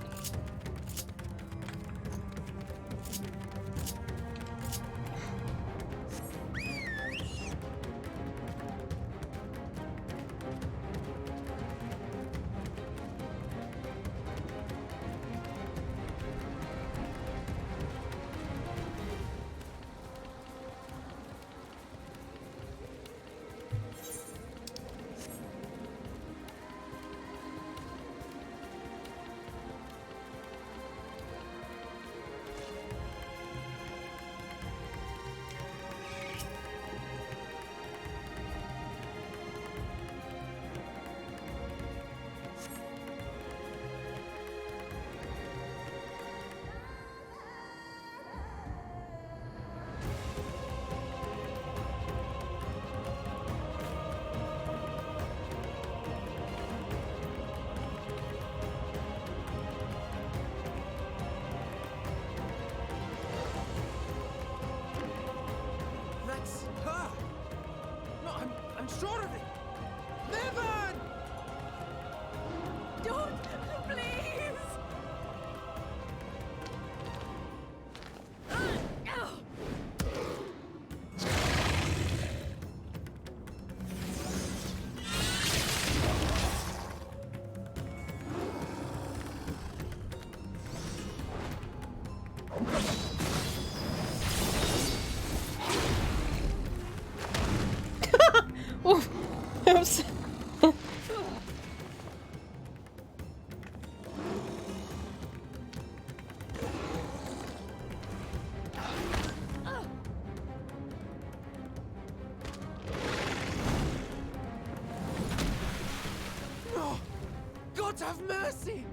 God have mercy!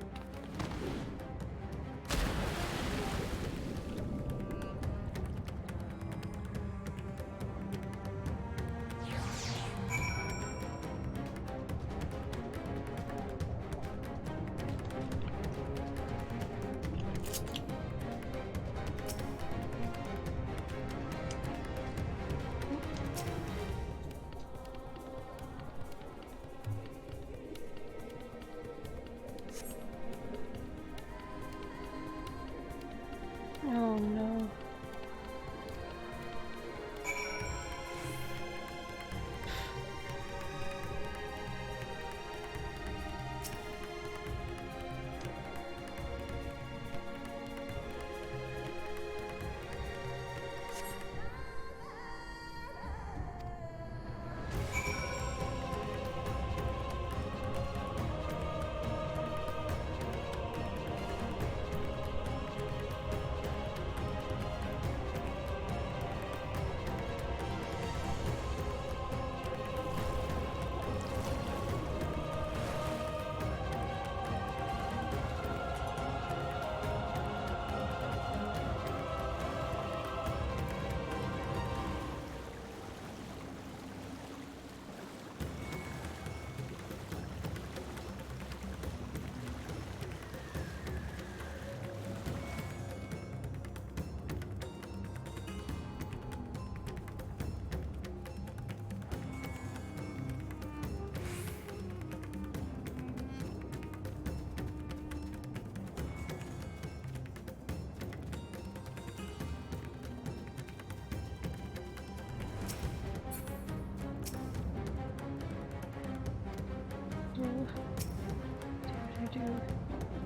Oh no.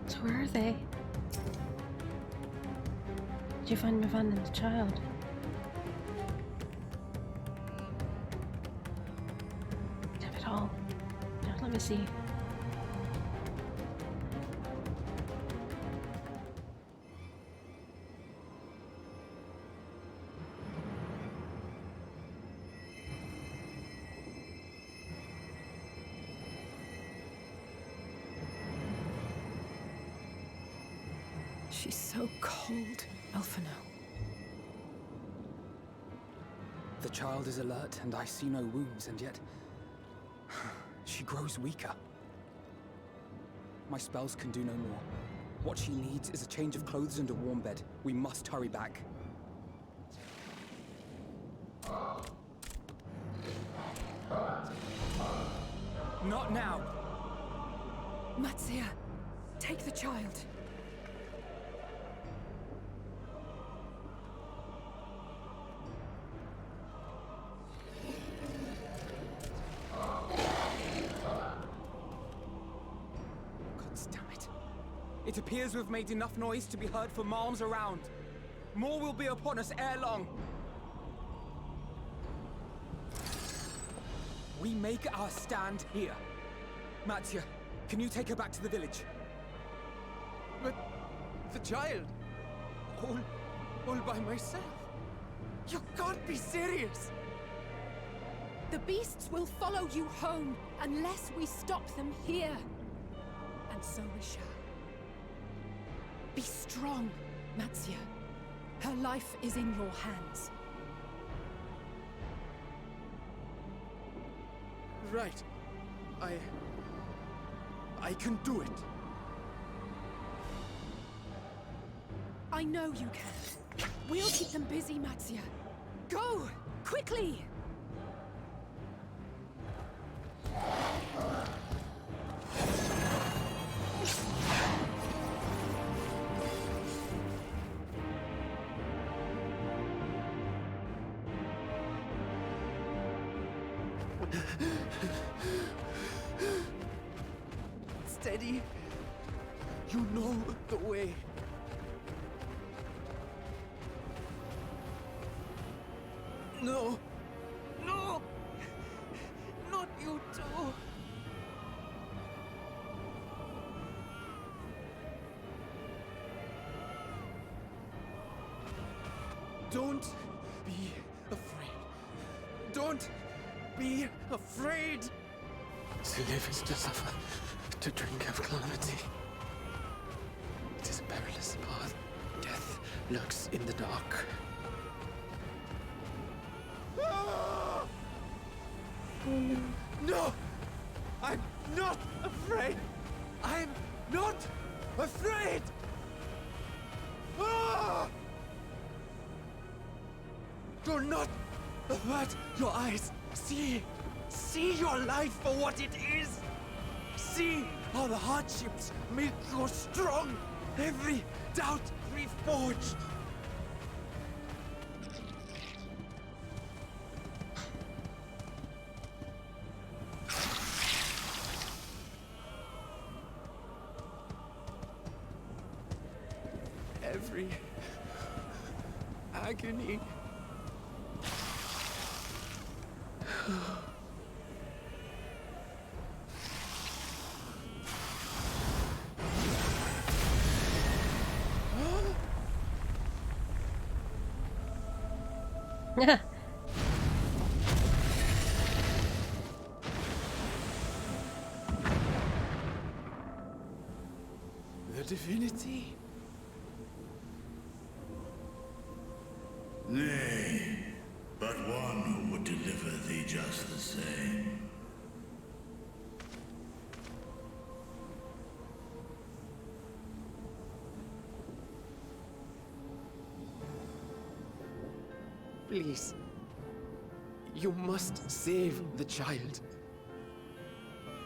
So where are they? Did you find Mivan and the child? Have it all. Now let me see. She's so cold, Alphino. The child is alert, and I see no wounds, and yet... she grows weaker. My spells can do no more. What she needs is a change of clothes and a warm bed. We must hurry back. Not now! Matsia, take the child. It appears we've made enough noise to be heard for miles around. More will be upon us ere long. We make our stand here. Matsia, can you take her back to the village? But the child, all by myself. You can't be serious. The beasts will follow you home unless we stop them here. And so we shall. Be strong, Matsia. Her life is in your hands. Right. I can do it. I know you can. We'll keep them busy, Matsia. Go! Quickly! Steady. You know the way. No. No! Not you too. Don't be afraid. Don't be afraid. To live is to suffer. to drink of calamity. It is a perilous path. Death lurks in the dark. Oh no. No! I'm not afraid! I'm not afraid! Ah! Do not avert your eyes. See your life for what it is. See how the hardships make you strong. Every doubt reforged. Every agony. Yeah. The divinity? Nay, but one who would deliver thee just the same. Please. You must save the child.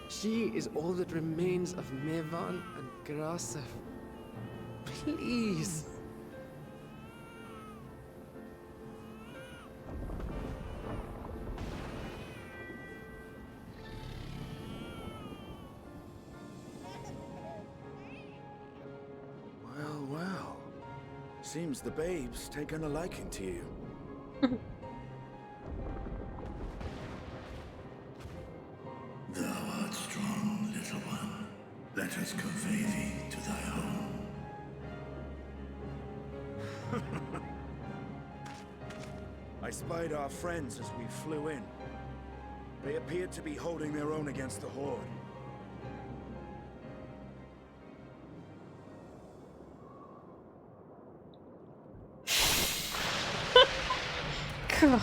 She is all that remains of Mevan and Grasef. Please. Well, well. Seems the babe's taken a liking to you. Thou art strong, little one. Let us convey thee to thy home. I spied our friends as we flew in. They appeared to be holding their own against the Horde. God.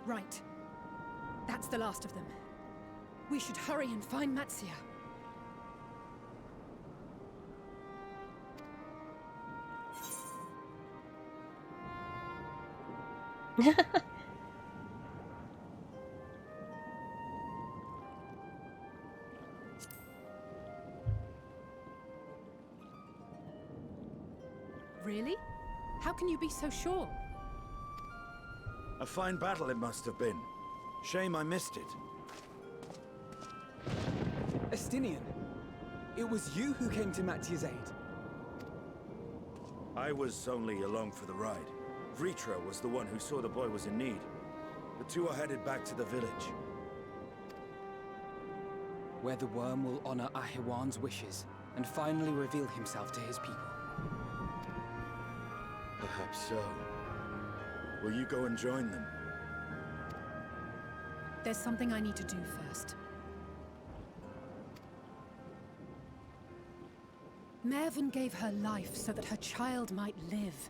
Right. That's the last of them. We should hurry and find Matsia. Really? How can you be so sure? A fine battle it must have been. Shame I missed it. Estinian, it was you who came to Matsia's aid. I was only along for the ride. Vritra was the one who saw the boy was in need. The two are headed back to the village. Where the worm will honor Ahewan's wishes and finally reveal himself to his people. Perhaps so. Will you go and join them? There's something I need to do first. Mervyn gave her life so that her child might live.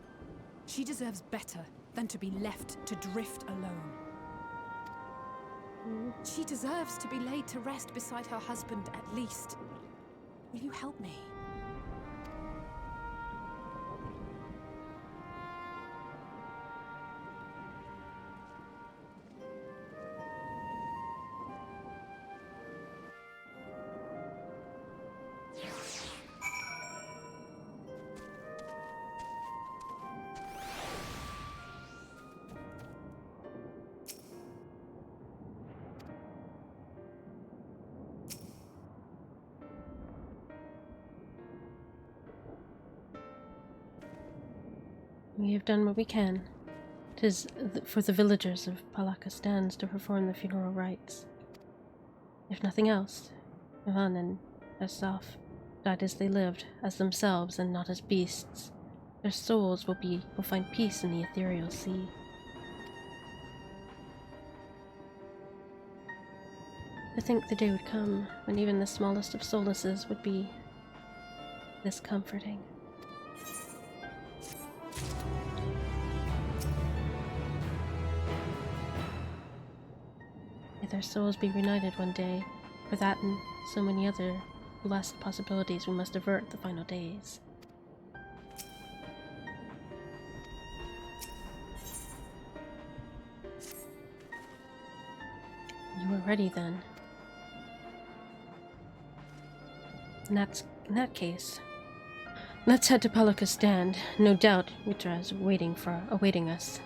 She deserves better than to be left to drift alone. She deserves to be laid to rest beside her husband at least. Will you help me? We have done what we can. 'Tis for the villagers of Palaka Stands to perform the funeral rites. If nothing else, Ivan and Asaf died as they lived, as themselves and not as beasts. Their souls will find peace in the ethereal sea. To think the day would come when even the smallest of solaces would be this comforting. May their souls be reunited one day. For that and so many other blessed possibilities, we must avert the final days. You are ready then. In that case, let's head to Pelika's stand. No doubt Mitra is awaiting us.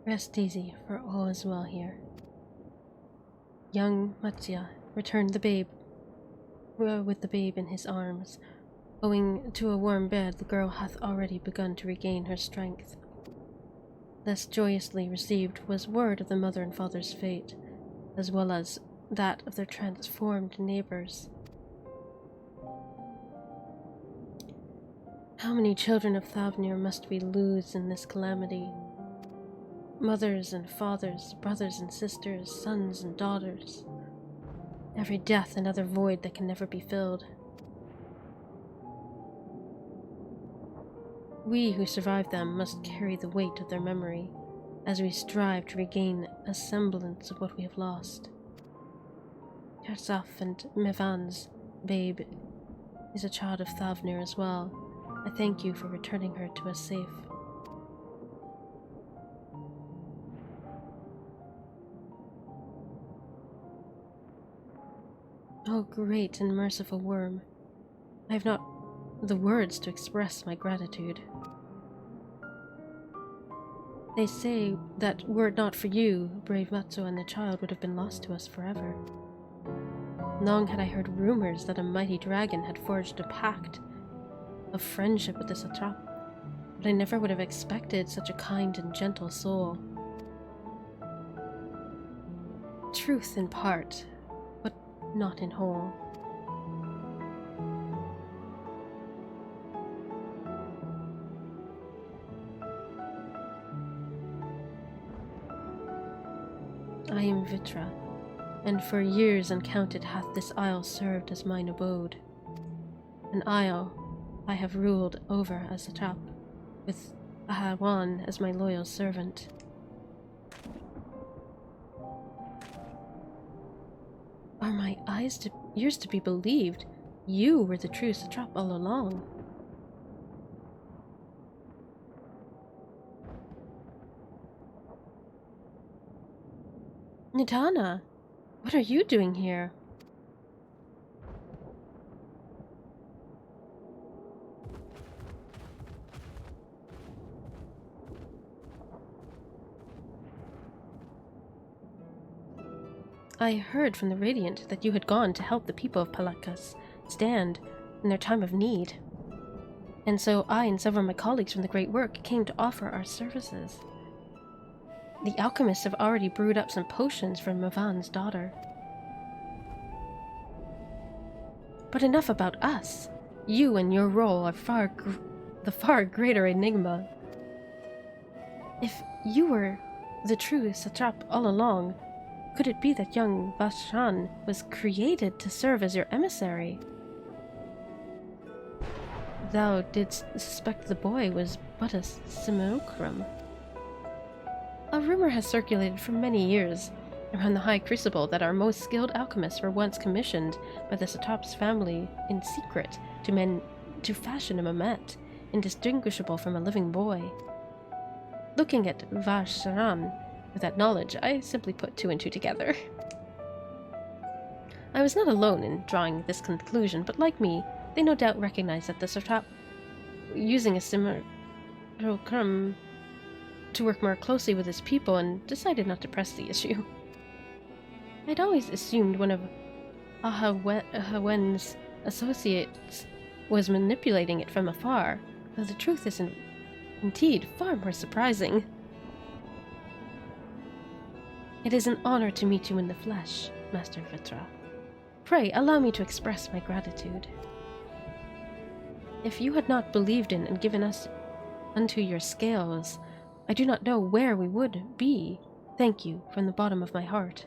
Rest easy, for all is well here. Young Matsya returned with the babe in his arms. Owing to a warm bed, the girl hath already begun to regain her strength. Less joyously received was word of the mother and father's fate, as well as that of their transformed neighbors. How many children of Thavnir must we lose in this calamity? Mothers and fathers, brothers and sisters, sons and daughters. Every death another void that can never be filled. We who survived them must carry the weight of their memory as we strive to regain a semblance of what we have lost. Tersaf and Mevan's babe is a child of Thavnir as well. I thank you for returning her to us safe. Oh, great and merciful worm, I have not the words to express my gratitude. They say that were it not for you, brave Matsu and the child would have been lost to us forever. Long had I heard rumors that a mighty dragon had forged a pact of friendship with the satrap, but I never would have expected such a kind and gentle soul. Truth in part, but not in whole. I am Vitra, and for years uncounted hath this isle served as mine abode. An isle I have ruled over as a satrap, with Ahawan as my loyal servant. Are my ears to be believed? You were the true satrap all along. Nidana, what are you doing here? I heard from the Radiant that you had gone to help the people of Palakas stand in their time of need. And so I and several of my colleagues from the Great Work came to offer our services. The alchemists have already brewed up some potions for Mavan's daughter. But enough about us. You and your role are the far greater enigma. If you were the true satrap all along, could it be that young Vashran was created to serve as your emissary? Thou didst suspect the boy was but a simulacrum. A rumor has circulated for many years around the High Crucible that our most skilled alchemists were once commissioned by the satrap's family in secret to fashion a mamet indistinguishable from a living boy. Looking at Vashran with that knowledge, I simply put two and two together. I was not alone in drawing this conclusion, but like me, they no doubt recognized that the satrap, using a simulacrum to work more closely with his people, and decided not to press the issue. I'd always assumed one of Ahawen's associates was manipulating it from afar, though the truth is indeed far more surprising. It is an honor to meet you in the flesh, Master Vitra. Pray, allow me to express my gratitude. If you had not believed in and given us unto your scales, I do not know where we would be. Thank you from the bottom of my heart.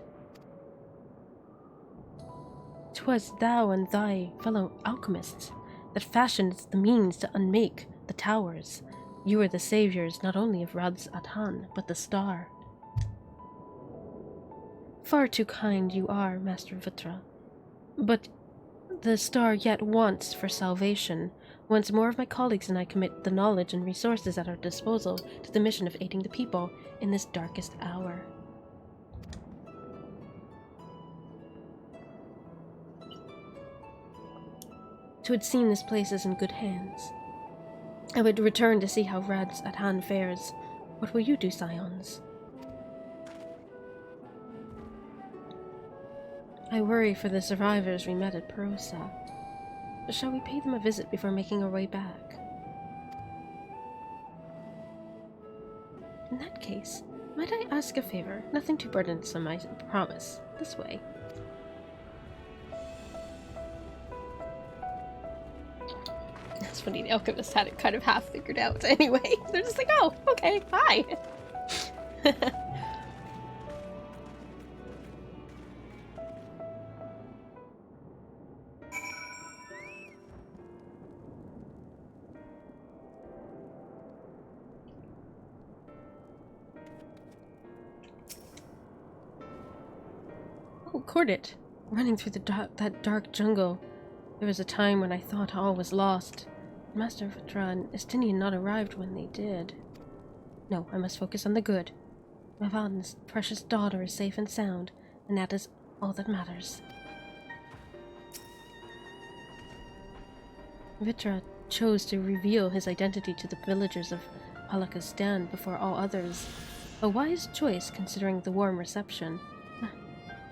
'Twas thou and thy fellow alchemists that fashioned the means to unmake the towers. You are the saviors not only of Raz-Atan, but the star. Far too kind you are, Master Vitra. But the star yet wants for salvation. Once more of my colleagues and I commit the knowledge and resources at our disposal to the mission of aiding the people in this darkest hour. Twould seem this place is in good hands. I would return to see how Raz-Atan fares. What will you do, Scions? I worry for the survivors we met at Perosa. Shall we pay them a visit before making our way back? In that case, might I ask a favor? Nothing too burdensome, I promise. This way. That's funny, the alchemists had it kind of half figured out anyway. They're just like, oh, okay, hi. Oh, Cordit, running through that dark jungle. There was a time when I thought all was lost. Master Vitra and Estinian not arrived when they did. No, I must focus on the good. Mavan's precious daughter is safe and sound, and that is all that matters. Vitra chose to reveal his identity to the villagers of Palakistan before all others. A wise choice considering the warm reception.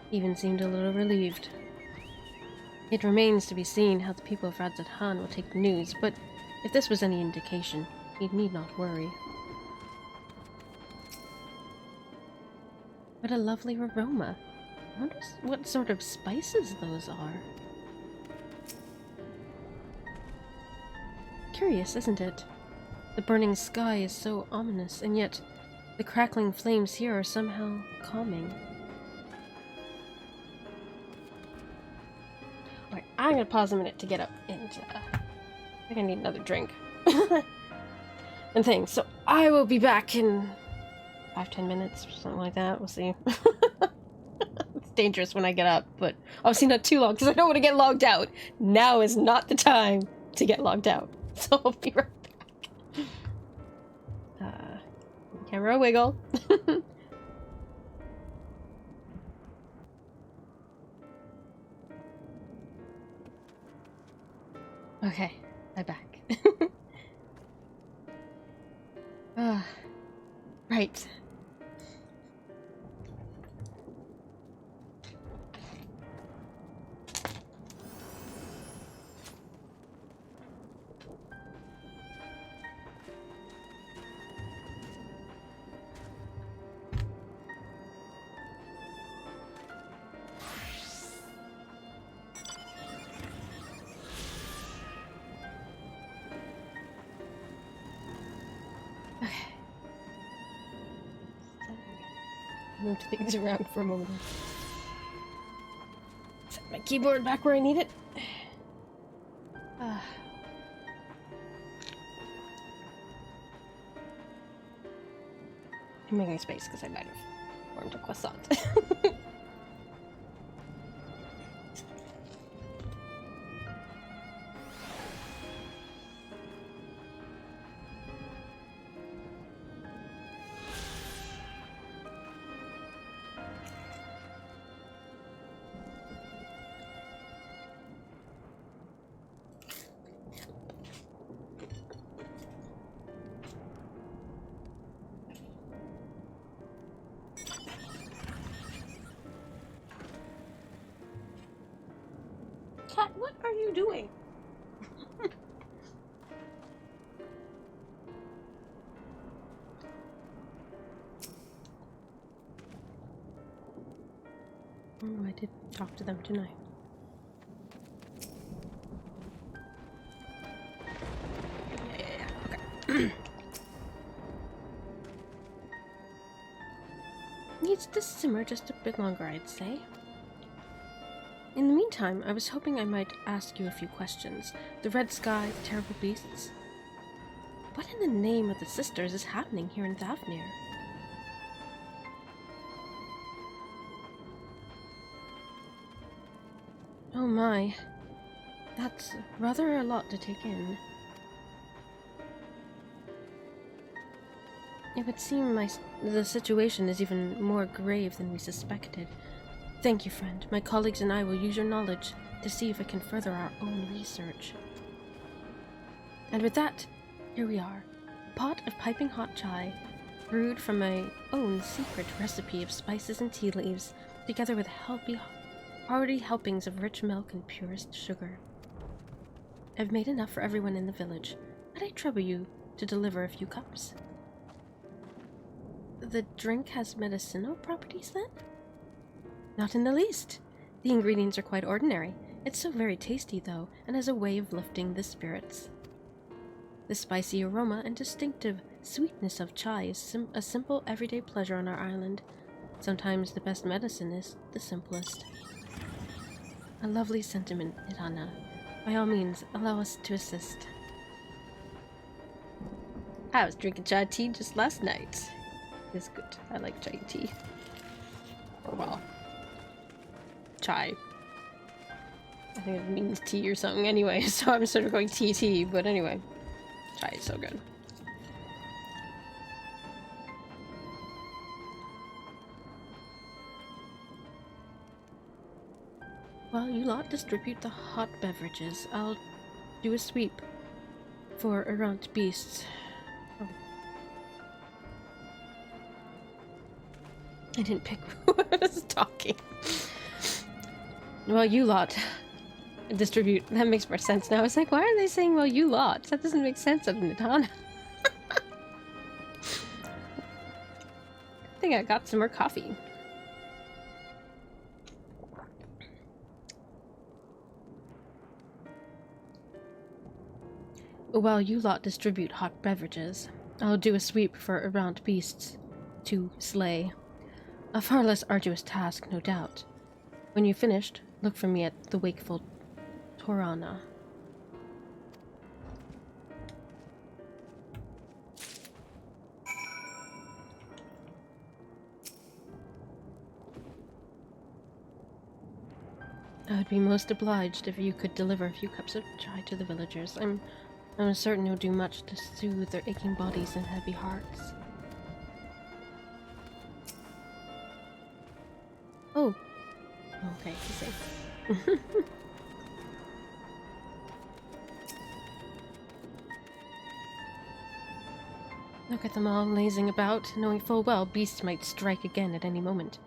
Even seemed a little relieved. It remains to be seen how the people of Raz-Atan will take the news, but if this was any indication, he need not worry. What a lovely aroma. I wonder what sort of spices those are. Curious, isn't it? The burning sky is so ominous, and yet the crackling flames here are somehow calming. Alright, I'm gonna pause a minute to get up and I think I need another drink. And things. So I will be back in 5-10 minutes or something like that. We'll see. It's dangerous when I get up, but obviously not too long because I don't want to get logged out. Now is not the time to get logged out. So I'll be right back. Camera wiggle. Okay, I'm back. Right. Move things around for a moment. Set my keyboard back where I need it. I'm making space because I might have formed a croissant. Cat, what are you doing? Oh, I did talk to them, didn't I? Okay. Needs to simmer just a bit longer, I'd say. In the meantime, I was hoping I might ask you a few questions. The red sky, the terrible beasts. What in the name of the sisters is happening here in Thavnir? Oh my. That's rather a lot to take in. It would seem the situation is even more grave than we suspected. Thank you, friend. My colleagues and I will use your knowledge to see if it can further our own research. And with that, here we are. A pot of piping hot chai, brewed from my own secret recipe of spices and tea leaves, together with hearty helpings of rich milk and purest sugar. I've made enough for everyone in the village. Might I trouble you to deliver a few cups? The drink has medicinal properties, then? Not in the least. The ingredients are quite ordinary. It's so very tasty, though, and has a way of lifting the spirits. The spicy aroma and distinctive sweetness of chai is a simple, everyday pleasure on our island. Sometimes the best medicine is the simplest. A lovely sentiment, Irana. By all means, allow us to assist. I was drinking chai tea just last night. It's good. I like chai tea. Oh well. Chai. I think it means tea or something anyway, so I'm sort of going tea, but anyway. Chai is so good. While you lot distribute the hot beverages, I'll do a sweep for errant beasts. Oh. I didn't pick who was talking. Well, you lot distribute. That makes more sense now. I was like, why are they saying, well, you lot? That doesn't make sense of Natana. I think I got some more coffee. While you lot distribute hot beverages, I'll do a sweep for errant beasts to slay. A far less arduous task, no doubt. When you've finished, look for me at the wakeful Torana. I would be most obliged if you could deliver a few cups of chai to the villagers. I'm certain you'll do much to soothe their aching bodies and heavy hearts. Oh. Okay, I see. Look at them all lazing about, knowing full well beasts might strike again at any moment.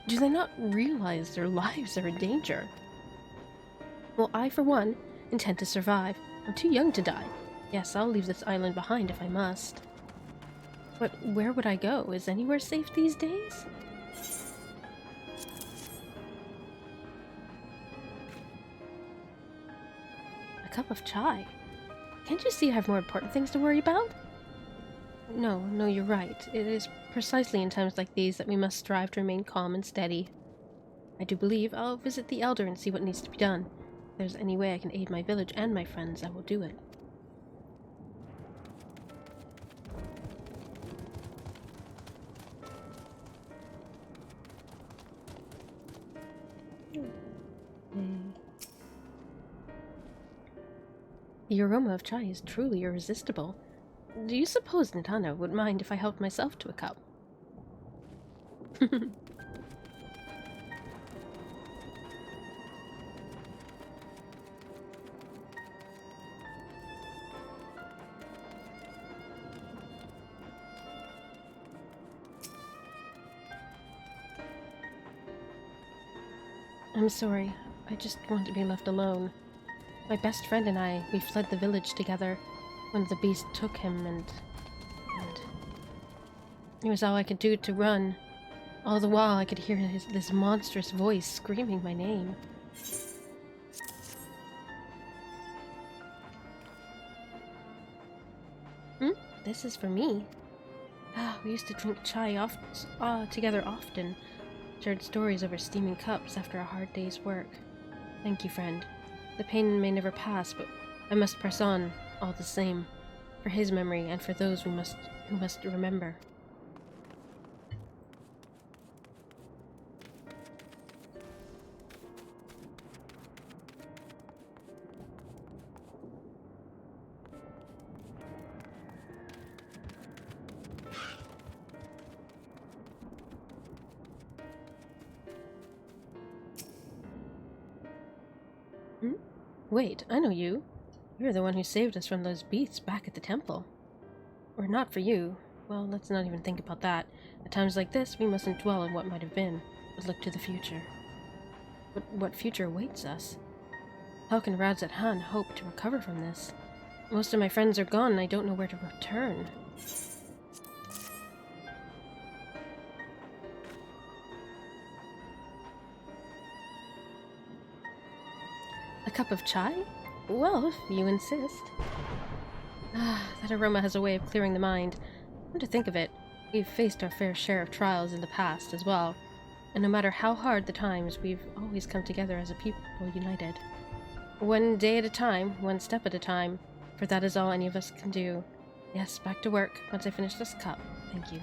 Do they not realize their lives are in danger? Well, I, for one, intend to survive. I'm too young to die. Yes, I'll leave this island behind if I must. But where would I go? Is anywhere safe these days? A cup of chai? Can't you see I have more important things to worry about? No, you're right. It is precisely in times like these that we must strive to remain calm and steady. I do believe I'll visit the Elder and see what needs to be done. If there's any way I can aid my village and my friends, I will do it. The aroma of chai is truly irresistible. Do you suppose Nitano would mind if I helped myself to a cup? I'm sorry. I just want to be left alone. My best friend and I, we fled the village together when the beast took him and it was all I could do to run. All the while I could hear this monstrous voice screaming my name. This is for me. We used to drink chai together often. Shared stories over steaming cups after a hard day's work. Thank you, friend. The pain may never pass, but I must press on, all the same. For his memory and for those who must remember. Wait, I know you. You're the one who saved us from those beasts back at the temple. Or not for you. Well, let's not even think about that. At times like this, we mustn't dwell on what might have been, but look to the future. But what future awaits us? How can Radzat Han hope to recover from this? Most of my friends are gone and I don't know where to return. A cup of chai? Well, if you insist. That aroma has a way of clearing the mind. Come to think of it, we've faced our fair share of trials in the past as well, and no matter how hard the times, we've always come together as a people united. One day at a time, one step at a time, for that is all any of us can do. Yes, back to work once I finish this cup. Thank you.